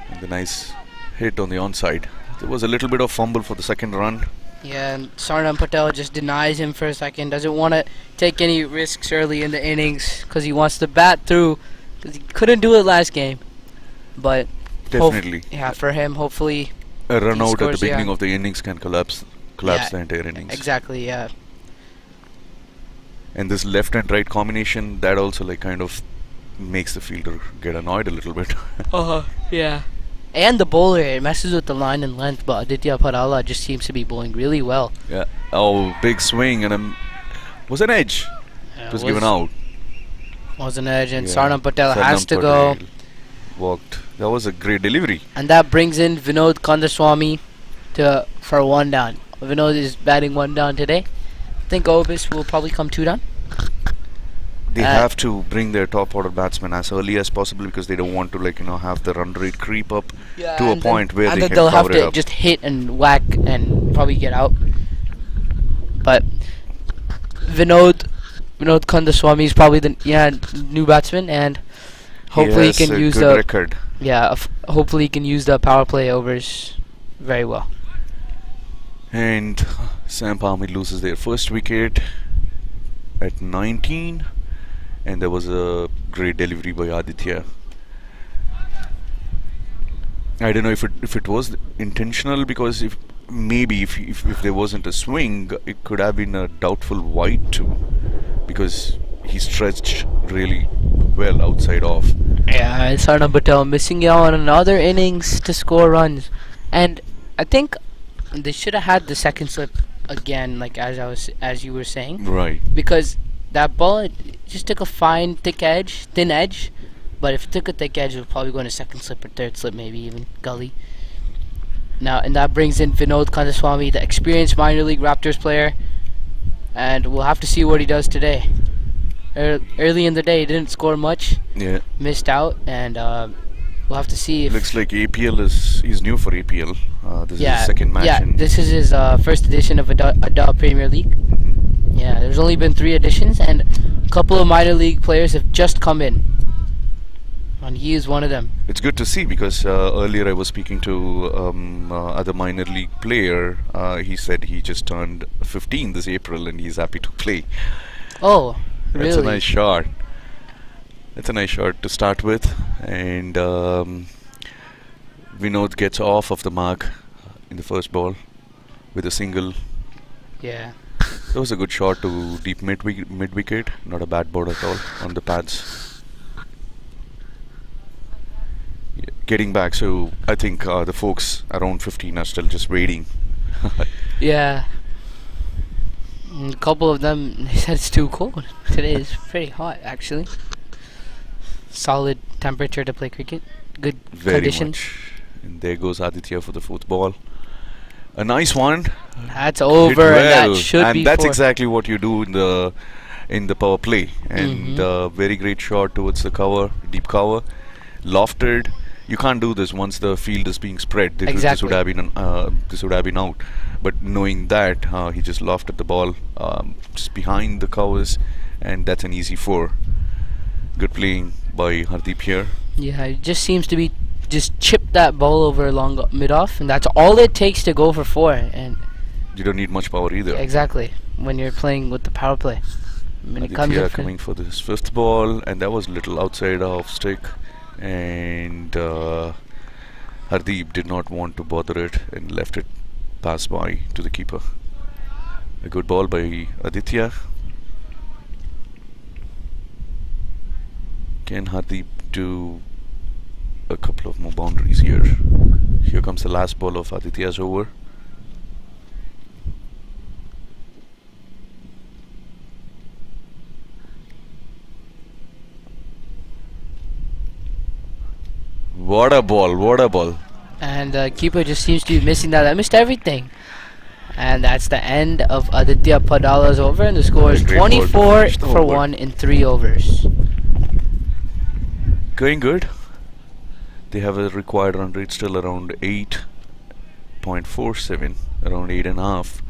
And the nice hit on the onside. There was a little bit of fumble for the second run.
Yeah, and Sarnam Patel just denies him for a second. Doesn't want to take any risks early in the innings because he wants to bat through. Because he couldn't do it last game. But
Definitely.
yeah, for him, hopefully.
A run
he
out at
scores,
the beginning
yeah.
of the innings can collapse
Yeah,
the entire innings.
Exactly, yeah.
And this left and right combination, that also like kind of makes the fielder get annoyed a little bit.
Yeah. And the bowler, it messes with the line and length, but Aditya Parala just seems to be bowling really well.
Yeah. Oh, big swing, and was an edge. It was given out.
Was an edge, and
Yeah.
Sarnam Patel
Sarnam
has to go.
Patel walked. That was a great delivery.
And that brings in Vinod Kandaswamy for 1 down. Vinod is batting 1 down today. I think Obis will probably come 2 down.
They have to bring their top order batsmen as early as possible because they don't want to have the run rate creep up to a point where they can
they'll have
cover it
to
up.
just hit and whack and probably get out. But Vinod Kandaswamy is probably the new batsman, and hopefully he can use
good
the
record.
hopefully he can use the power play overs very well.
And SAMP Army loses their first wicket at 19, and there was a great delivery by Aditya. I don't know if it was intentional, because if there wasn't a swing, it could have been a doubtful wide too, because he stretched really well outside off.
Yeah, Sarnam Patel missing out on another innings to score runs, and I think they should have had the second slip again, like as you were saying,
Right.
because that ball it just took a thin edge. But if it took a thick edge, it would probably go in a second slip or third slip, maybe even gully. Now, and that brings in Vinod Kandaswamy, the experienced minor league Raptors player, and we'll have to see what he does today. Early in the day, he didn't score much,
Yeah.
missed out, and we'll have to see if.
Looks like he's new for APL. This is his second match.
Yeah, this is his first edition of Adda Premier League.
Mhm.
Yeah, there's only been 3 editions, and a couple of minor league players have just come in. And he is one of them.
It's good to see, because earlier I was speaking to other minor league player. He said he just turned 15 this April and he's happy to play.
Oh,
That's
really?
a nice shot. That's a nice shot to start with. And Vinod gets off of the mark in the first ball with a single.
Yeah.
That was a good shot to deep mid wicket. Not a bad ball at all on the pads. Getting back, so I think the folks around 15 are still just waiting.
Yeah. A couple of them they said it's too cold. Today is pretty hot, actually. Solid temperature to play cricket. Good
Very
conditions.
much. And there goes Aditya for the fourth ball. A nice one.
That's over,
Hit
and
well.
that should
And
be
that's
four.
exactly what you do in the power play. And very great shot towards the cover, deep cover, lofted. You can't do this once the field is being spread. This
Exactly.
would have been this would have been out. But knowing that, he just lofted the ball just behind the covers, and that's an easy four. Good playing by Hardeep here.
Yeah, it just seems to be just chip that ball over along mid-off, and that's all it takes to go for four. And
You don't need much power either.
exactly when you're playing with the power play. When it comes
Aditya
in for-
coming for this fifth ball, and that was a little outside off stick, and Hardeep did not want to bother it and left it pass by to the keeper. A good ball by Aditya. Can Hardeep do a couple of more boundaries here? Here comes the last ball of Aditya's over. What a ball, what a ball.
and the keeper just seems to be missing that. I missed everything. And that's the end of Aditya Padala's over, and the score is
A great ball to
24
finish the
for
over.
1 in 3 overs.
Going good. They have a required run rate still around 8.47, around 8.5.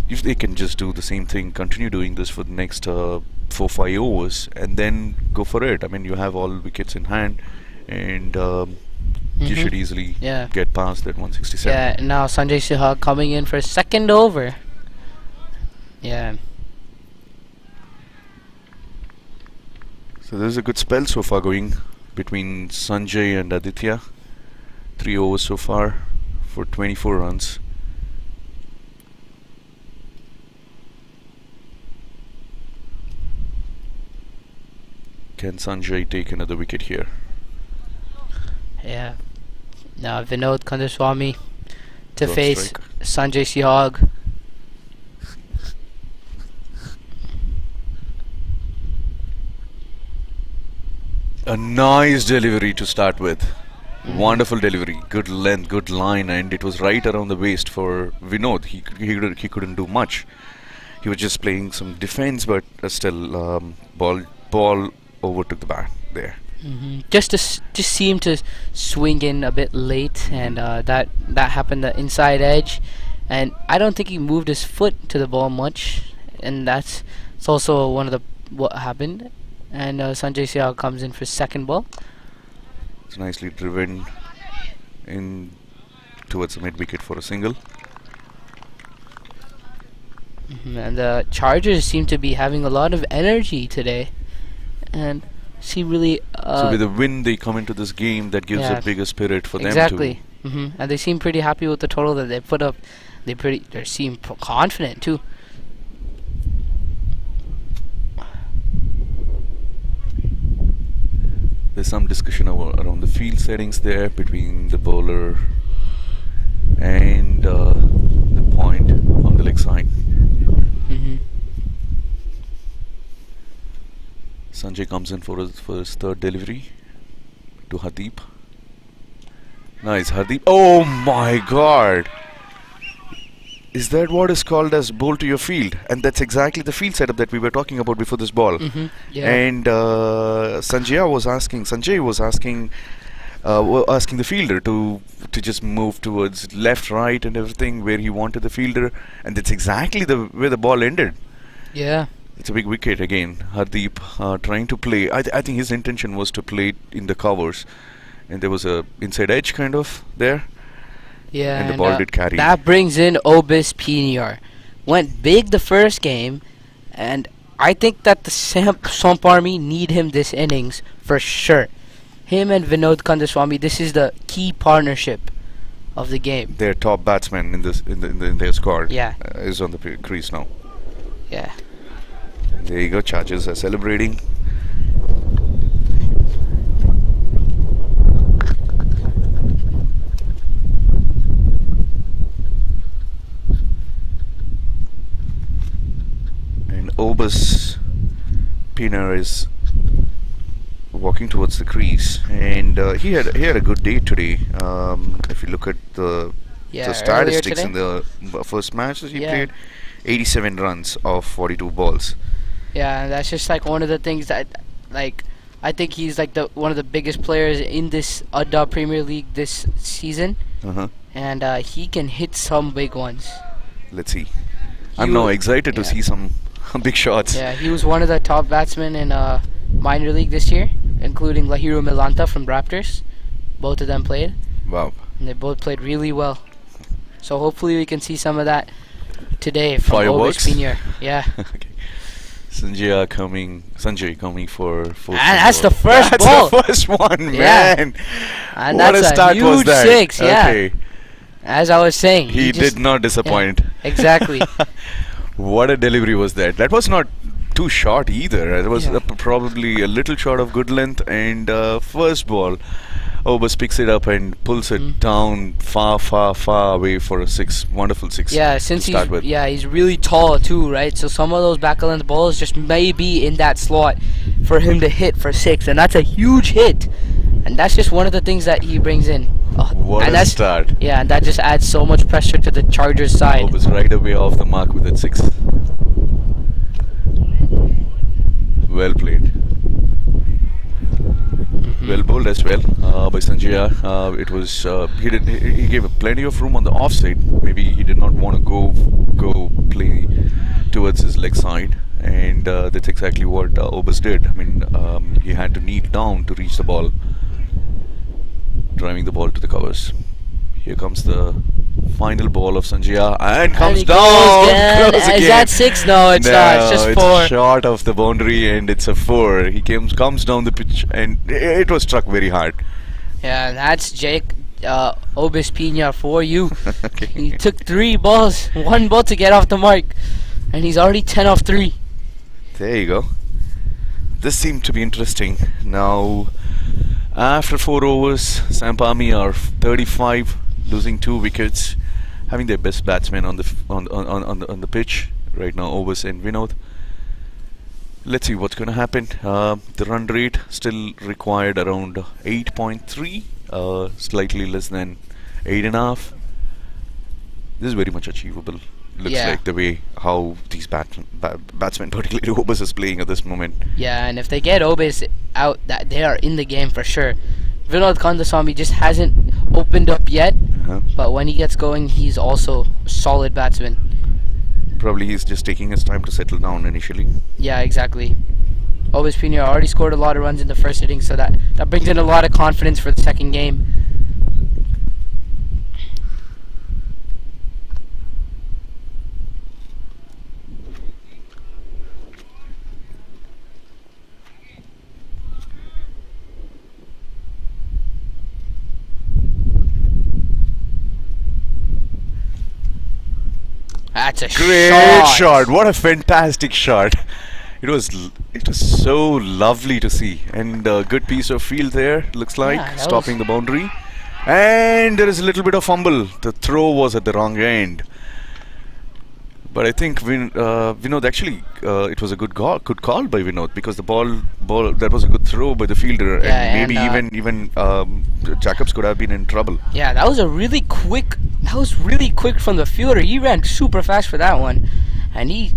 If they can just do the same thing, continue doing this for the next 4-5 overs, and then go for it. I mean, you have all wickets in hand, and you should easily
Yeah.
get past that 167.
Yeah, and now Sanjay Sihag coming in for a second over. Yeah.
So there's a good spell so far going between Sanjay and Aditya. 3 overs so far for 24 runs. Can Sanjay take another wicket here?
Yeah. Now Vinod Kandaswamy to
Drop
face
strike.
Sanjay Sihag.
A nice delivery to start with. Wonderful delivery, good length, good line, and it was right around the waist for Vinod. He couldn't do much. He was just playing some defense, but still, ball overtook the bat there.
Just seemed to swing in a bit late, and that happened the inside edge, and I don't think he moved his foot to the ball much, and it's also one of the what happened. And Sanjay Sihag comes in for second ball.
It's nicely driven in towards the mid wicket for a single.
And the Chargers seem to be having a lot of energy today, and seem really
So with a win, they come into this game that gives
yeah.
a bigger spirit for
exactly.
them
And they seem pretty happy with the total that they put up. They seem confident too.
There's some discussion around the field settings there between the bowler and the point on the leg side. Sanjay comes in for his third delivery to Hardeep. Nice, Hardeep. Oh my God! Is that what is called as bowl to your field? And that's exactly the field setup that we were talking about before this ball.
Yeah.
And Sanjay was asking the fielder to just move towards left, right, and everything where he wanted the fielder, and that's exactly where the ball ended.
Yeah.
It's a big wicket again. Hardeep trying to play. I think his intention was to play in the covers, and there was a inside edge kind of there.
Yeah,
And the ball did carry.
That brings in Obis Pinior. Went big the first game, and I think that the SAMP Army need him this innings for sure. Him and Vinod Kandaswamy, this is the key partnership of the game.
Their top batsman in their squad
Yeah.
is on the crease now.
Yeah.
There you go. Chargers are celebrating. Obus Pina is walking towards the crease, and he had a good day today. If you look at the
Yeah,
statistics
earlier
in
today.
the first match that he
Yeah.
played, 87 runs off 42 balls.
Yeah, and that's just like one of the things that, like, I think he's like the one of the biggest players in this Adda Premier League this season,
Uh-huh.
and he can hit some big ones.
Let's see. I'm now excited to
yeah.
see some big shots.
Yeah, he was one of the top batsmen in minor league this year, including Lahiro Milanta from Raptors. Both of them played,
Wow.
and they both played really well. So hopefully we can see some of that today from
Fireworks?
Obis Pina. Yeah.
Okay. Sanjay coming for fourth.
And that's the
ball.
first
That's
ball.
the first one,
Yeah.
man.
And
What
that's
a start was
huge
that?
six, yeah.
Okay.
As I was saying,
He
just-
did not disappoint.
Exactly.
What a delivery was that? That was not too short either. It was
Yeah.
probably a little short of good length. And first ball, Obus picks it up and pulls it down far, far, far away for a six. Wonderful six.
Yeah, since
to start with.
he's really tall too, right? So some of those back of length balls just may be in that slot for him to hit for six, and that's a huge hit. And that's just one of the things that he brings in.
What
and
a
that's,
start.
Yeah, and that just adds so much pressure to the Chargers side.
Obus right away off the mark with that six. Well played. Well bowled as well by Sanjaya. It was he gave plenty of room on the offside. Maybe he did not want to go play towards his leg side, and that's exactly what Obus did. I mean, he had to kneel down to reach the ball, driving the ball to the covers. Here comes the final ball of Sanjaya, and comes
he
down.
goes again.
Close
Is
again.
that six? No, it's not. It's just four.
Short of the boundary, and it's a four. He comes down the pitch, and it was struck very hard.
Yeah, and that's Jake Obis Pina for you.
Okay.
He took 3 balls, 1 ball to get off the mark, and he's already 10 off 3.
There you go. This seemed to be interesting. Now, after 4 overs, SAMP Army are 35, losing 2 wickets, having their best batsmen on the pitch right now, Obus and Vinod. Let's see what's going to happen. The run rate still required around 8.3, slightly less than 8.5. This is very much achievable. Looks
Yeah.
like the way how these batsmen, particularly Obus, is playing at this moment.
Yeah, and if they get Obis out, that they are in the game for sure. Vinod Kandasamy just hasn't opened up yet, but when he gets going, he's also a solid batsman.
Probably he's just taking his time to settle down initially.
Yeah, exactly. Obis Pina already scored a lot of runs in the first inning, so that brings in a lot of confidence for the second game. That's a
Great shot! What a fantastic shot! It was so lovely to see, and a good piece of field there. Looks like
Yeah, that
stopping the boundary, and there is a little bit of fumble. The throw was at the wrong end, but I think Vinod actually it was a good call by Vinod, because the ball that was a good throw by the fielder,
Yeah,
and maybe
and,
even Jacobs could have been in trouble.
Yeah, that was really quick from the fielder. He ran super fast for that one, and he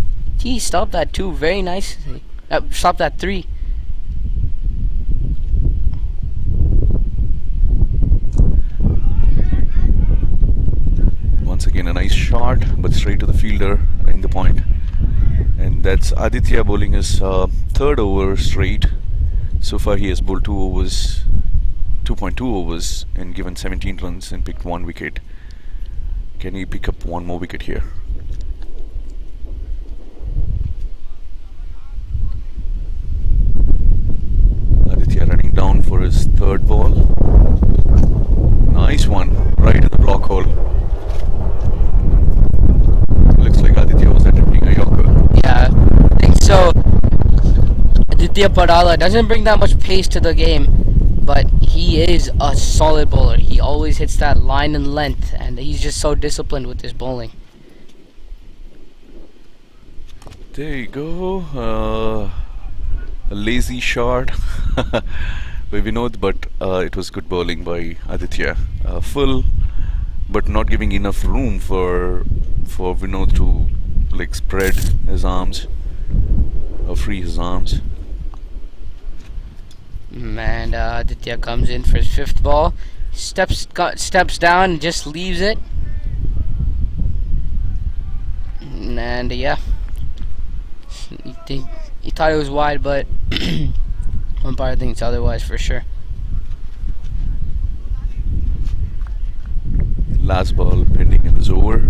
stopped that 2 very nicely. Stopped that 3.
Once again, a nice shot, but straight to the fielder in the point. And that's Aditya bowling his 3rd over straight. So far, he has bowled 2.2 overs, and given 17 runs and picked 1 wicket. Can he pick up 1 more wicket here? Aditya running down for his 3rd ball. Nice one, right in the block hole. Looks like Aditya was attempting a Yorker.
Yeah, I think so. Aditya Padala doesn't bring that much pace to the game, but he is a solid bowler. He always hits that line and length, and he's just so disciplined with his bowling.
There you go. A lazy shot by Vinod, but it was good bowling by Aditya. Full, but not giving enough room for Vinod to like spread his arms or free his arms.
And Aditya comes in for his 5th ball. Steps down and just leaves it. And yeah, he thought it was wide, but umpire thinks otherwise for sure.
Last ball pending in this over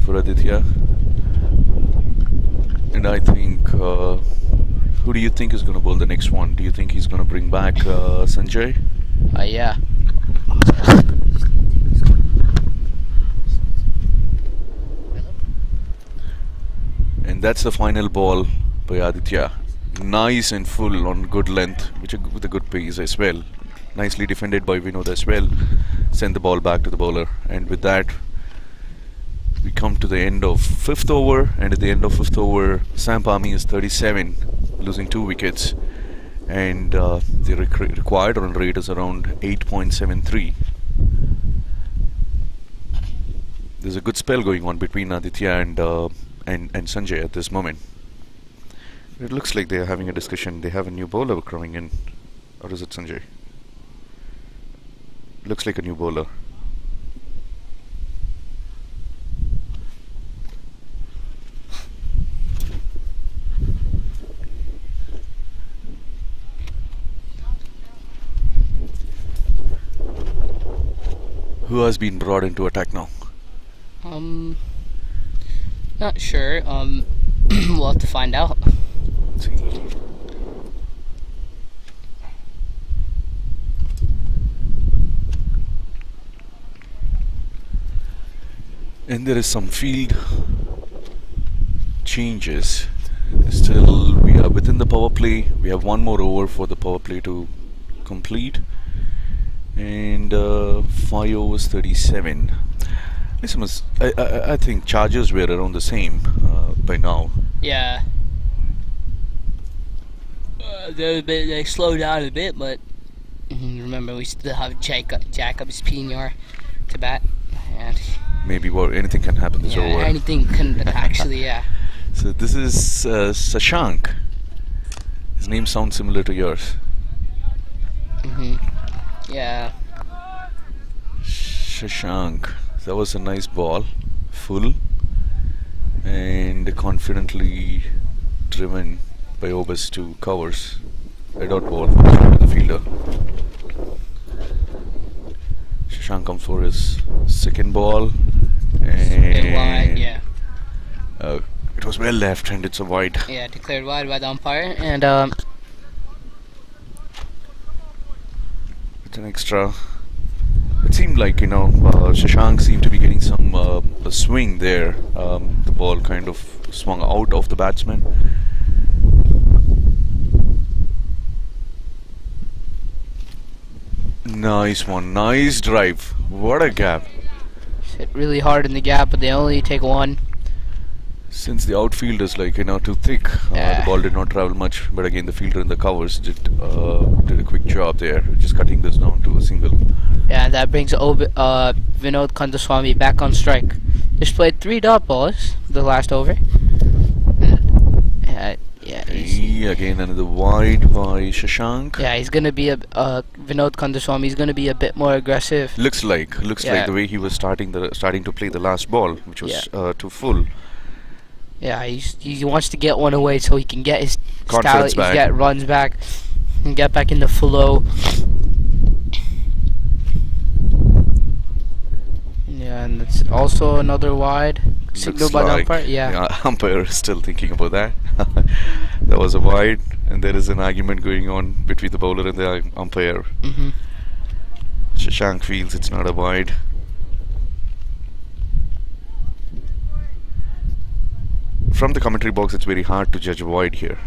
for Aditya. And I think, who do you think is going to bowl the next one? Do you think he's going to bring back Sanjay?
Yeah.
And that's the final ball by Aditya. Nice and full on good length, with a good pace as well. Nicely defended by Vinod as well. Send the ball back to the bowler. And with that, we come to the end of 5th over. And at the end of 5th over, SAMP Army is 37, losing 2 wickets. And the required run rate is around 8.73. There's a good spell going on between Aditya and Sanjay at this moment. It looks like they're having a discussion. They have a new bowler coming in. Or is it Sanjay? Looks like a new bowler. Who has been brought into attack now?
Not sure. We'll have to find out.
Let's see. And there is some field changes. Still, we are within the power play. We have one more over for the power play to complete. And 5 overs 37. Listen, I think charges were around the same by now.
Yeah. They slowed down a bit, but remember we still have Jacob's Pinar to bat, and
Maybe anything can happen this over.
anything can actually, yeah.
So this is Shashank. His name sounds similar to yours.
Yeah.
Shashank. That was a nice ball, full and confidently driven by Obis to covers. Red out ball to the fielder. Shashank comes for his 2nd ball, and
Wide, yeah.
it was well left and it's a wide.
Yeah, declared wide by the umpire, and
It's an extra. It seemed like, Shashank seemed to be getting some a swing there. The ball kind of swung out of the batsman. Nice one, nice drive. What a gap.
hit really hard in the gap, but they only take one.
Since the outfield is too thick, the ball did not travel much. But again, the fielder in the covers did a quick job there, just cutting this down to a single.
Yeah, that brings Vinod Kandaswamy back on strike. Just played 3 dot balls the last over.
Again another wide by Shashank.
Yeah, he's gonna be Vinod Kandaswamy. He's gonna be a bit more aggressive.
Looks like the way he was starting to play the last ball, which was too full.
Yeah, he wants to get one away so he can get his
Confidence back.
Get runs back, and get back in the flow. Yeah, and it's also another wide signal by the umpire. Yeah,
umpire is still thinking about that. That was a wide, and there is an argument going on between the bowler and the umpire. Shashank feels it's not a wide. From the commentary box, it's very hard to judge a wide here.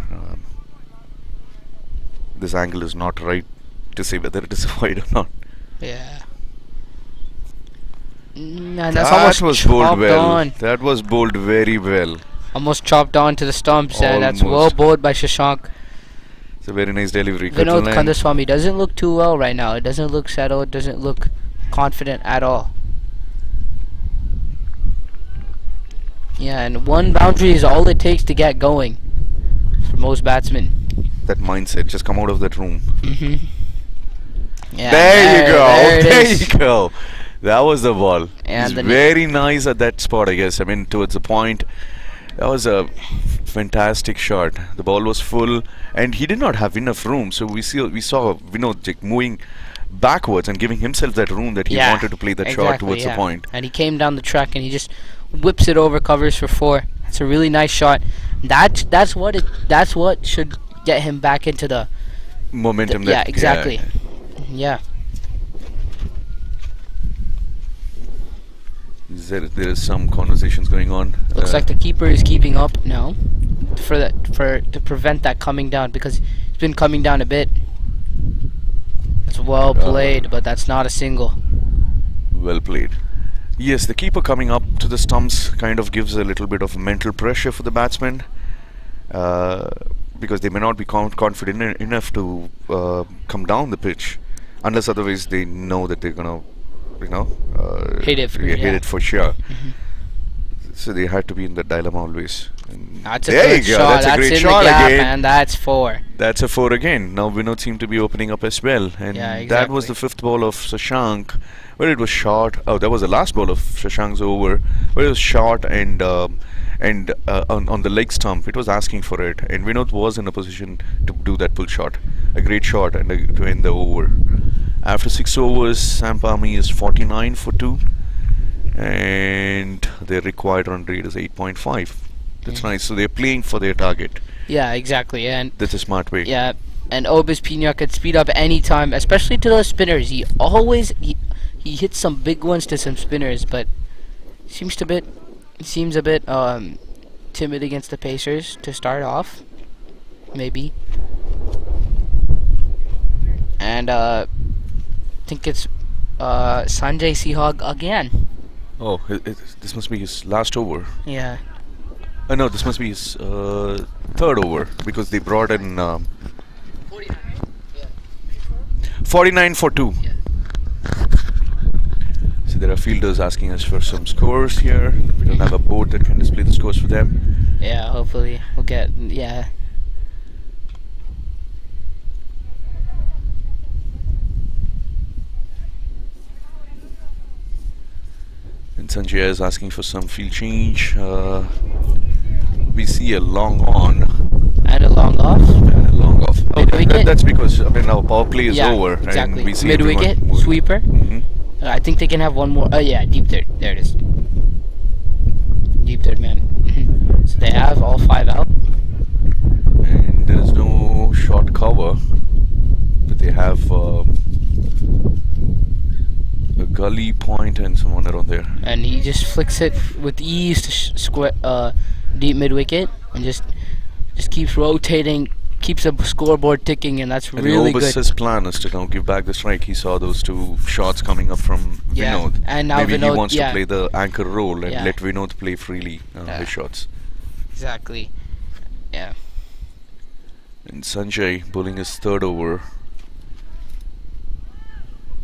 This angle is not right to say whether it is a wide or not.
yeah. And that's almost
was bowled well.
on.
That was bowled very well.
Almost chopped on to the stumps, and that's well
Almost.
bowled by Shashank.
It's a very nice delivery.
Vinod Kandaswamy doesn't look too well right now. It doesn't look settled, doesn't look confident at all. Yeah, and one boundary is all it takes to get going for most batsmen.
That mindset, just come out of that room.
Yeah,
There you go.
There it
There
is.
you go. That was the ball.
And
He's
the
very nice at that spot, I guess. I mean, towards the point. That was a fantastic shot. The ball was full, and he did not have enough room. So we saw Vinod like, moving backwards and giving himself that room that he
Yeah,
wanted to play that shot towards the point.
And he came down the track and he just whips it over, covers for 4. It's a really nice shot. That's what should get him back into the
Momentum.
yeah, exactly. Yeah.
There is some conversations going on.
Looks like the keeper is keeping up now to prevent that coming down, because it's been coming down a bit. It's well played, but that's not a single.
Well played. Yes, the keeper coming up to the stumps kind of gives a little bit of mental pressure for the batsmen, because they may not be confident enough to come down the pitch, unless otherwise they know that they're gonna,
Hit it
for sure. So they had to be in that dilemma always. And
That's a
there
good
you go.
shot.
That's a great
in
shot
the gap,
again.
and that's 4.
That's a 4 again. Now Vinod seemed to be opening up as well, and
Yeah,
that was the 5th ball of Shashank, where it was short. Oh, that was the last ball of Shashank's over, where it was short and on the leg stump. It was asking for it, and Vinod was in a position to do that pull shot, a great shot, and to end the over. After 6 overs, SAMP Army is 49 for 2, and their required run rate is 8.5. That's nice. So they're playing for their target.
Yeah, exactly. And
That's a smart way.
yeah, and Obis Pina could speed up any time, especially to those spinners. He hits some big ones to some spinners, but seems a bit timid against the Pacers to start off, maybe. And I think it's Sanjay Sehag again.
Oh, this must be his last over.
Yeah.
No, this must be his 3rd over, because they brought in 49 for 2.
Yeah.
So there are fielders asking us for some scores here. We don't have a board that can display the scores for them.
Yeah, hopefully we'll get, yeah.
And Sanjay is asking for some field change. We see a long on
And a long off.
and a long off.
Mid wicket?
That's because our power play is
Yeah,
over,
exactly.
and we see
Mid wicket,
everyone moving.
sweeper. I think they can have one more. Oh yeah, deep third. There it is. Deep third man. So they have all 5 out.
And there is no short cover, but they have a gully point and someone around there.
And he just flicks it with ease to deep mid wicket, and just keeps rotating, keeps the scoreboard ticking, and that's
And
really
the
good.
Obis's plan is to now give back the strike. He saw those 2 shots coming up from
Yeah,
Vinod.
and now
Maybe
Vinod-
he wants
yeah.
to play the anchor role and
Yeah.
let Vinod play freely
Yeah.
his shots.
Exactly. Yeah.
And Sanjay bowling his 3rd over.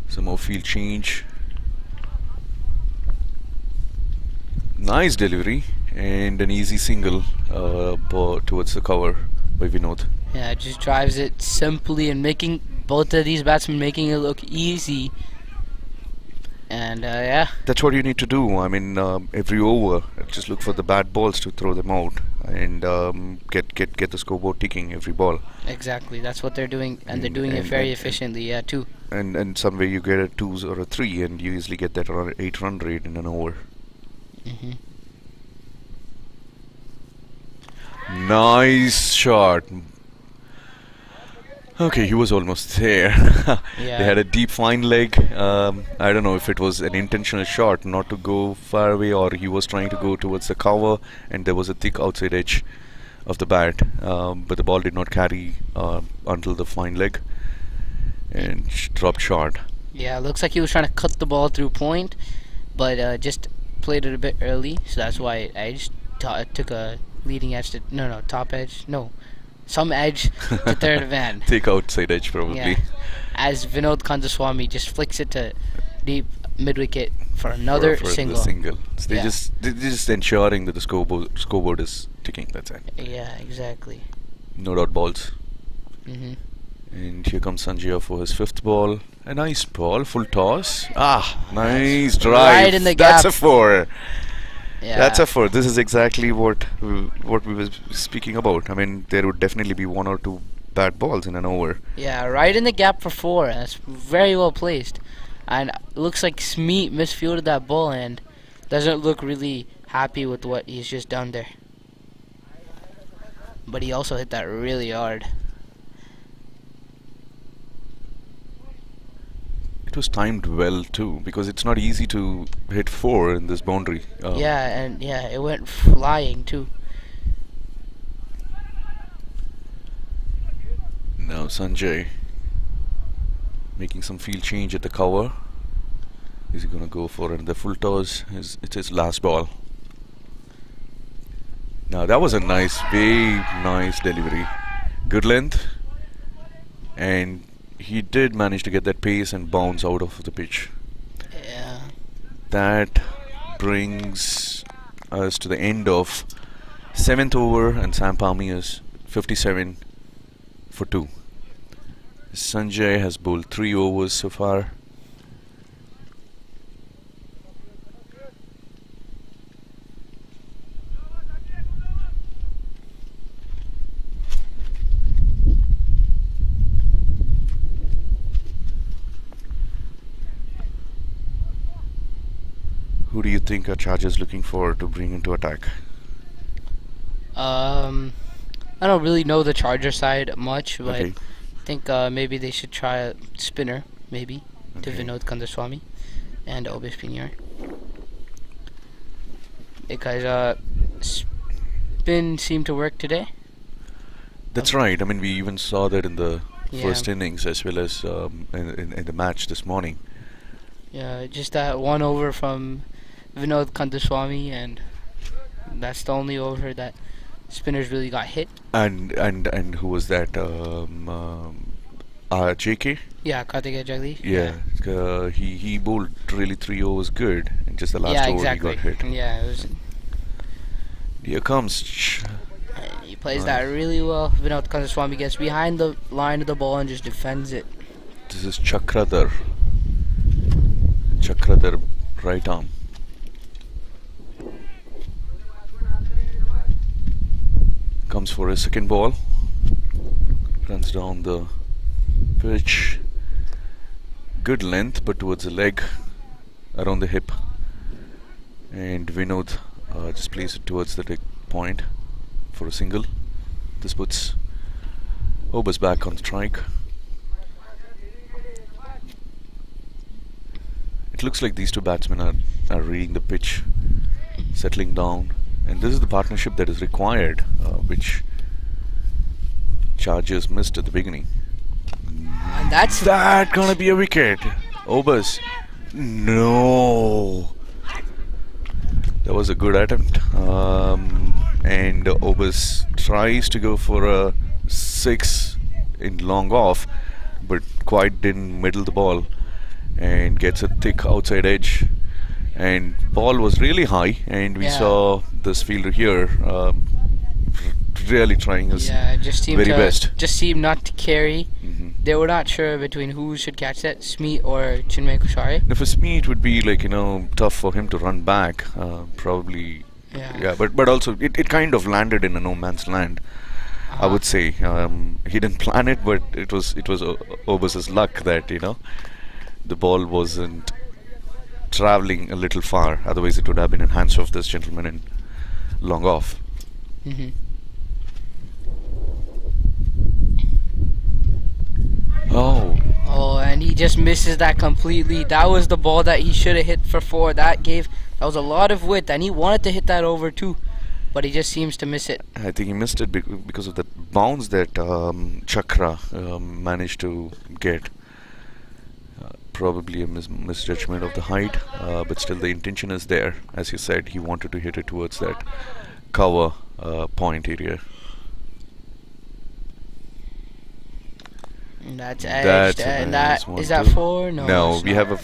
Some more field change. Nice delivery and an easy single towards the cover by Vinod.
Yeah, just drives it simply and making both of these batsmen making it look easy. And yeah,
That's what you need to do. I mean, every over, just look for the bad balls to throw them out and get the scoreboard ticking every ball.
exactly. That's what they're doing, and they're doing it very efficiently. Yeah, too.
And some way you get a 2 or a 3, and you easily get that 8 run rate in an over. Nice shot. Okay, he was almost there.
Yeah.
They had a deep fine leg. I don't know if it was an intentional shot not to go far away, or he was trying to go towards the cover and there was a thick outside edge of the bat, but the ball did not carry until the fine leg and dropped short.
Yeah, looks like he was trying to cut the ball through point, but just played it a bit early, so that's why I just took a leading edge to top edge. No, some edge to third man.
Take outside edge probably.
Yeah. As Vinod Kandaswamy just flicks it to deep mid wicket for another
for
single.
The single. So they're
Yeah.
just ensuring that the scoreboard is ticking. That's it.
Yeah, exactly.
No dot balls.
Mhm.
And here comes Sanjay for his 5th ball. A nice ball, full toss. Nice drive.
Right in the
That's
gap.
a 4.
Yeah.
That's a 4. This is exactly what we were speaking about. I mean, there would definitely be 1 or 2 bad balls in an over.
Yeah, right in the gap for 4. That's very well placed. And looks like Smeet misfielded that ball and doesn't look really happy with what he's just done there. But he also hit that really hard.
It was timed well too, because it's not easy to hit 4 in this boundary.
Yeah, it went flying too.
Now Sanjay making some field change at the cover. Is he gonna go for another full toss? It's his last ball. Now that was a very nice delivery. Good length. And he did manage to get that pace and bounce out of the pitch.
Yeah.
That brings us to the end of 7th over, and SAMP Army is 57 for 2. Sanjay has bowled 3 overs so far. Who do you think are Chargers looking for to bring into attack?
I don't really know the Charger side much, but
Okay.
I think maybe they should try a spinner, maybe, to
Okay.
Vinod Kandaswamy and Obis Pinyar. Because spin seemed to work today.
That's right. I mean, we even saw that in the
Yeah.
first innings as well as in the match this morning.
Yeah, just that one over from Vinod Kandaswamy, and that's the only over that spinners really got hit.
And who was that? JK.
Yeah, Karthikeya Jagli.
Yeah, he bowled really 3 overs good, and just the last
Yeah,
over
exactly.
he got hit.
Yeah, it was.
Here comes.
He plays that really well. Vinod Kandaswamy gets behind the line of the ball and just defends it.
This is Chakradhar. Chakradhar, right arm. Comes for his 2nd ball. Runs down the pitch. Good length, but towards the leg, around the hip. And Vinod just plays it towards the leg point for a single. This puts Obus back on strike. It looks like these two batsmen are reading the pitch, settling down, and this is the partnership that is required, which Chargers missed at the beginning.
And that's
That gonna be a wicket. Obus, no. That was a good attempt, and Obus tries to go for a 6 in long off, but quite didn't middle the ball, and gets a thick outside edge, and ball was really high, and we
Yeah.
saw this fielder here really trying his
just seemed
very best.
Just seemed not to carry.
Mhm.
They were not sure between who should catch that, Smeet or Chinmay Kushare.
Now for me it would be like, tough for him to run back, probably. Yeah, but also it kind of landed in a no man's land, I would say. He didn't plan it, but it was Obus's luck that the ball wasn't traveling a little far. Otherwise, it would have been in hands of this gentleman in long off.
Mm-hmm. Oh, and he just misses that completely. That was the ball that he should have hit for 4. That was a lot of width, and he wanted to hit that over too, but he just seems to miss it.
I think he missed it because of that bounce that Chakra managed to get. Probably a misjudgment of the height, but still the intention is there. As you said, he wanted to hit it towards that cover point area.
And that's
That's
edged.
a
And
nice
that
one
is that
too.
4? No.
No,
it's
we
not.
have a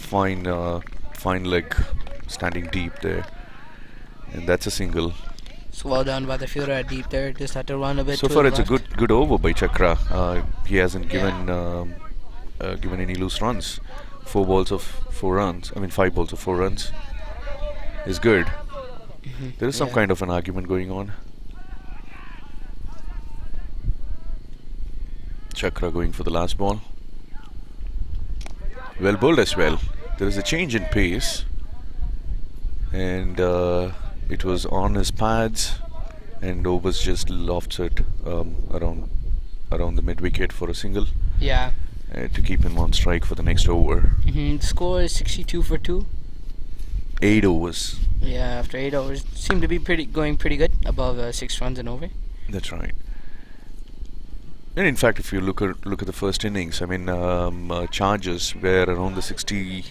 fine leg standing deep there, and that's a single.
So well done by the fielder at deep there. Just had to run a bit.
So
to
far,
his
it's a
left.
good over by Chakra. He hasn't
Yeah.
given any loose runs. 4 balls of 4 runs. I mean, 5 balls of 4 runs is good. There is some
Yeah.
kind of an argument going on. Chakra going for the last ball. Well bowled as well. There is a change in pace, and it was on his pads, and Overs just lofts it around the mid wicket for a single
Yeah.
to keep him on strike for the next over.
The score is 62 for 2.
8 overs.
Yeah, after 8 overs, seemed to be going pretty good, above 6 runs and over.
That's right. And in fact, if you look at the first innings, I mean, Chargers were around the 60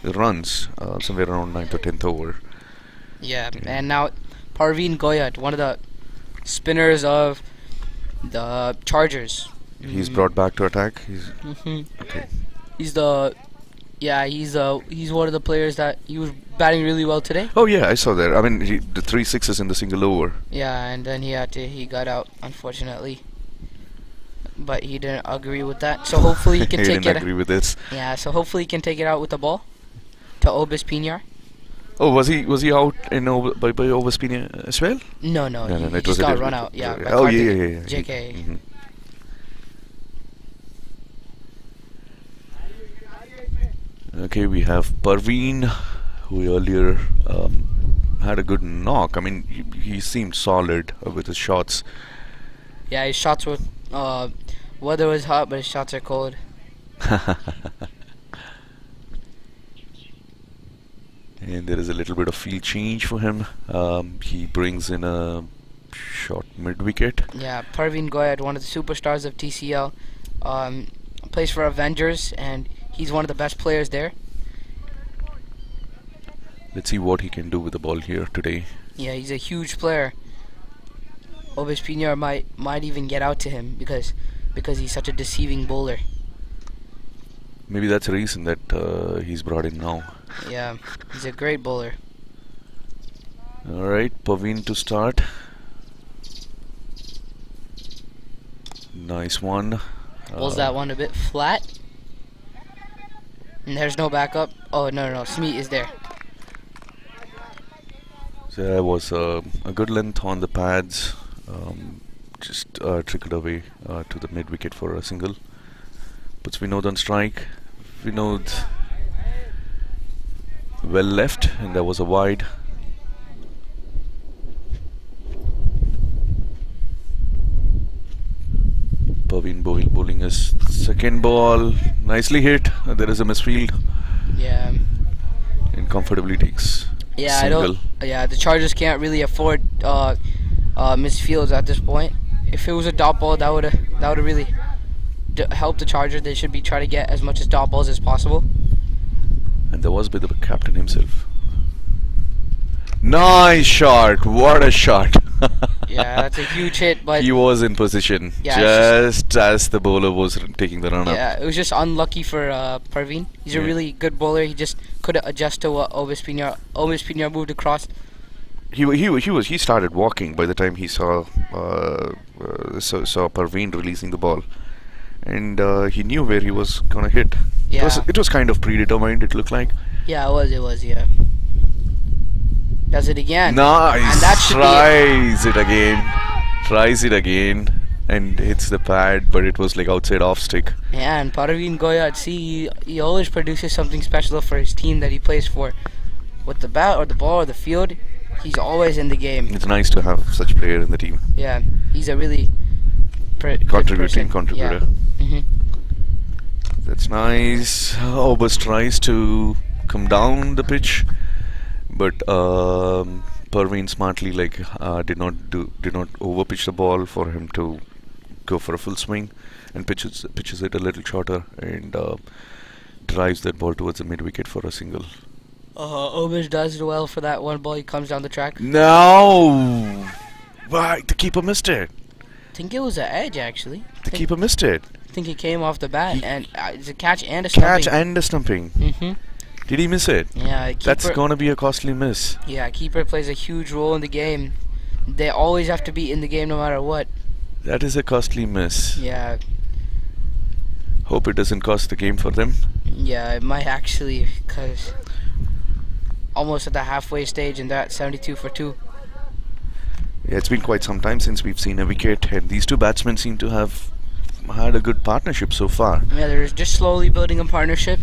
runs, somewhere around 9th or 10th over.
Yeah, and now Parveen Goyat, one of the spinners of the Chargers.
He's brought back to attack. Okay.
He's one of the players that he was batting really well today.
Oh yeah, I saw that. I mean, the 3 sixes in the single over.
Yeah, and then he got out, unfortunately. But he didn't agree with that. So hopefully he can
He
take
didn't
it.
agree with this.
Yeah, so hopefully he can take it out with the ball to Obis Pinar.
Oh, was he out in by Overspin as well?
No,
No,
he
it
just
was a
got
different-
run out. Yeah. by
Oh
Karthik
yeah.
JK.
Mhm. Okay, we have Parveen, who earlier had a good knock. I mean, he seemed solid with his shots.
Yeah, his shots were. Weather was hot, but his shots are cold.
And there is a little bit of field change for him. He brings in a short mid wicket.
Yeah, Parveen Goyat, one of the superstars of TCL, plays for Avengers, and he's one of the best players there.
Let's see what he can do with the ball here today.
Yeah, he's a huge player. Obis Pinar might even get out to him because he's such a deceiving bowler.
Maybe that's the reason that he's brought in now.
Yeah, he's a great bowler.
Alright, Paveen to start. Nice one.
Bowls that one a bit flat. And there's no backup. Oh, no. Smeet is there.
So there was a good length on the pads. Just trickled away to the mid wicket for a single. Puts Vinod on strike. Vinod well left, and there was a wide. Paveen bowling his second ball. Nicely hit. There is a misfield,
Yeah.
and comfortably takes
Yeah,
single.
the Chargers can't really afford misfields at this point. If it was a dot ball, that would have really helped the Chargers. They should be trying to get as much as dot balls as possible.
And there was by the captain himself. Nice shot! What a shot!
Yeah, that's a huge hit, but
He was in position
Yeah,
just as the bowler was taking the run up.
yeah, it was just unlucky for Parveen. He's a
Yeah.
really good bowler. He just couldn't adjust to what Obis Pinar moved across.
He started walking by the time he saw Parveen releasing the ball, and he knew where he was gonna hit.
Yeah.
It was kind of predetermined. It looked like.
Yeah, it was, yeah. Does it again.
Nice.
And that should
Tries it again, and hits the pad, but it was like outside off stick.
Yeah, and Parveen Goyat, see, he always produces something special for his team that he plays for. With the bat or the ball or the field, he's always in the game.
It's nice to have such player in the team.
Yeah, he's a really good
Contributing
person.
contributor.
Yeah.
That's nice. Obus tries to come down the pitch, but Parveen smartly did not overpitch the ball for him to go for a full swing, and pitches it a little shorter, and drives that ball towards the mid wicket for a single.
Obish does well for that one ball. He comes down the track.
No! Why? The keeper missed it.
I think it was an edge, actually.
The keeper missed it.
I think it came off the bat. And it's a catch and a stumping.
Catch and a stumping.
Mm-hmm.
Did he miss it?
Yeah,
That's going to be a costly miss.
Yeah, keeper plays a huge role in the game. They always have to be in the game no matter what.
That is a costly miss.
Yeah.
Hope it doesn't cost the game for them.
Yeah, it might actually, because almost at the halfway stage and they're at 72 for 2.
Yeah, it's been quite some time since we've seen a wicket, and these two batsmen seem to have had a good partnership so far.
Yeah, they're just slowly building a partnership.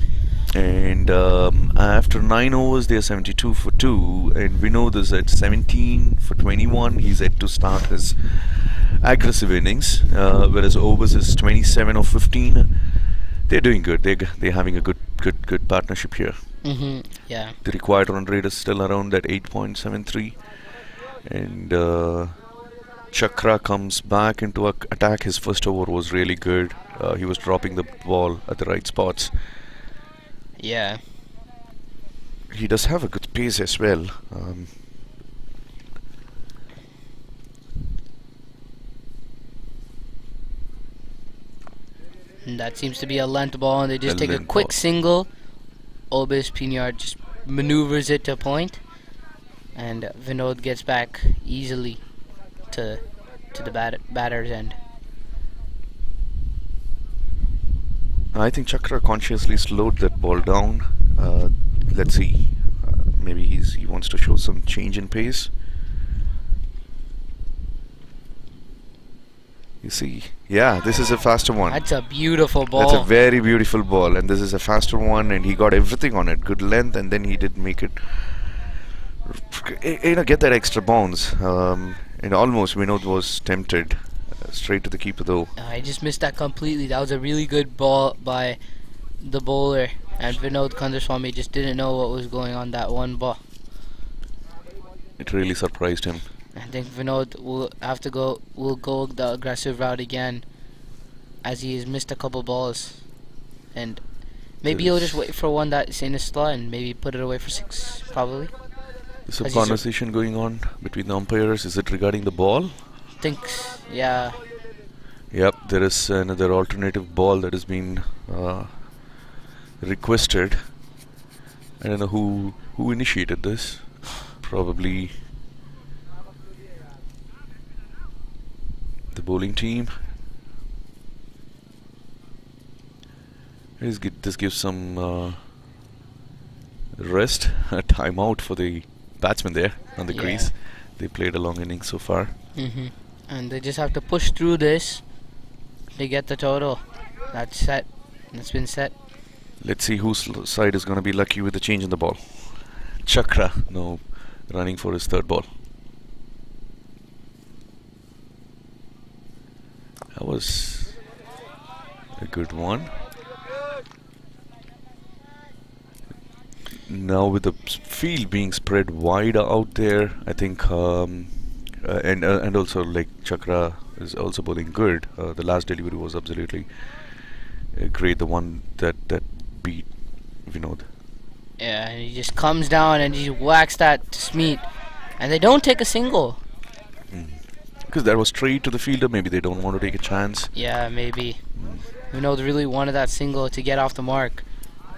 And after 9 overs, they're 72 for 2, and Vinod is at 17 for 21. He's yet to start his aggressive innings, whereas Overs is 27 of 15. They're doing good. They're having a good partnership here.
Yeah.
The required run rate is still around that 8.73, and Chakra comes back into attack. His first over was really good. He was dropping the ball at the right spots.
Yeah.
He does have a good pace as well.
And that seems to be a length ball, and they just take a
length
quick
ball.
single. Obis Pinyard just maneuvers it to point, and Vinod gets back easily to the batter's end.
I think Chakra consciously slowed that ball down. Let's see. Maybe he wants to show some change in pace. You see, yeah, this is a faster one.
That's a beautiful ball.
That's a very beautiful ball, and this is a faster one, and he got everything on it. Good length, and then he did make it, get that extra bounce. And almost Vinod was tempted. Straight to the keeper though.
I just missed that completely. That was a really good ball by the bowler, and Vinod Kandaswamy just didn't know what was going on that one ball.
It really surprised him.
I think Vinod will go the aggressive route again, as he has missed a couple balls, and maybe he'll just wait for one that's in his slot and maybe put it away for 6, probably.
There's a conversation going on between the umpires. Is it regarding the ball?
Thinks, yeah.
Yep, there is another alternative ball that has been requested. I don't know who initiated this. Probably the bowling team. This gives some rest, a timeout for the batsman there on the crease. They played a long innings so far.
And they just have to push through this to get the total. That's set. That's been set.
Let's see whose side is going to be lucky with the change in the ball. Chakra, no, running for his third ball. That was a good one. Now with the field being spread wide out there, I think, and also like Chakra is also bowling good. The last delivery was absolutely great. The one that beat Vinod.
Yeah, and he just comes down and he whacks that to Smeet, and they don't take a single.
Because that was straight to the fielder. Maybe they don't want to take a chance.
Yeah, maybe. Vinod really wanted that single to get off the mark,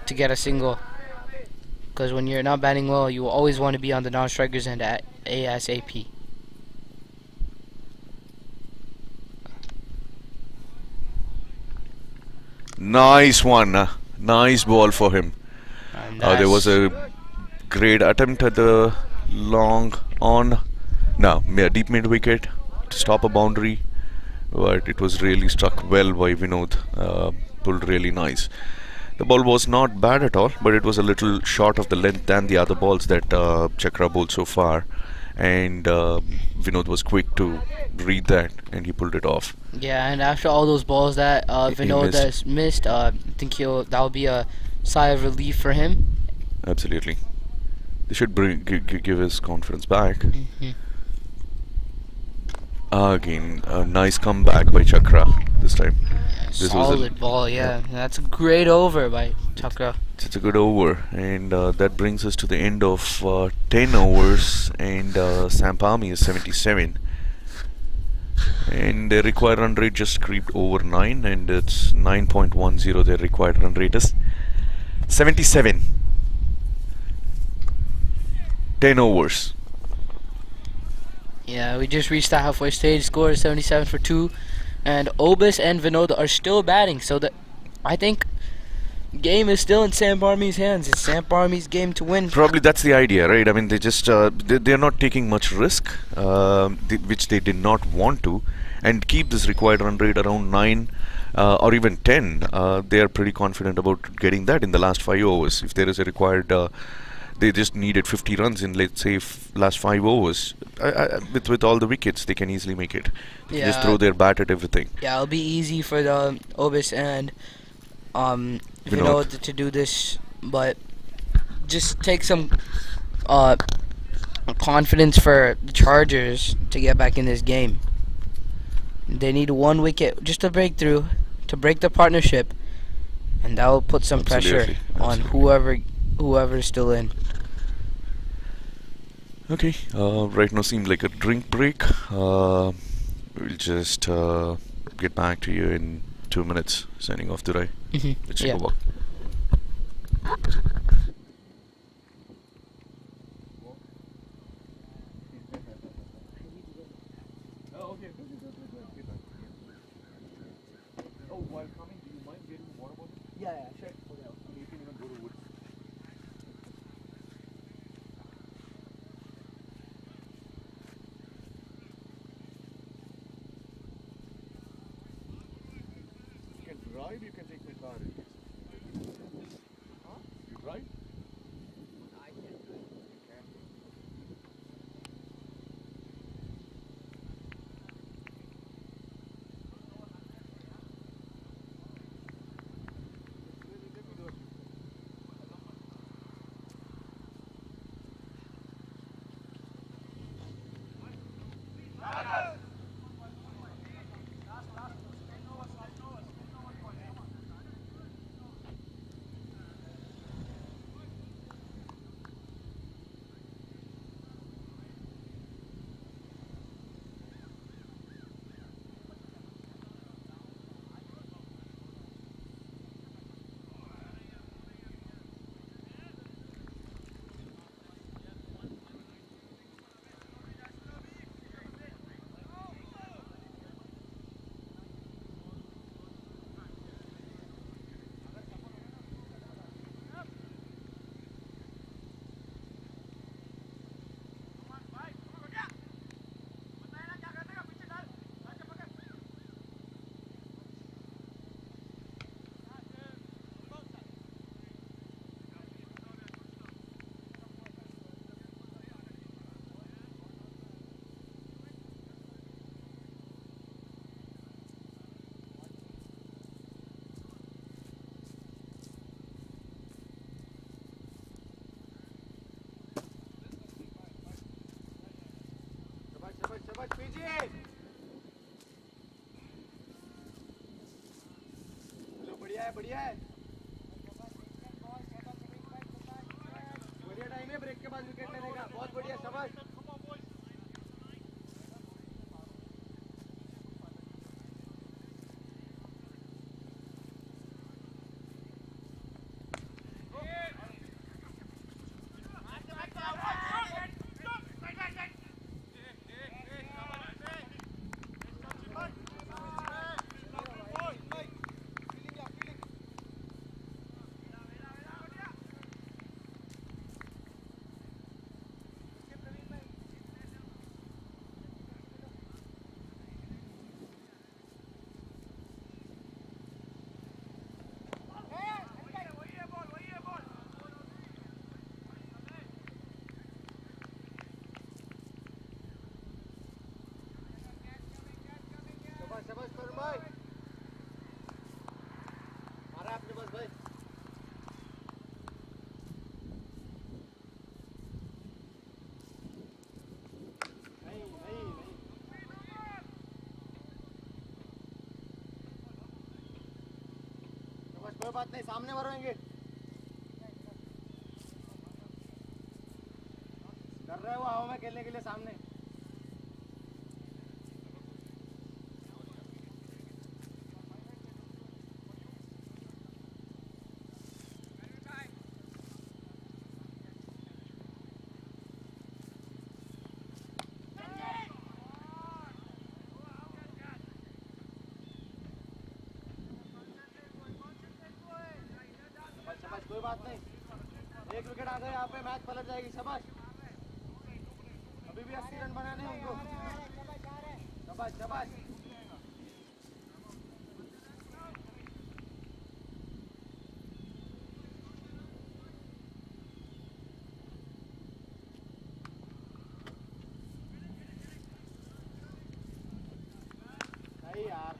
to get a single. Because when you're not batting well, you always want to be on the non-strikers end at ASAP.
Nice one. Nice ball for him. There was a great attempt at the long on. No, deep mid wicket to stop a boundary. But it was really struck well by Vinod. Pulled really nice. The ball was not bad at all, but it was a little short of the length than the other balls that Chakra bowled so far. And Vinod was quick to read that, and he pulled it off.
Yeah, and after all those balls that Vinod has missed, I think that will be a sigh of relief for him.
Absolutely. They should give his confidence back. Again, a nice comeback by Chakra this time.
Solid ball, yeah. That's a great over by Chakra.
It's a good over, and that brings us to the end of 10 overs, and SAMP Army is 77. And their required run rate just creeped over 9, and it's 9.10. Their required run rate is 77. 10 overs.
Yeah, we just reached the halfway stage. Score is 77 for 2. And Obis and Vinod are still batting. So I think game is still in SAMP Army's hands. It's SAMP Army's game to win.
Probably that's the idea, right? I mean, they just they're not taking much risk, which they did not want to, and keep this required run rate around 9 or even 10. They are pretty confident about getting that in the last 5 overs. If there is a required, they just needed 50 runs in, let's say, last 5 overs. With all the wickets, they can easily make it.
Yeah.
Just throw their bat at everything.
Yeah, it'll be easy for the Obis and Vinod to do this, but just take some confidence for the Chargers to get back in this game. They need 1 wicket just to break through, to break the partnership, and that will put some pressure on whoever's still in.
Okay, right now seems like a drink break. We'll just get back to you in 2 minutes. Signing off, Durai. Let's take a walk.
Oh, while coming, do you mind getting water bottle?
Yeah, sure.
You can even go to woods. You can drive, you can take my car. Huh? You drive? I can drive. You can. शाबाश कीजिए hello बढ़िया है बढ़िया time है break के बाद wicket लेने का बहुत बढ़िया शाबाश शाबाश तरुण भाई मारा आपने बस भाई नहीं शाबाश कोई बात नहीं सामने मारेंगे कर रहे हो हवा में खेलने के लिए सामने कोई बात नहीं 1 विकेट आ गए यहाँ पे मैच पलट जाएगी शाबाश अभी भी 80 रन बनाने हैं उनको शाबाश शाबाश सही यार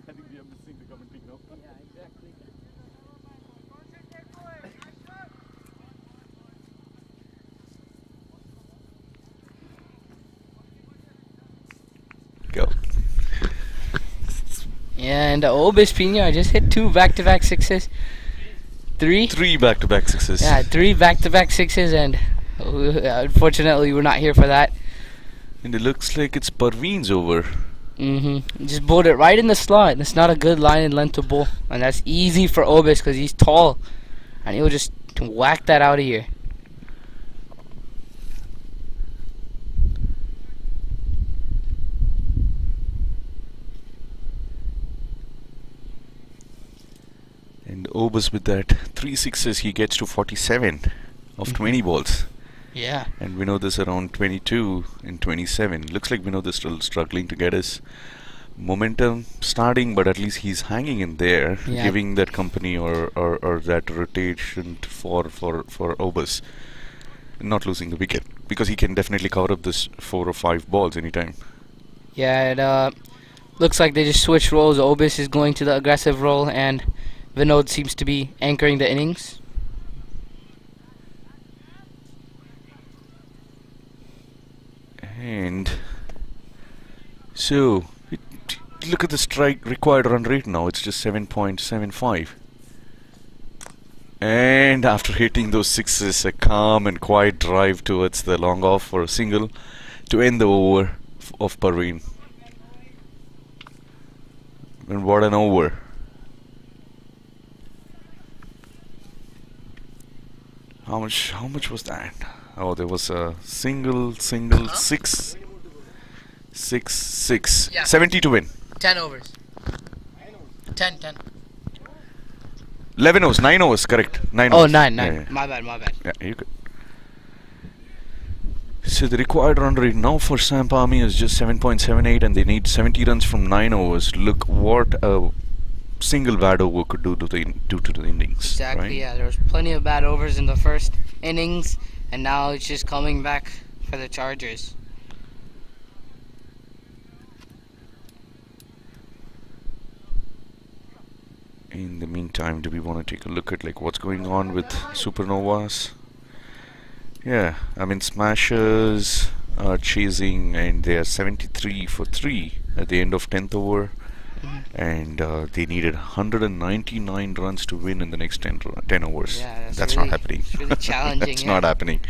I think we are missing the commenting now. Yeah, exactly.
Go.
And Obis Pina just hit 2 back-to-back sixes. 3?
3 back-to-back sixes.
Yeah, 3 back-to-back sixes, and unfortunately we're not here for that.
And it looks like it's Parveen's over.
Just bowled it right in the slot. It's not a good line and length to bowl, and that's easy for Obis because he's tall, and he'll just whack that out of here.
And Obis with that 3 sixes, he gets to 47 of 20 balls.
Yeah.
And Vinod is around 22 and 27. Looks like Vinod is still struggling to get his momentum starting, but at least he's hanging in there,
Yeah.
giving that company or that rotation for Obis, not losing the wicket, because he can definitely cover up this 4 or 5 balls anytime.
Yeah, it looks like they just switched roles. Obis is going to the aggressive role, and Vinod seems to be anchoring the innings.
And so look at the strike required run rate now. It's just 7.75. And after hitting those sixes, a calm and quiet drive towards the long off for a single to end the over of Parveen. And what an over. How much was that? Oh, there was a single, 6, 6.
Yeah.
70 to win.
10 overs. 10.
11 overs, 9 overs, correct. 9
Oh,
overs.
9.
Yeah, yeah.
My bad.
Yeah, you could. So the required run rate now for SAMP Army is just 7.78, and they need 70 runs from 9 overs. Look what a single bad over could do to the innings.
Exactly,
right?
yeah. There was plenty of bad overs in the first innings, and now it's just coming back for the Chargers.
In the meantime, do we want to take a look at like what's going on with Supernovas? Yeah, I mean Smashers are chasing, and they are 73 for 3 at the end of 10th over. And they needed 199 runs to win in the next 10 overs.
Yeah,
that's
really,
not happening.
It's really challenging.
It's
yeah.
not happening.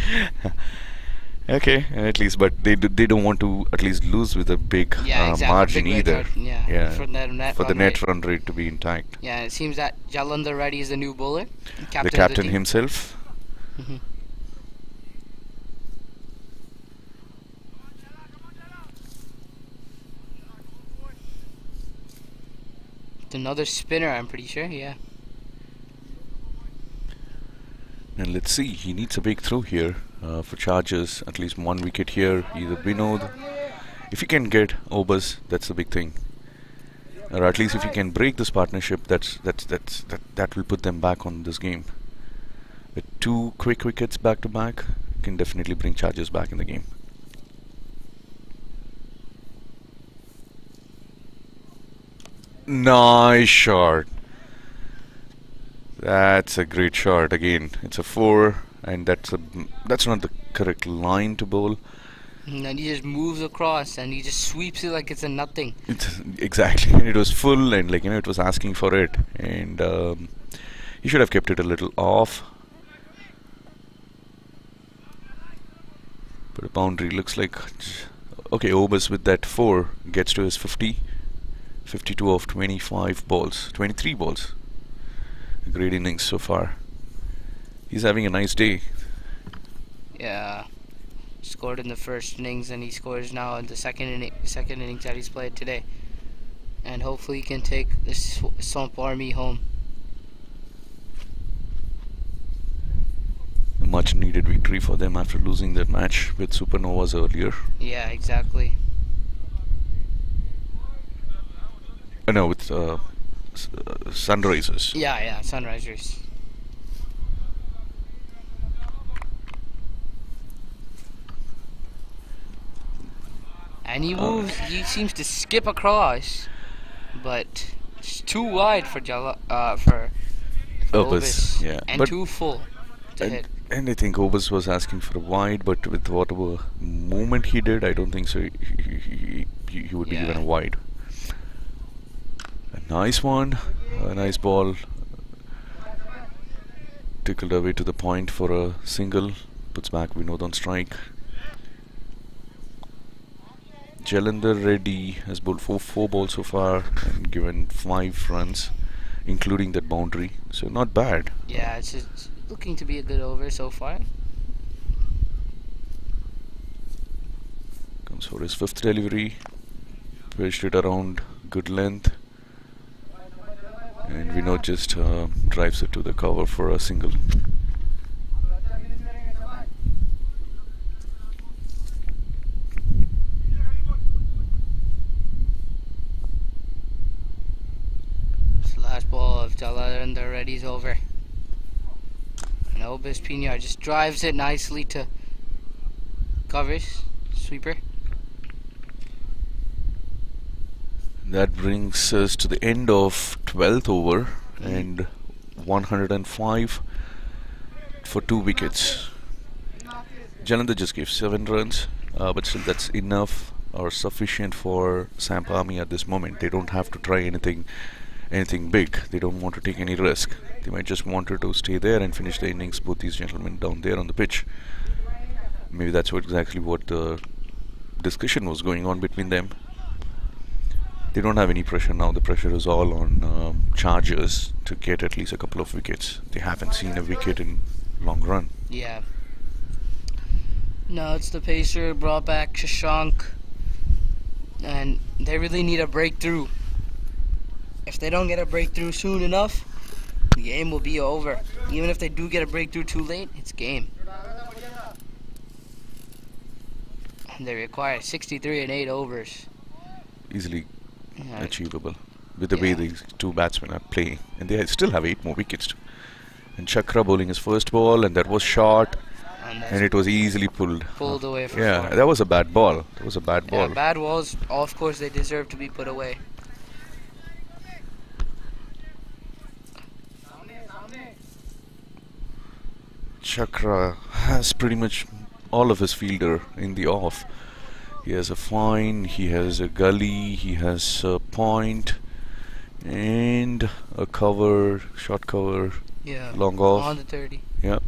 Okay, at least, but they don't want to at least lose with a big
Yeah, exactly.
margin
Big
either.
red run, yeah, for the net
run rate to be intact.
Yeah, it seems that Jalandhar Reddy is the new bowler.
The captain
team.
himself.
Mhm. It's another spinner, I'm pretty sure, yeah.
And let's see, he needs a big throw here for Chargers. At least 1 wicket here. Either Vinod, if he can get Obis, that's the big thing. Or at least if he can break this partnership, that will put them back on this game. With 2 quick wickets back to back, can definitely bring Chargers back in the game. Nice shot. That's a great shot. Again, it's a 4, and that's not the correct line to bowl.
And then he just moves across and he just sweeps it like it's a nothing.
Exactly. And it was full, and like, it was asking for it, and he should have kept it a little off. But a boundary looks like, okay, Obus with that 4 gets to his 52 of 25 balls, 23 balls. A great innings so far. He's having a nice day.
Yeah. Scored in the first innings and he scores now in the second innings that he's played today. And hopefully he can take this SAMP Army home.
A much needed victory for them after losing that match with Supernovas earlier.
Yeah, exactly.
No, with Sunrisers.
Yeah, Sunrisers. And he moves, he seems to skip across, but it's too wide for Obus.
Yeah,
and
but
too full to hit.
And I think Obus was asking for a wide, but with whatever movement he did, I don't think so. He would be given a wide. A nice one, a nice ball. Tickled away to the point for a single. Puts back Vinod on strike. Jalandhar Reddy has bowled four balls so far and given 5 runs, including that boundary. So not bad.
Yeah, it's looking to be a good over so far.
Comes for his 5th delivery. Pitched it around good length. And Vinod just drives it to the cover for a single.
Last ball of Jalandhar Reddy's over. And Obus Pinar just drives it nicely to covers, sweeper.
That brings us to the end of 12th over and 105 for 2 wickets. Jalandhar just gave 7 runs, but still that's enough or sufficient for SAMP Army at this moment. They don't have to try anything big. They don't want to take any risk. They might just want to stay there and finish the innings, both these gentlemen down there on the pitch. Maybe that's exactly what the discussion was going on between them. They don't have any pressure now. The pressure is all on Chargers to get at least a couple of wickets. They haven't seen a wicket in long run.
Yeah. No, it's the pacer, brought back Shashank. And they really need a breakthrough. If they don't get a breakthrough soon enough, the game will be over. Even if they do get a breakthrough too late, it's game. And they require 63 and 8 overs.
Easily achievable with the way these 2 batsmen are playing. And they still have 8 more wickets. And Chakra bowling his first ball, and that was short. And it was easily pulled
away from
that was a bad ball. That was a bad ball.
Yeah, bad balls, of course, they deserve to be put away.
Chakra has pretty much all of his fielder in the off. He has a fine, he has a gully, he has a point, and a cover, short cover, long off.
On the 30.
Yep.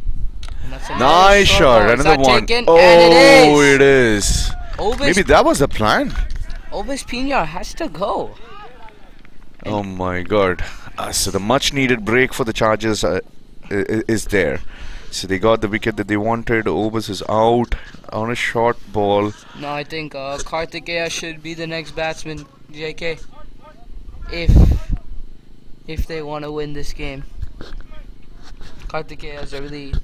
Nice
shot, another one.
Taken?
Oh,
and
it is. Maybe that was the plan.
Obus Pinar has to go.
Oh my God. So the much needed break for the Chargers is there. So they got the wicket that they wanted. Obus is out on a short ball.
No, I think Kartikeya should be the next batsman, JK. If they want to win this game. Kartikeya is a really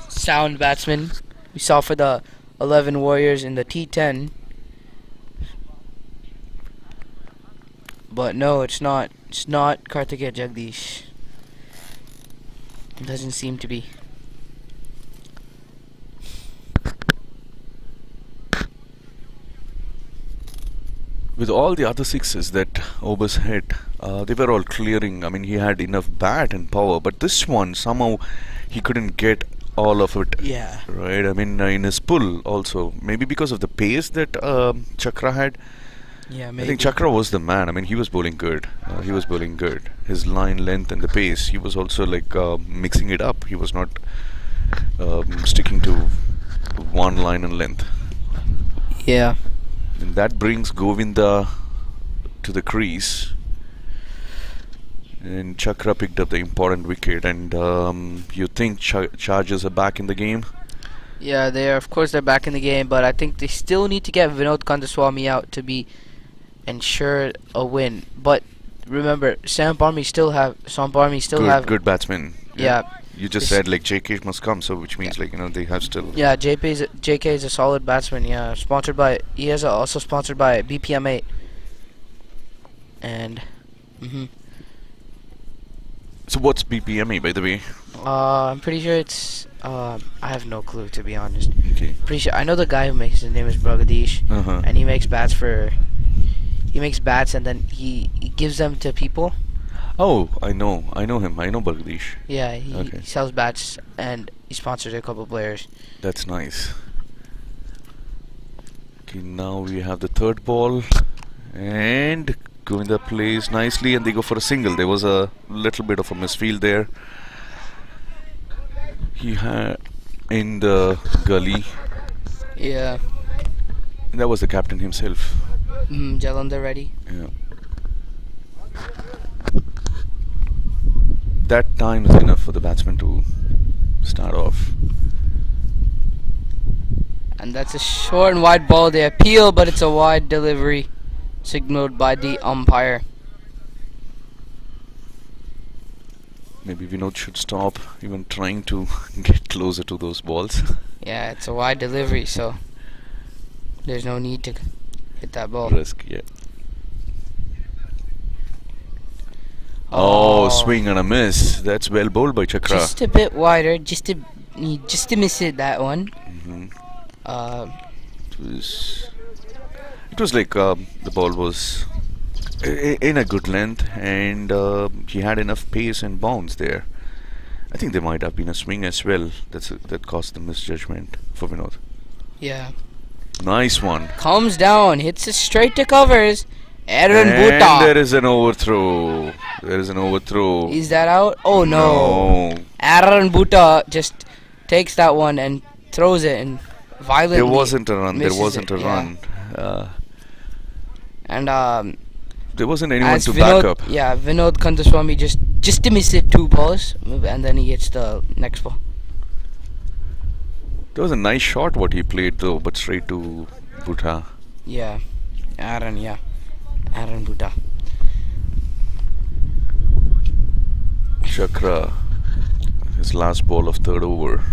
sound batsman. We saw for the 11 Warriors in the T10. But no, it's not. It's not Kartikeya Jagdish. It doesn't seem to be.
With all the other 6s that Obus hit, they were all clearing. I mean, he had enough bat and power, but this one somehow he couldn't get all of it.
Yeah.
Right. I mean, in his pull also, maybe because of the pace that Chakra had.
Yeah,
I
maybe.
think Chakra was the man. I mean, he was bowling good. He was bowling good. His line length and the pace. He was also like mixing it up. He was not sticking to one line and length.
Yeah.
And that brings Govinda to the crease. And Chakra picked up the important wicket. And you think Chargers are back in the game?
Yeah, of course they're back in the game, but I think they still need to get Vinod Kandaswamy out to be ensure a win. But remember, SAMP Army still have
good batsmen.
Yeah.
You just said like JK must come, so which means like they have still.
Yeah, JK is a solid batsman. Yeah, also sponsored by BPM8. And
So what's BPME, by the way?
I'm pretty sure it's I have no clue, to be honest.
Okay.
Pretty sure I know the guy who makes his name is Bragadish, and he makes bats and then he gives them to people.
Oh, I know him. I know Bagdish.
Yeah, he sells bats and he sponsors a couple players.
That's nice. Okay, now we have the third ball, and Govinda plays nicely, and they go for a single. There was a little bit of a misfield there. He had in the gully.
Yeah.
And that was the captain himself.
Jalandhar Reddy.
Yeah. That time is enough for the batsman to start off.
And that's a short and wide ball. They appeal, but it's a wide delivery, signaled by the umpire.
Maybe Vinod should stop even trying to get closer to those balls.
Yeah, it's a wide delivery, so there's no need to hit that ball.
Risk, yeah. Oh, swing and a miss. That's well bowled by Chakra.
Just a bit wider, just to miss it, that one.
It was like the ball was in a good length, and he had enough pace and bounce there. I think there might have been a swing as well that caused the misjudgment for Vinod.
Yeah.
Nice one.
Comes down, hits it straight to covers. Aaron
And
Bhuta.
there is an overthrow.
Is that out? Oh no. Aaron Bhuta just takes that one and throws it and violently.
There wasn't a run.
And
there wasn't anyone
as
to
Vinod,
back up.
Yeah, Vinod Kandaswamy just to miss it 2 balls, and then he gets the next ball.
There was a nice shot what he played though, but straight to Bhuta.
Yeah, Aaron Bhuta.
Chakra, his last ball of third over.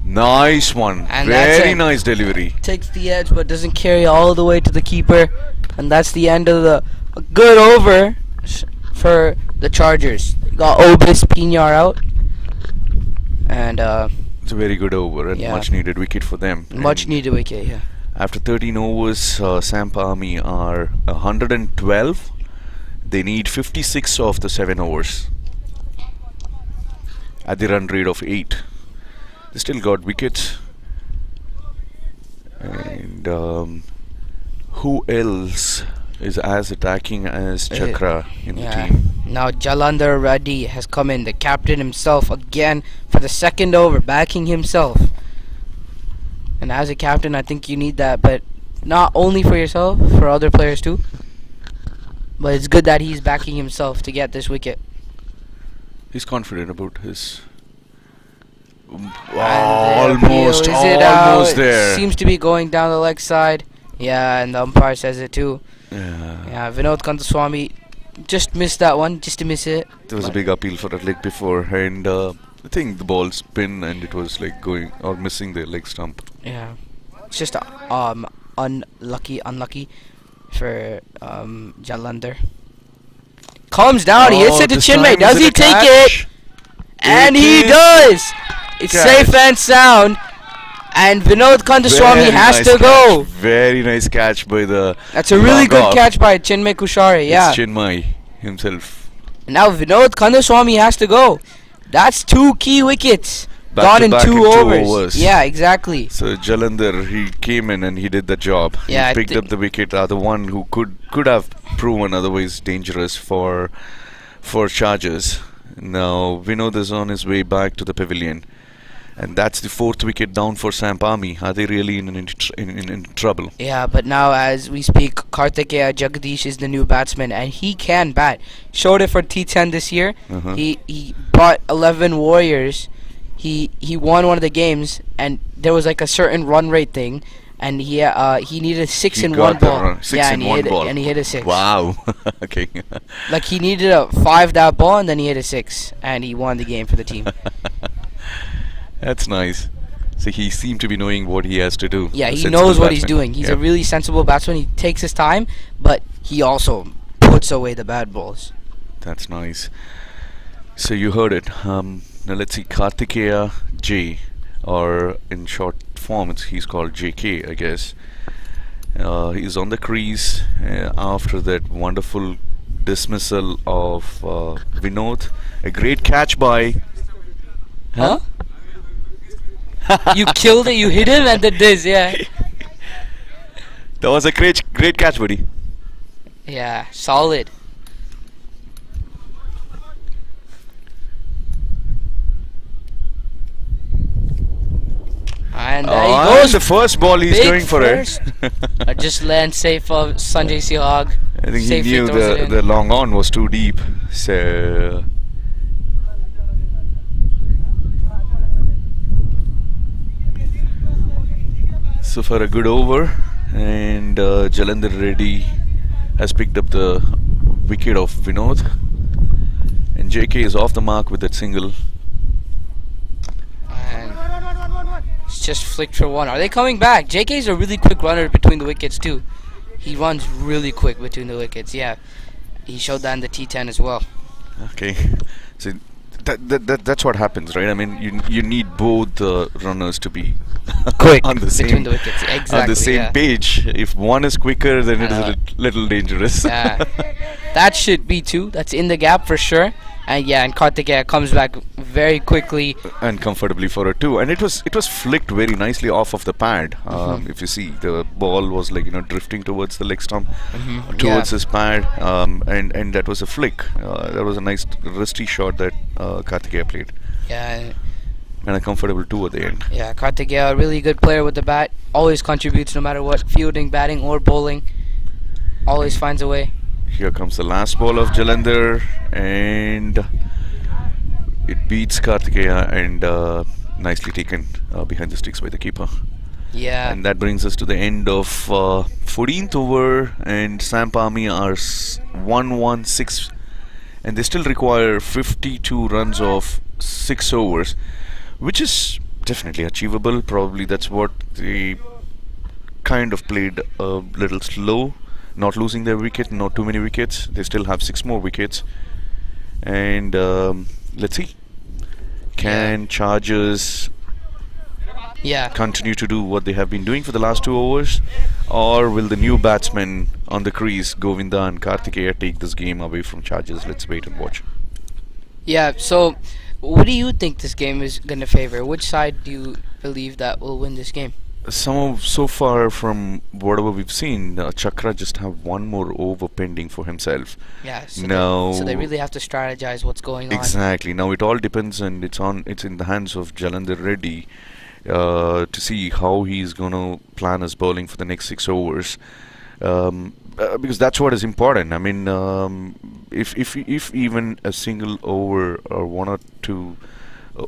Nice one.
And
very nice delivery.
Takes the edge but doesn't carry all the way to the keeper, and that's the end of the good over for the Chargers. Got Obis Pinar out, and
it's a very good over and much needed wicket for them.
Much needed wicket, yeah.
After 13 overs, SAMP Army are 112. They need 56 of the 7 overs at the run rate of 8. They still got wickets. And who else is as attacking as Chakra in the team?
Now Jalandhar Reddy has come in, the captain himself again for the second over, backing himself. And as a captain, I think you need that, but not only for yourself, for other players too. But it's good that he's backing himself to get this wicket.
He's confident about his.
Almost there. Seems to be going down the leg side. Yeah, and the umpire says it too. Yeah, Vinod Kandaswamy just missed that one, just to miss it.
There was a big appeal for a leg before, and I think the ball spin and it was like going or missing the leg stump.
Yeah, it's just unlucky for Jalandhar. Comes down, he hits it to Chinmay. Does he take it? And he does. It's safe and sound. And Vinod Kandaswamy has to go.
Very nice catch by the.
That's a really good catch by Chinmay Kushare. Yeah.
It's Chinmay himself.
And now Vinod Kandaswamy has to go. That's 2 key wickets.
Back
Gone
to
in
back
2
in 2
overs.
overs.
Yeah, exactly.
So Jalandhar, he came in and he did the job.
Yeah, I
he picked up the wicket. The one who could have proven otherwise dangerous for Chargers. Now Vinod is on his way back to the pavilion, and that's the 4th wicket down for SAMP Army. Are they really in trouble?
Yeah, but now as we speak, Kartikeya Jagadish is the new batsman, and he can bat. Showed it for T10 this year. He brought 11 Warriors. He won one of the games, and there was like a certain run rate thing, and he needed 6 in one ball. And he hit a 6.
Wow. Okay.
Like he needed a 5 that ball, and then he hit a 6, and he won the game for the team.
That's nice. So he seemed to be knowing what he has to do.
Yeah,
A
he
sensible
knows what he's
batsman.
doing. He's a
Yep.
really sensible batsman. He takes his time, but he also puts away the bad balls.
That's nice. So you heard it. Now let's see, Kartikeya J, or in short form, he's called JK, I guess. He's on the crease after that wonderful dismissal of Vinod. A great catch by.
Huh? You killed it. You hit him and then this. Yeah.
That was a great catch, buddy.
Yeah. Solid. And there he goes.
The first ball, he's
Big
going for
first.
it.
Just land safe for Sanjay Sehwag.
I think he
Safely
knew
throws it in.
the long on was too deep. So for a good over, and Jalandhar Reddy has picked up the wicket of Vinod, and JK is off the mark with that single.
And it's just flicked for 1. Are they coming back? JK is a really quick runner between the wickets too. He runs really quick between the wickets. Yeah, he showed that in the T10 as well.
Okay, so that's what happens, right? I mean, you need both runners to be
Quick
on the
between
same
the wickets. Exactly.
on the same
yeah.
page. If one is quicker, then it is a little dangerous.
Yeah. That should be 2. That's in the gap for sure. And yeah, and Kartikeya comes back very quickly.
And comfortably for a 2, and it was flicked very nicely off of the pad. If you see, the ball was like drifting towards the leg stump, towards his pad, and that was a flick. That was a nice wristy shot that Kartikeya played,
Yeah.
and a comfortable 2 at the end.
Yeah, Kartikeya, a really good player with the bat. Always contributes no matter what, fielding, batting, or bowling. Always finds a way.
Here comes the last ball of Jalandhar, and it beats Kartikeya, and nicely taken behind the sticks by the keeper.
Yeah.
And that brings us to the end of 14th over, and SAMP Army are 1-1-6, and they still require 52 runs of 6 overs, which is definitely achievable. Probably that's what they kind of played a little slow, not losing their wicket, not too many wickets. They still have 6 more wickets, and let's see, can Chargers continue to do what they have been doing for the last 2 overs, or will the new batsmen on the crease, Govinda and Kartikeya, take this game away from Chargers? Let's wait and watch.
Yeah, so what do you think this game is going to favor? Which side do you believe that will win this game?
So far from whatever we've seen, Chakra just have 1 more over pending for himself.
Yeah,
so
they really have to strategize what's going on.
Exactly. Now it all depends, and it's in the hands of Jalandhar Reddy to see how he's going to plan his bowling for the next 6 overs. Because that's what is important. I mean, if even a single over or 1 or 2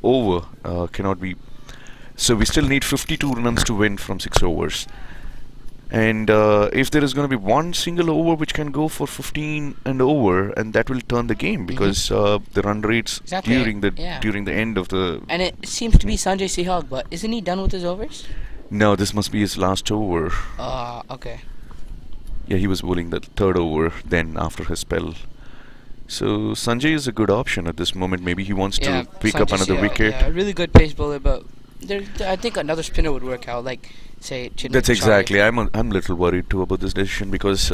over cannot be. So we still need 52 runs to win from 6 overs. And if there is going to be 1 single over which can go for 15 and over, and that will turn the game, because the run rates during the end of the...
And it seems to be Sanjay Sehwag, but isn't he done with his overs?
No, this must be his last over.
Okay.
Yeah, he was bowling the 3rd over then after his spell. So Sanjay is a good option at this moment. Maybe he wants to pick up another wicket.
Yeah, a really good pace bowler, but I think another spinner would work out, like say Chinmay.
That's exactly. I'm a little worried too about this decision, because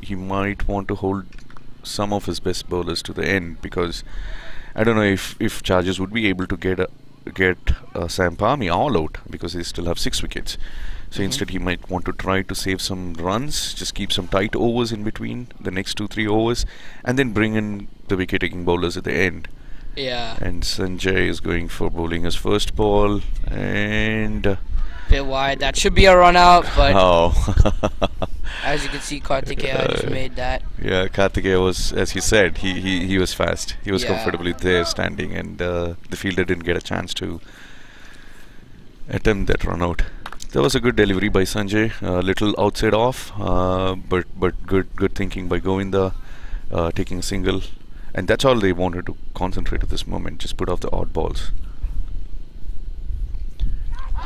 he might want to hold some of his best bowlers to the end, because I don't know if Chargers would be able to get SAMP Army all out, because they still have 6 wickets. So instead he might want to try to save some runs, just keep some tight overs in between the next 2-3 overs, and then bring in the wicket-taking bowlers at the end.
Yeah.
And Sanjay is going for bowling his first ball, and
Bit wide. That should be a run out, but
oh.
as you can see, Kartikeya just made that.
Yeah, Kartikeya was, as he said, he was fast. He was
Yeah.
comfortably there standing, and the fielder didn't get a chance to attempt that run out. That was a good delivery by Sanjay. Little outside off, but good thinking by Govinda, taking a single, and that's all they wanted to concentrate at this moment. Just put off the odd balls.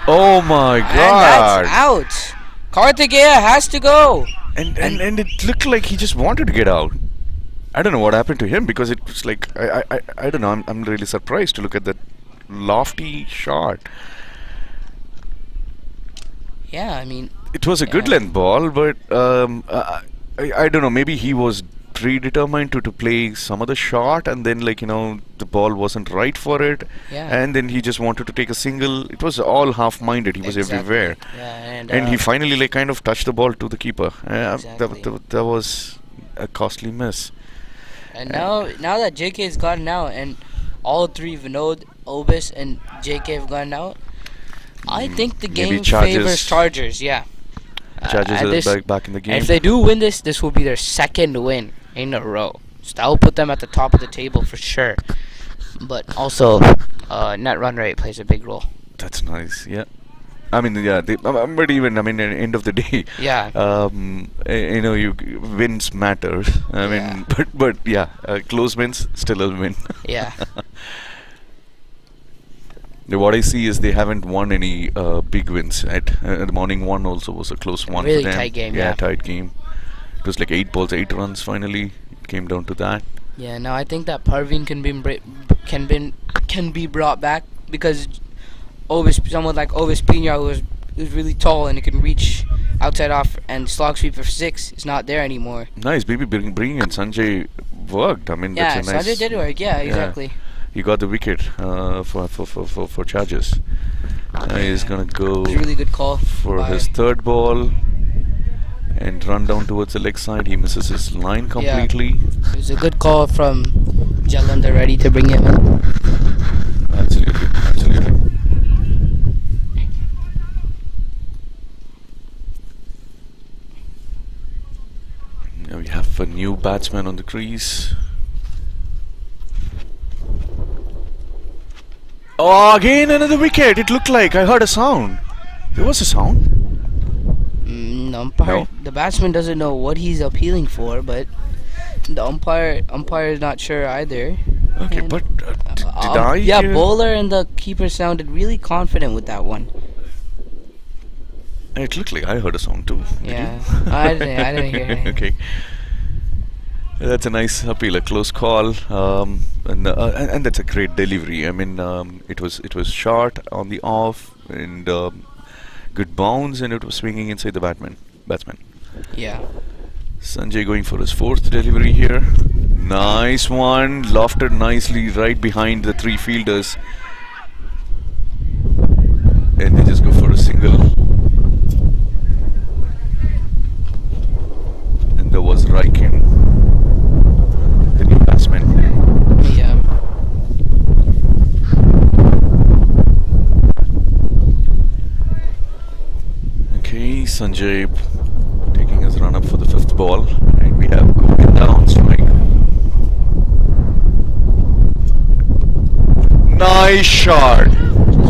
Oh my
And
God!
that's out. Kartikeya has to go.
And it looked like he just wanted to get out. I don't know what happened to him, because it was like I don't know. I'm really surprised to look at that lofty shot.
Yeah, I mean,
It was a good length ball, but I don't know. Maybe he was predetermined to play some other shot, and then the ball wasn't right for it,
Yeah.
and then he just wanted to take a single. It was all half-minded. He was
exactly.
everywhere,
Yeah,
and he finally kind of touched the ball to the keeper.
Exactly.
That was a costly miss.
And now that JK has gotten out, and all 3, Vinod, Obis, and JK have gotten out, I think the
maybe
game
Chargers-
favors Chargers. Yeah.
Chargers are back in the game.
And if they do win this will be their 2nd win in a row. So that will put them at the top of the table for sure. But also, net run rate plays a big role.
That's nice. Yeah. I mean, yeah. But even, at the end of the day,
Yeah.
wins matters. I mean, but yeah, close wins still a win.
Yeah.
What I see is they haven't won any big wins. At the morning one also was a close one
Really
for them.
tight game,
Yeah,
yeah.
tight game. It was like 8 balls, 8 runs finally. It came down to that.
Yeah, no, I think that Parveen can be brought back, because someone like Ovis Pina, who's really tall and he can reach outside off and slog sweep for 6, is not there anymore.
Nice, baby. Bringing in Sanjay worked. I mean,
Yeah,
that's a nice.
Sanjay did work. Yeah, exactly.
He got the wicket for Chargers. He's gonna go
It was a really good call
for
by-
his 3rd ball and run down towards the leg side. He misses his line completely.
It was a good call from Jalandhar Reddy to bring him in.
Absolutely. Now we have a new batsman on the crease. Oh, again another wicket. It looked like I heard a sound. There was a sound.
Umpire.
No.
The batsman doesn't know what he's appealing for, but the umpire is not sure either.
Okay,
And,
but did I?
Yeah,
hear-
bowler and the keeper sounded really confident with that one.
It looked like I heard a sound too. Did
Yeah,
you?
I didn't hear anything.
Okay. That's a nice appeal, a close call, and that's a great delivery. I mean, it was short on the off, and good bounce, and it was swinging inside the batsman.
Yeah.
Sanjay going for his 4th delivery here. Nice one, lofted nicely right behind the 3 fielders, and they just go for a single. And there was Raikin, the new batsman.
Yeah.
Okay, Sanjay taking his run up for the 5th ball, and we have Govinda on strike. Nice shot,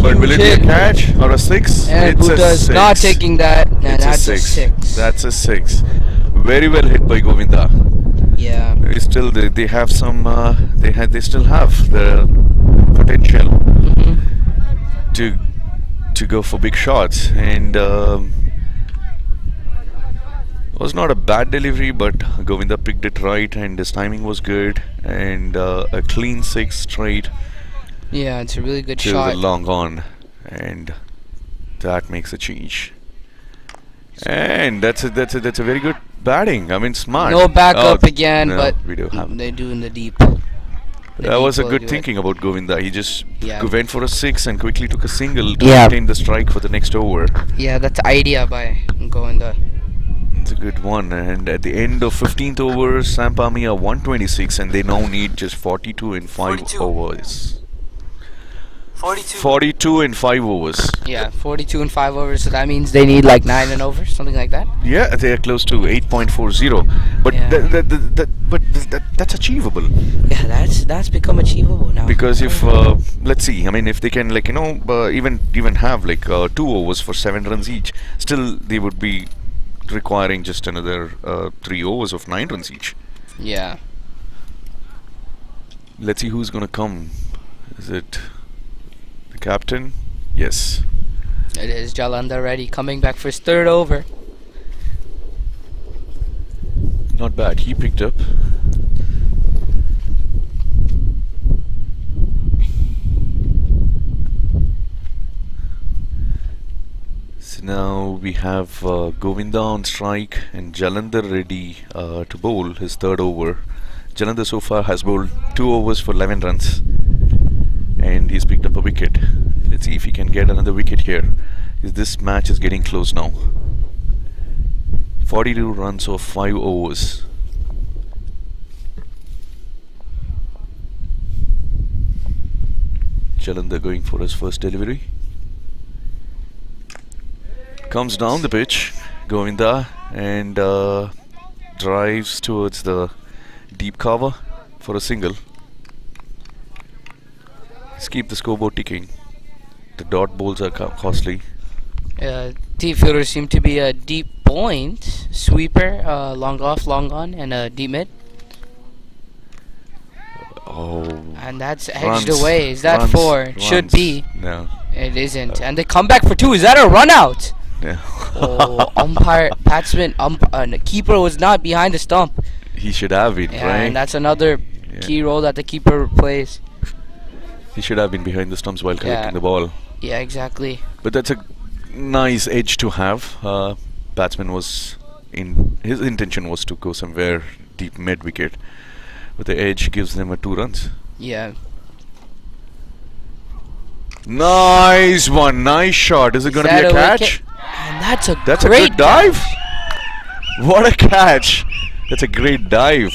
but will it be a
hit.
catch or a 6?
And
It's a
Buddha's
6.
not taking that. And
It's
that's
a
a
6.
6.
That's a 6. Very well hit by Govinda.
Yeah.
They have some. They still have the potential to go for big shots, and it was not a bad delivery, but Govinda picked it right, and his timing was good, and a clean 6 straight
Yeah, it's a really good
to
shot.
the long on, and that makes a change. And that's a very good batting. I mean, smart.
No backup
Oh,
again,
no,
but
we do have.
they do in the deep.
That was a good thinking about Govinda. He just
Yeah.
went for a 6 and quickly took a single to
Yeah.
maintain the strike for the next over.
Yeah, that's idea by Govinda.
It's a good one. And at the end of 15th over, SAMP Army are 126 and they now need just 42 in 5
42.
overs.
42.
42 in 5 overs.
Yeah, 42 and 5 overs, so that means they need like 9 and over, something like that.
Yeah, they are close to 8.40. But
Yeah.
that's achievable.
Yeah, that's become achievable now.
Because if let's see, I mean, if they can even have like 2 overs for 7 runs each, still they would be requiring just another 3 overs of 9 runs each.
Yeah.
Let's see who's gonna come. Is it the captain? Yes.
It is Jalanda ready, coming back for his 3rd over.
Not bad. He picked up. So now we have Govinda on strike and Jalandhar ready to bowl his 3rd over. Jalandhar so far has bowled 2 overs for 11 runs and he's picked up a wicket. Let's see if he can get another wicket here. This match is getting close now. 42 runs of 5 overs. Jalandhar going for his first delivery. Comes down the pitch, Govinda, and drives towards the deep cover for a single. Let's keep the scoreboard ticking. The dot balls are costly.
Deep fielders seem to be a deep point, sweeper, long off, long on, and a deep mid.
Oh,
And that's
runs,
edged away. Is that
runs,
4? Should
runs.
be.
No.
It isn't. And they come back for 2. Is that a run out?
Yeah.
Oh, umpire, batsman, the keeper was not behind the stump.
He should have been,
Yeah,
right?
and that's another key role that the keeper plays.
He should have been behind the stumps while collecting
Yeah.
the ball.
Yeah, exactly.
But that's a nice edge to have. Batsman was his intention was to go somewhere deep mid wicket, but the edge gives them a 2 runs.
Yeah.
Nice one, nice shot. Is it going to be
that
a
a
catch?
wicket? And that's a
That's a
great
good dive. What a catch! That's a great dive.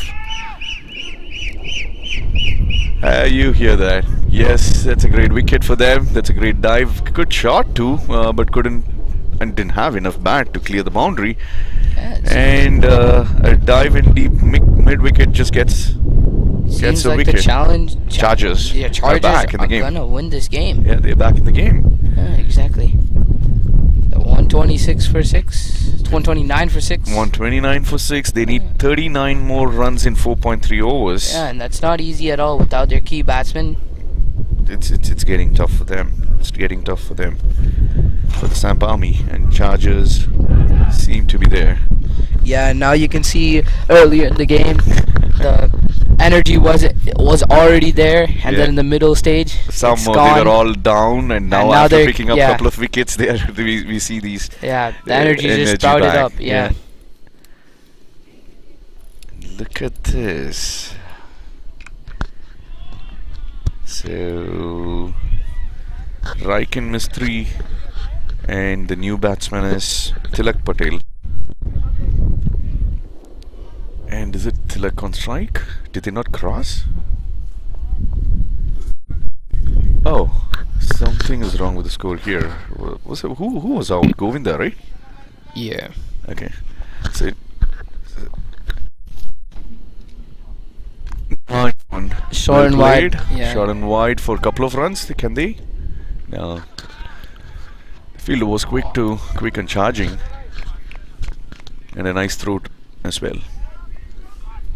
You hear that? Yes, that's a great wicket for them. That's a great dive. Good shot too, but didn't have enough bat to clear the boundary.
Yes.
And a dive in deep mid wicket just gets
Seems
a
like
wicket.
the
Chargers
Yeah,
are
Chargers
back in the game.
gonna win this game.
Yeah, they're back in the game.
Yeah, exactly. The 126 for 6, 129 for 6.
129 for 6. They need 39 more runs in 4.3 overs.
Yeah, and that's not easy at all without their key batsman.
It's getting tough for them. It's getting tough for them. For the SAMP Army, and Chargers seem to be there.
Yeah, now you can see earlier in the game the energy was already there, and
Yeah.
then in the middle stage
Some
it's
they
gone.
were all down, and now
now
after
they're-
picking up a
yeah.
couple of wickets, we see these.
Yeah, the energy just
energy
sprouted
back.
up. Yeah.
Look at this. So Raikin Mistry, and the new batsman is Tilak Patel. And is it Tilak on strike? Did they not cross? Oh, something is wrong with the score here. Who was out? Govinda, right?
Yeah.
Okay. So
Short and wide. Yeah.
Short and wide for a couple of runs. Can they? No. The fielder was quick and charging, and a nice throw as well.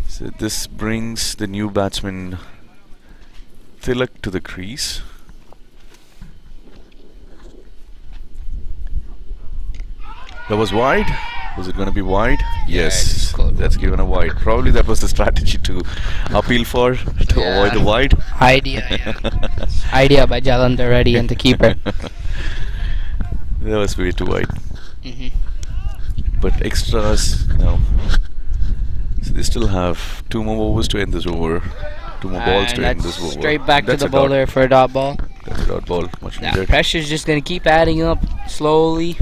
So this brings the new batsman Tilak to the crease. That was wide. Was it going to be wide?
Yeah,
Yes,
it's close.
that's given a wide. Probably that was the strategy to appeal for, to
Yeah.
avoid the wide.
Idea, yeah. Idea by Jalandhar Reddy and the keeper.
That was way too wide.
Mhm.
but extras, no. So they still have 2 more overs to end this over. 2 more balls
And
to end
that's
this over.
straight back to
That's
the
a dot.
bowler for a dot ball.
That's a dot ball. Much
Yeah,
needed.
pressure's just gonna keep adding up slowly.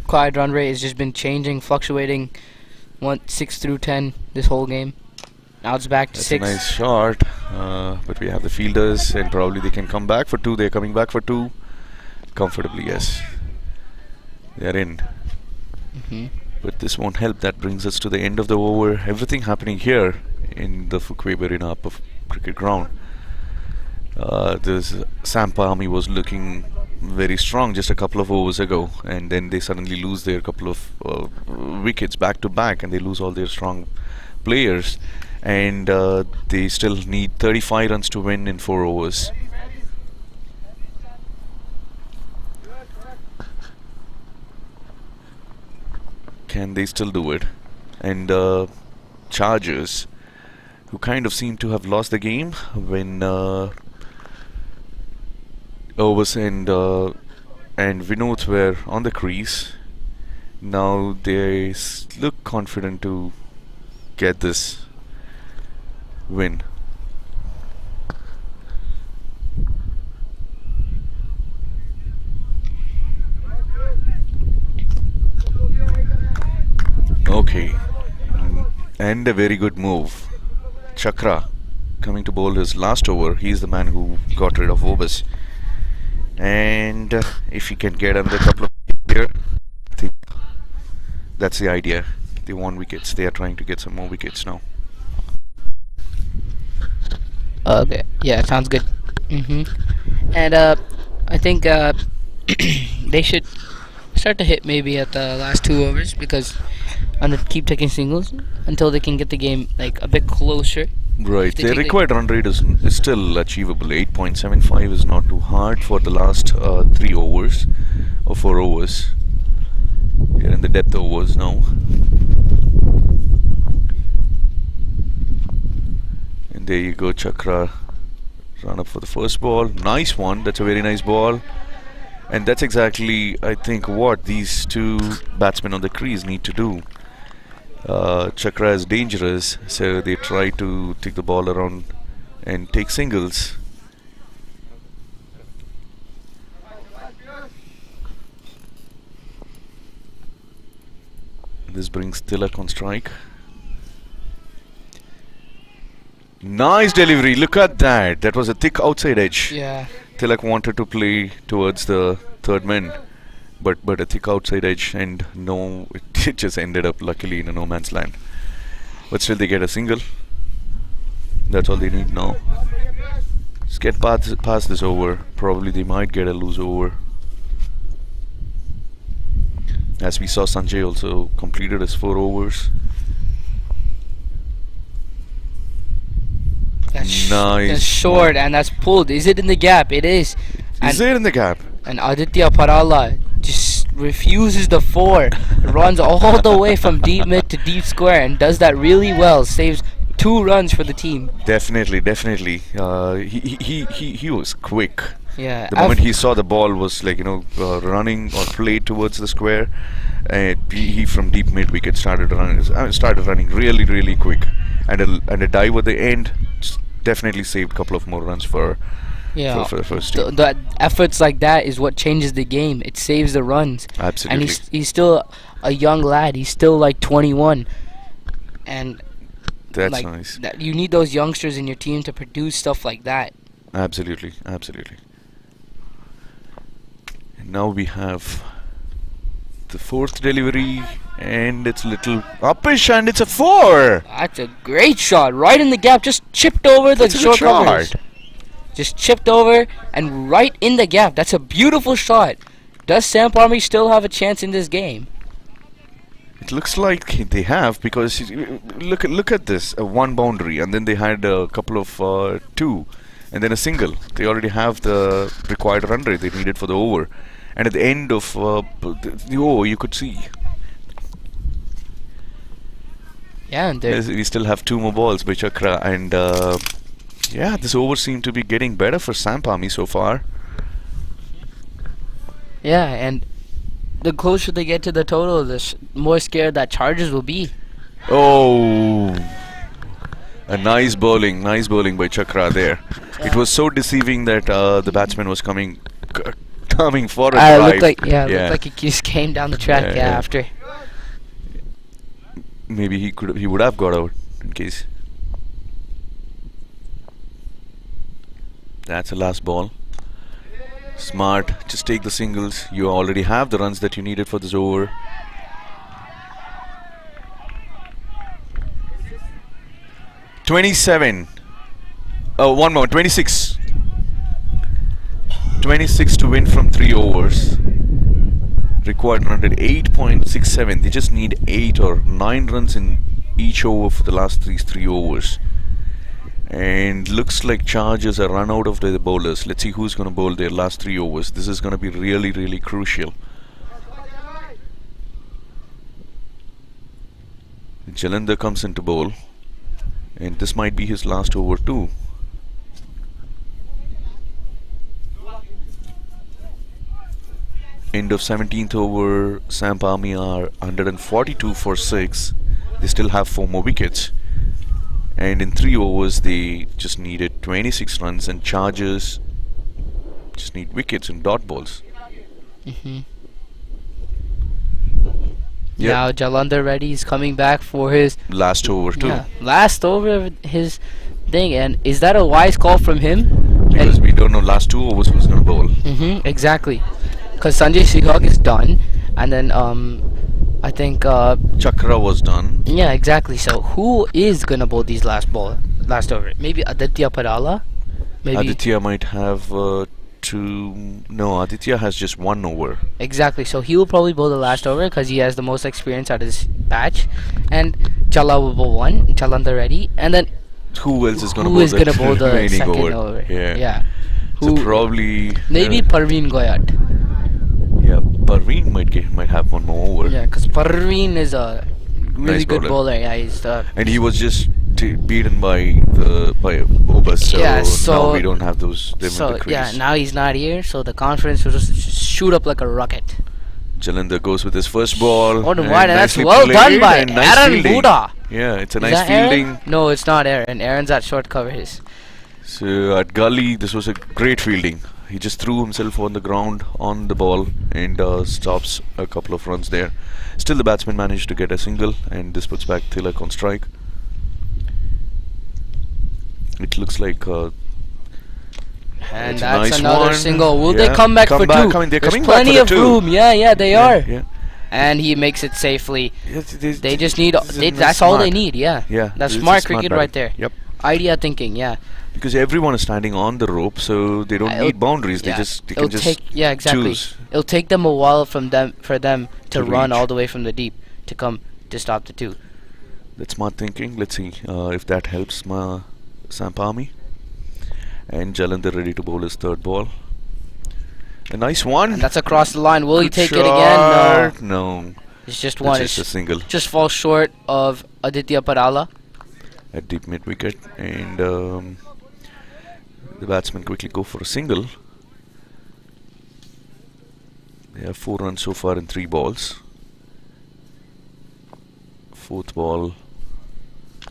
Quiet run rate has just been changing, fluctuating 6 through 10 this whole game. Now it's back to
That's
6.
a nice shot. But we have the fielders, and probably they can come back for 2. They're coming back for 2. Comfortably, yes. They're in.
Mhm.
But this won't help. That brings us to the end of the over. Everything happening here in the Fuquay Arena cricket ground. This SAMP Army was looking very strong just a couple of overs ago, and then they suddenly lose their couple of wickets back to back, and they lose all their strong players, and they still need 35 runs to win in 4 overs. Can they still do it? And Chargers, who kind of seem to have lost the game when Overs and Vinod were on the crease. Now they look confident to get this win. Okay, and a very good move. Chakra coming to bowl his last over. He's the man who got rid of Obus. And if he can get another couple of here, I think that's the idea. They want wickets. They are trying to get some more wickets now.
Okay, yeah, sounds good. And I think they should start to hit maybe at the last 2 overs, because keep taking singles until they can get the game like a bit closer.
Right,
They
their
take
required run rate is still achievable. 8.75 is not too hard for the last 3 overs or 4 overs. We're in the depth overs now. And there you go, Chakra. Run up for the first ball. Nice one. That's a very nice ball. And that's exactly, I think, what these 2 batsmen on the crease need to do. Chakra is dangerous, so they try to take the ball around and take singles. This brings Tilak on strike. Nice delivery, look at that. That was a thick outside edge.
Yeah.
Tilak wanted to play towards the third man, but a thick outside edge, and no, it just ended up luckily in a no man's land. But still they get a single. That's all they need now. Just get past this over. Probably they might get a loose over. As we saw, Sanjay also completed his 4 overs. Nice.
That's short and that's pulled. Is it in the gap? It is.
Is there in the gap?
And Aditya Parala just refuses the 4. Runs all the way from deep mid to deep square and does that really well. Saves 2 runs for the team.
Definitely. He was quick.
Yeah.
The moment he saw the ball was like, running or played towards the square, he from deep mid wicket started running really quick, and a dive at the end definitely saved a couple of more runs for the first team.
The efforts like that is what changes the game. It saves the runs.
Absolutely.
And he's still a young lad. He's still like 21, and
that's
like
nice.
you need those youngsters in your team to produce stuff like that.
Absolutely. And now we have the 4th delivery, and it's little uppish, and it's a 4.
That's a great shot, right in the gap. Just chipped over the
That's a good
short covers.
shot.
Just chipped over and right in the gap. That's a beautiful shot. Does SAMP Army still have a chance in this game?
It looks like they have, because look at this, 1 boundary, and then they had a couple of 2, and then a single. They already have the required run rate they needed for the over, and at the end of the over, you could see.
Yeah, and
Yes, we still have 2 more balls by Chakra, and this over seemed to be getting better for SAMP Army so far.
yeah, and the closer they get to the total, the more scared that Chargers will be.
Oh, a nice bowling by Chakra there. It was so deceiving that the batsman was coming for a drive.
Looked like looked like he just came down the track after.
Maybe he would have got out in case. That's the last ball. Smart, just take the singles. You already have the runs that you needed for this over. $27. One more. 26. 26 to win from 3 overs. Required run at 8.67. They just need 8 or 9 runs in each over for the last 3 overs. And looks like Chargers are run out of the bowlers. Let's see who's going to bowl their last 3 overs. This is going to be really, really crucial. Jalandhar comes into bowl. And this might be his last over too. End of 17th over, SAMP Army are 142 for 6. They still have 4 more wickets. And in 3 overs they just needed 26 runs, and Chargers just need wickets and dot balls.
Now Jalandhar Reddy is coming back for his
last over too.
Last over of his thing. And is that a wise call from him?
Because we don't know last 2 overs who's going to bowl.
Exactly. Because Sanjay Sehwag is done, and then I think
Chakra was done.
Yeah, exactly. So who is gonna bowl these last over? Maybe Aditya Parala. Maybe
Aditya might have No, Aditya has just 1 over.
Exactly. So he will probably bowl the last over because he has the most experience at his batch, and Chala will bowl 1. Jalandhar Reddy, and then
who else is gonna
bowl the
remaining
second over?
Yeah. So probably
maybe Parveen Goyat.
Yeah, Parveen might have 1 more over.
Yeah, because Parveen is a really
Nice
good
bowler.
bowler. Yeah, he's
and he was just beaten by Obas, so now we don't have them in the crease.
Yeah, now he's not here, so the confidence will just shoot up like a rocket.
Jalandhar goes with his first ball.
Oh, and that's
nicely
well done
played
by
and nice
Aaron
fielding.
Buddha.
Yeah, it's a
Is
nice
that
fielding.
Aaron? No, it's not Aaron. Aaron's at short covers.
So at gully, this was a great fielding. He just threw himself on the ground on the ball and stops a couple of runs there. Still the batsman managed to get a single, and this puts back Tilak on strike. It looks like
and
it's
that's
nice
another
one.
Will
Yeah.
they come back for 2?
I mean, they're
There's
coming
plenty
back
of
for the 2.
room. Yeah, they are.
Yeah.
And he makes it safely. They just need.
That's
That's all they
smart.
need. Yeah.
Yeah,
That's
this is
smart
smart
cricket
batting.
right there.
Yep.
Idea thinking. Yeah.
Because everyone is standing on the rope, so they don't need boundaries. They can just
exactly.
choose.
It'll take them a while for them to run
reach.
all the way from the deep to come to stop the 2.
That's smart thinking. Let's see if that helps my SAMP Army. And Jalandhar ready to bowl his 3rd ball. A nice one.
And that's across the line. Will he
Good
take it again? No.
No.
It's just
It's
one.
just a single
Just falls short of Aditya Parala.
at deep mid wicket, and the batsmen quickly go for a single. They have 4 runs so far in 3 balls. 4th ball.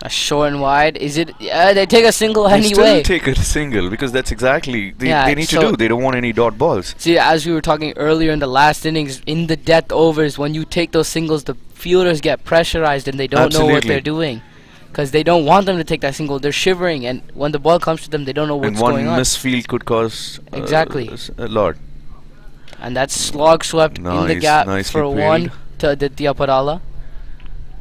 A short and wide. Is it? They take a single
They
anyway.
still take a single because that's exactly
Yeah,
they need to
so-
do. They don't want any dot balls.
See, as we were talking earlier in the last innings, in the death overs, when you take those singles, the fielders get pressurized and they don't know what
Absolutely.
they're doing. Because they don't want them to take that single. They're shivering, and when the ball comes to them, they don't know what's
And one
going on.
misfield could cause
Exactly.
a lot.
And that's slog swept in the
Nice,
gap
nicely
for
played.
1 to Aditya Parala.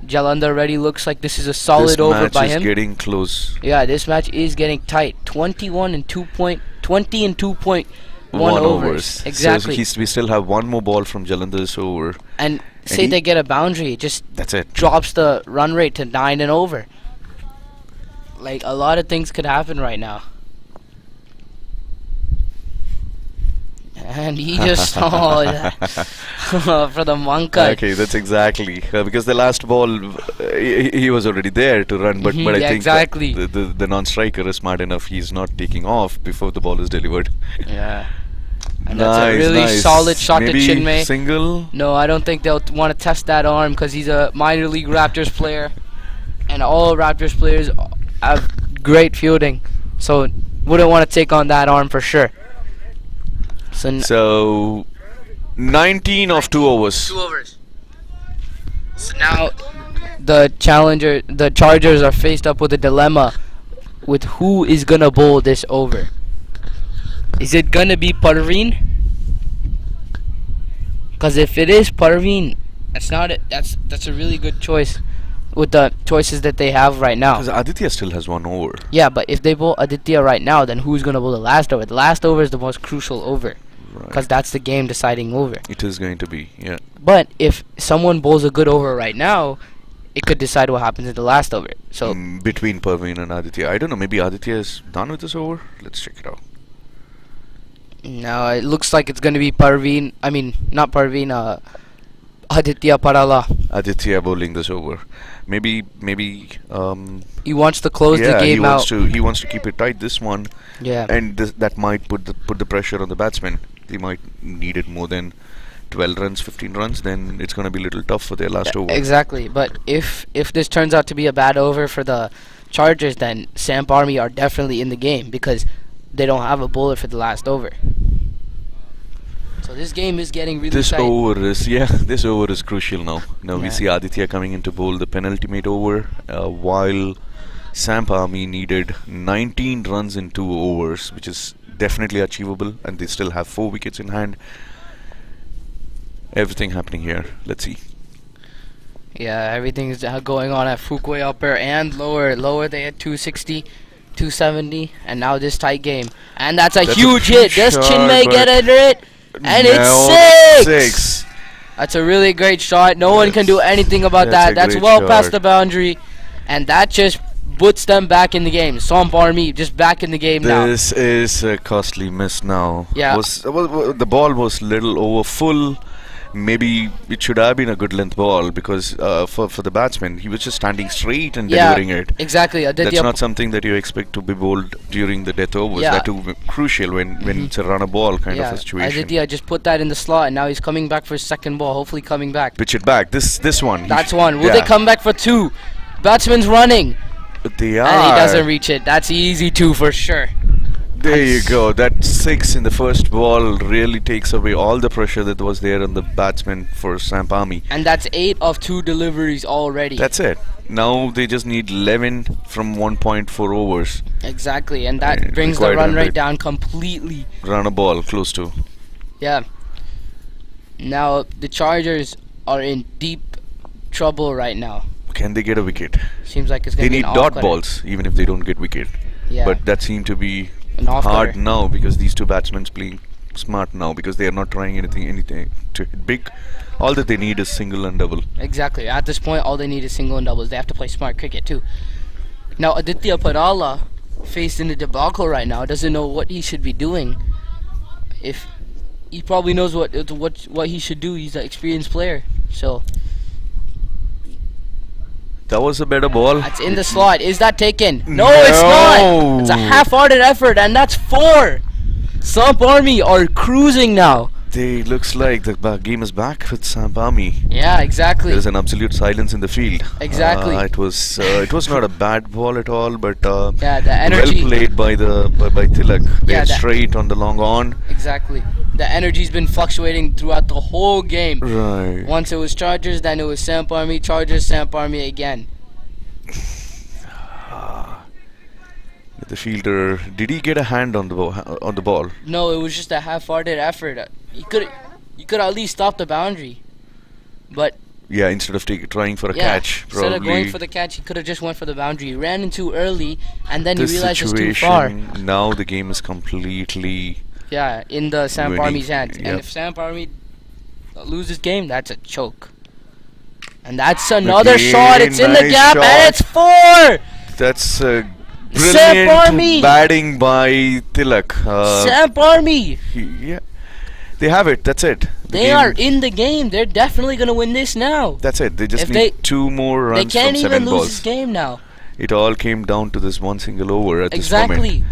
Jalandhar Reddy looks like this is a solid
This
over
match
by
is
him.
getting close.
Yeah, this match is getting tight. 20 and 2.1
One
overs. Exactly.
So we still have 1 more ball from Jalandhar's over.
And say they get a boundary, it just
That's it.
drops the run rate to 9 and over. Like, a lot of things could happen right now. And he just for the Manka.
Okay, that's exactly because the last ball he was already there to run, but I
Yeah,
think
exactly.
the non-striker is smart enough. He's not taking off before the ball is delivered.
Yeah. And that's a really solid shot
Maybe
to Chinmay.
Single.
No, I don't think they'll want to test that arm because he's a minor league Raptors player. And all Raptors players have great fielding. So wouldn't want to take on that arm for sure.
So 19 of 2 overs.
2 overs. So now the Chargers are faced up with a dilemma with who is gonna bowl this over. Is it gonna be Parveen? Because if it is Parveen, that's a really good choice with the choices that they have right now.
Because Aditya still has 1 over.
Yeah, but if they bowl Aditya right now, then who's gonna bowl the last over? The last over is the most crucial over. Because that's the game deciding over.
It is going to be, yeah.
But if someone bowls a good over right now, it could decide what happens in the last over. So
Between Parveen and Aditya, I don't know. Maybe Aditya is done with this over. Let's check it out.
now it looks like it's going to be Parveen. I mean, not Parveen. Aditya Parala.
Aditya bowling this over. Maybe.
He wants to close the game out.
He wants to keep it tight. This one.
Yeah.
And that might put the pressure on the batsmen. They might need it more than 12 runs, 15 runs. Then it's going to be a little tough for their last over.
Exactly. But if this turns out to be a bad over for the Chargers, then SAMP Army are definitely in the game because they don't have a bowler for the last over. So this game is getting really tight.
This over is crucial now. Now we see Aditya coming in to bowl the penultimate over, while SAMP Army needed 19 runs in 2 overs, which is definitely achievable, and they still have 4 wickets in hand. Everything happening here. Let's see.
Yeah, everything is going on at Fuquay upper and lower. Lower they had 260, 270, and now this tight game. And that's a huge hit. Does Chinmay get under it? And it's 6! That's a really great shot. No one can do anything about that. That's well past the boundary. And that just puts them back in the game. SAMP Army just back in the game now.
This is a costly miss now.
Yeah.
The ball was little over full. Maybe it should have been a good length ball because for the batsman, he was just standing straight and delivering it.
Exactly.
That's not something that you expect to be bowled during the death overs. That too crucial when it's a runner ball kind of a situation.
Aditya just put that in the slot and now he's coming back for his second ball. Hopefully coming back.
Pitch it back. This one.
That's one. Will they come back for 2? Batsman's running.
They are.
And he doesn't reach it. That's easy 2 for sure.
There you go. That 6 in the first ball really takes away all the pressure that was there on the batsman for SAMP Army.
And that's 8 of 2 deliveries already.
That's it. Now they just need 11 from 1.4 overs.
Exactly, and that brings the run rate down completely.
Run a ball close to.
Yeah. Now the Chargers are in deep trouble right now.
Can they get a wicket?
Seems like it's going to be
They need dot balls even if they don't get wicket.
Yeah.
But that seemed to be
An
hard now because these two batsmen playing smart now because they are not trying anything to hit big. All that they need is single and double.
Exactly. At this point, all they need is single and doubles. They have to play smart cricket too. Now Aditya Parala, faced in the debacle right now, doesn't know what he should be doing. If he probably knows what he should do. He's an experienced player. So
that was a better ball.
That's in the slot. Is that taken? No, it's not. It's a half-hearted effort, and that's 4. SAMP Army are cruising now.
Looks like the game is back with SAMP Army.
Yeah, exactly.
There's an absolute silence in the field.
Exactly.
It was not a bad ball at all, but
yeah, the energy.
Well played by Tilak. They're straight on the long on.
Exactly. The energy's been fluctuating throughout the whole game.
Right.
Once it was Chargers, then it was SAMP Army, Chargers, SAMP Army again.
The fielder, did he get a hand on the ball?
No, it was just a half-hearted effort. He could at least stop the boundary, but
yeah, instead of trying for a catch,
instead of going for the catch, he could have just went for the boundary. He ran in too early, and then he realized it's too far.
Now the game is completely
in the SAMP Army's hands,
yep.
And if SAMP Army loses game, that's a choke. And that's another shot. It's in the gap, and it's 4.
That's brilliant batting by Tilak.
SAMP Army.
Yeah, they have it. That's it.
They are in the game. They're definitely gonna win this now.
That's it. They just need 2 more runs from 7 balls.
They can't even lose this game now.
It all came down to this one single over at this moment.
Exactly.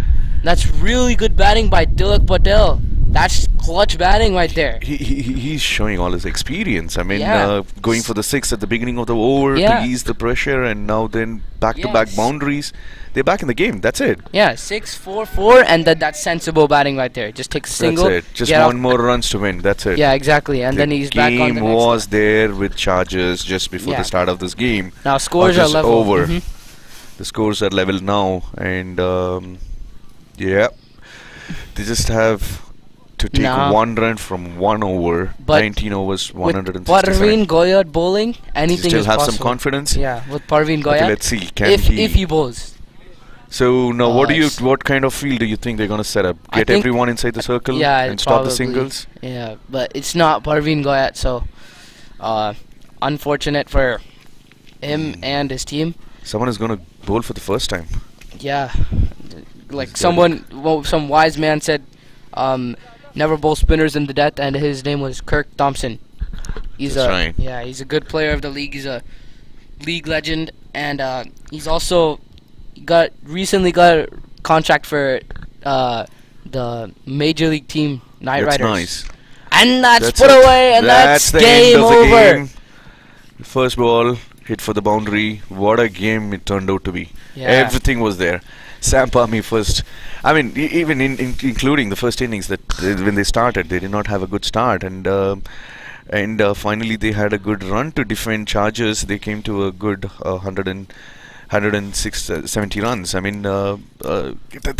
That's really good batting by Tilak Patel. That's clutch batting right there.
He's showing all his experience. I mean,
Yeah.
going for the six at the beginning of the over
Yeah.
to ease the pressure, and now then back-to-back
Yes.
boundaries. They're back in the game. That's it.
Yeah, 6-4-4, and that's sensible batting right there. Just take a single.
That's it. Just
get
one
off-
more runs to win. That's it.
Yeah, exactly. And
the
then he's back on the
game
next
was
one.
there with Chargers just before
Yeah.
the start of this game.
Now scores are
just
level.
over.
Mhm.
The scores are level now, and yeah, they just have to take
Now-
one run from one over.
But
19 overs,
With
167.
Parveen Goyat bowling,
You
anything
still
is
have
possible.
some confidence.
Yeah, with Parveen
Okay,
Goyat.
let's see. Can
if
he?
he bowls.
So now, what
it's-
kind of field do you think they're gonna set up?
I
Get
think-
everyone inside the circle
Yeah,
and stop the
probably.
singles.
Yeah, but it's not Parveen Goyat, so unfortunate for him and his team.
Someone is gonna bowl for the first time.
Yeah, like
He's
some wise man said, never bowl spinners in the death, and his name was Kirk Thompson. He's
That's right.
Yeah, he's a good player of the league. He's a league legend, and he's also recently got a contract for the major league team Knight
That's
Riders.
nice.
And that's
That's
put
it.
away, and that's
the
game
end of the
over.
game. First ball hit for the boundary. What a game it turned out to be.
Yeah.
Everything was there. SAMP Army first. I mean, even including the first innings when they started, they did not have a good start, and finally they had a good run to defend Chargers. They came to a good 170 runs. I mean, that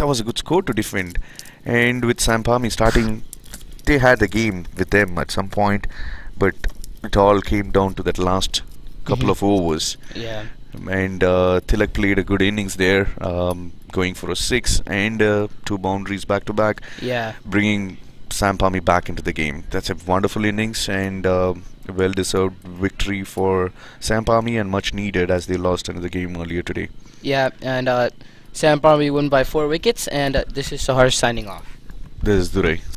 was a good score to defend. And with SAMP Army starting, they had the game with them at some point, but it all came down to that last couple of overs.
Yeah.
And Tilak played a good innings there, going for a 6 and 2 boundaries back to back,
Yeah.
bringing SAMP Army back into the game. That's a wonderful innings and well-deserved victory for SAMP Army, and much needed as they lost another game earlier today.
Yeah, and Sam Parmy won by 4 wickets, and this is Sahar signing off.
This is Durai.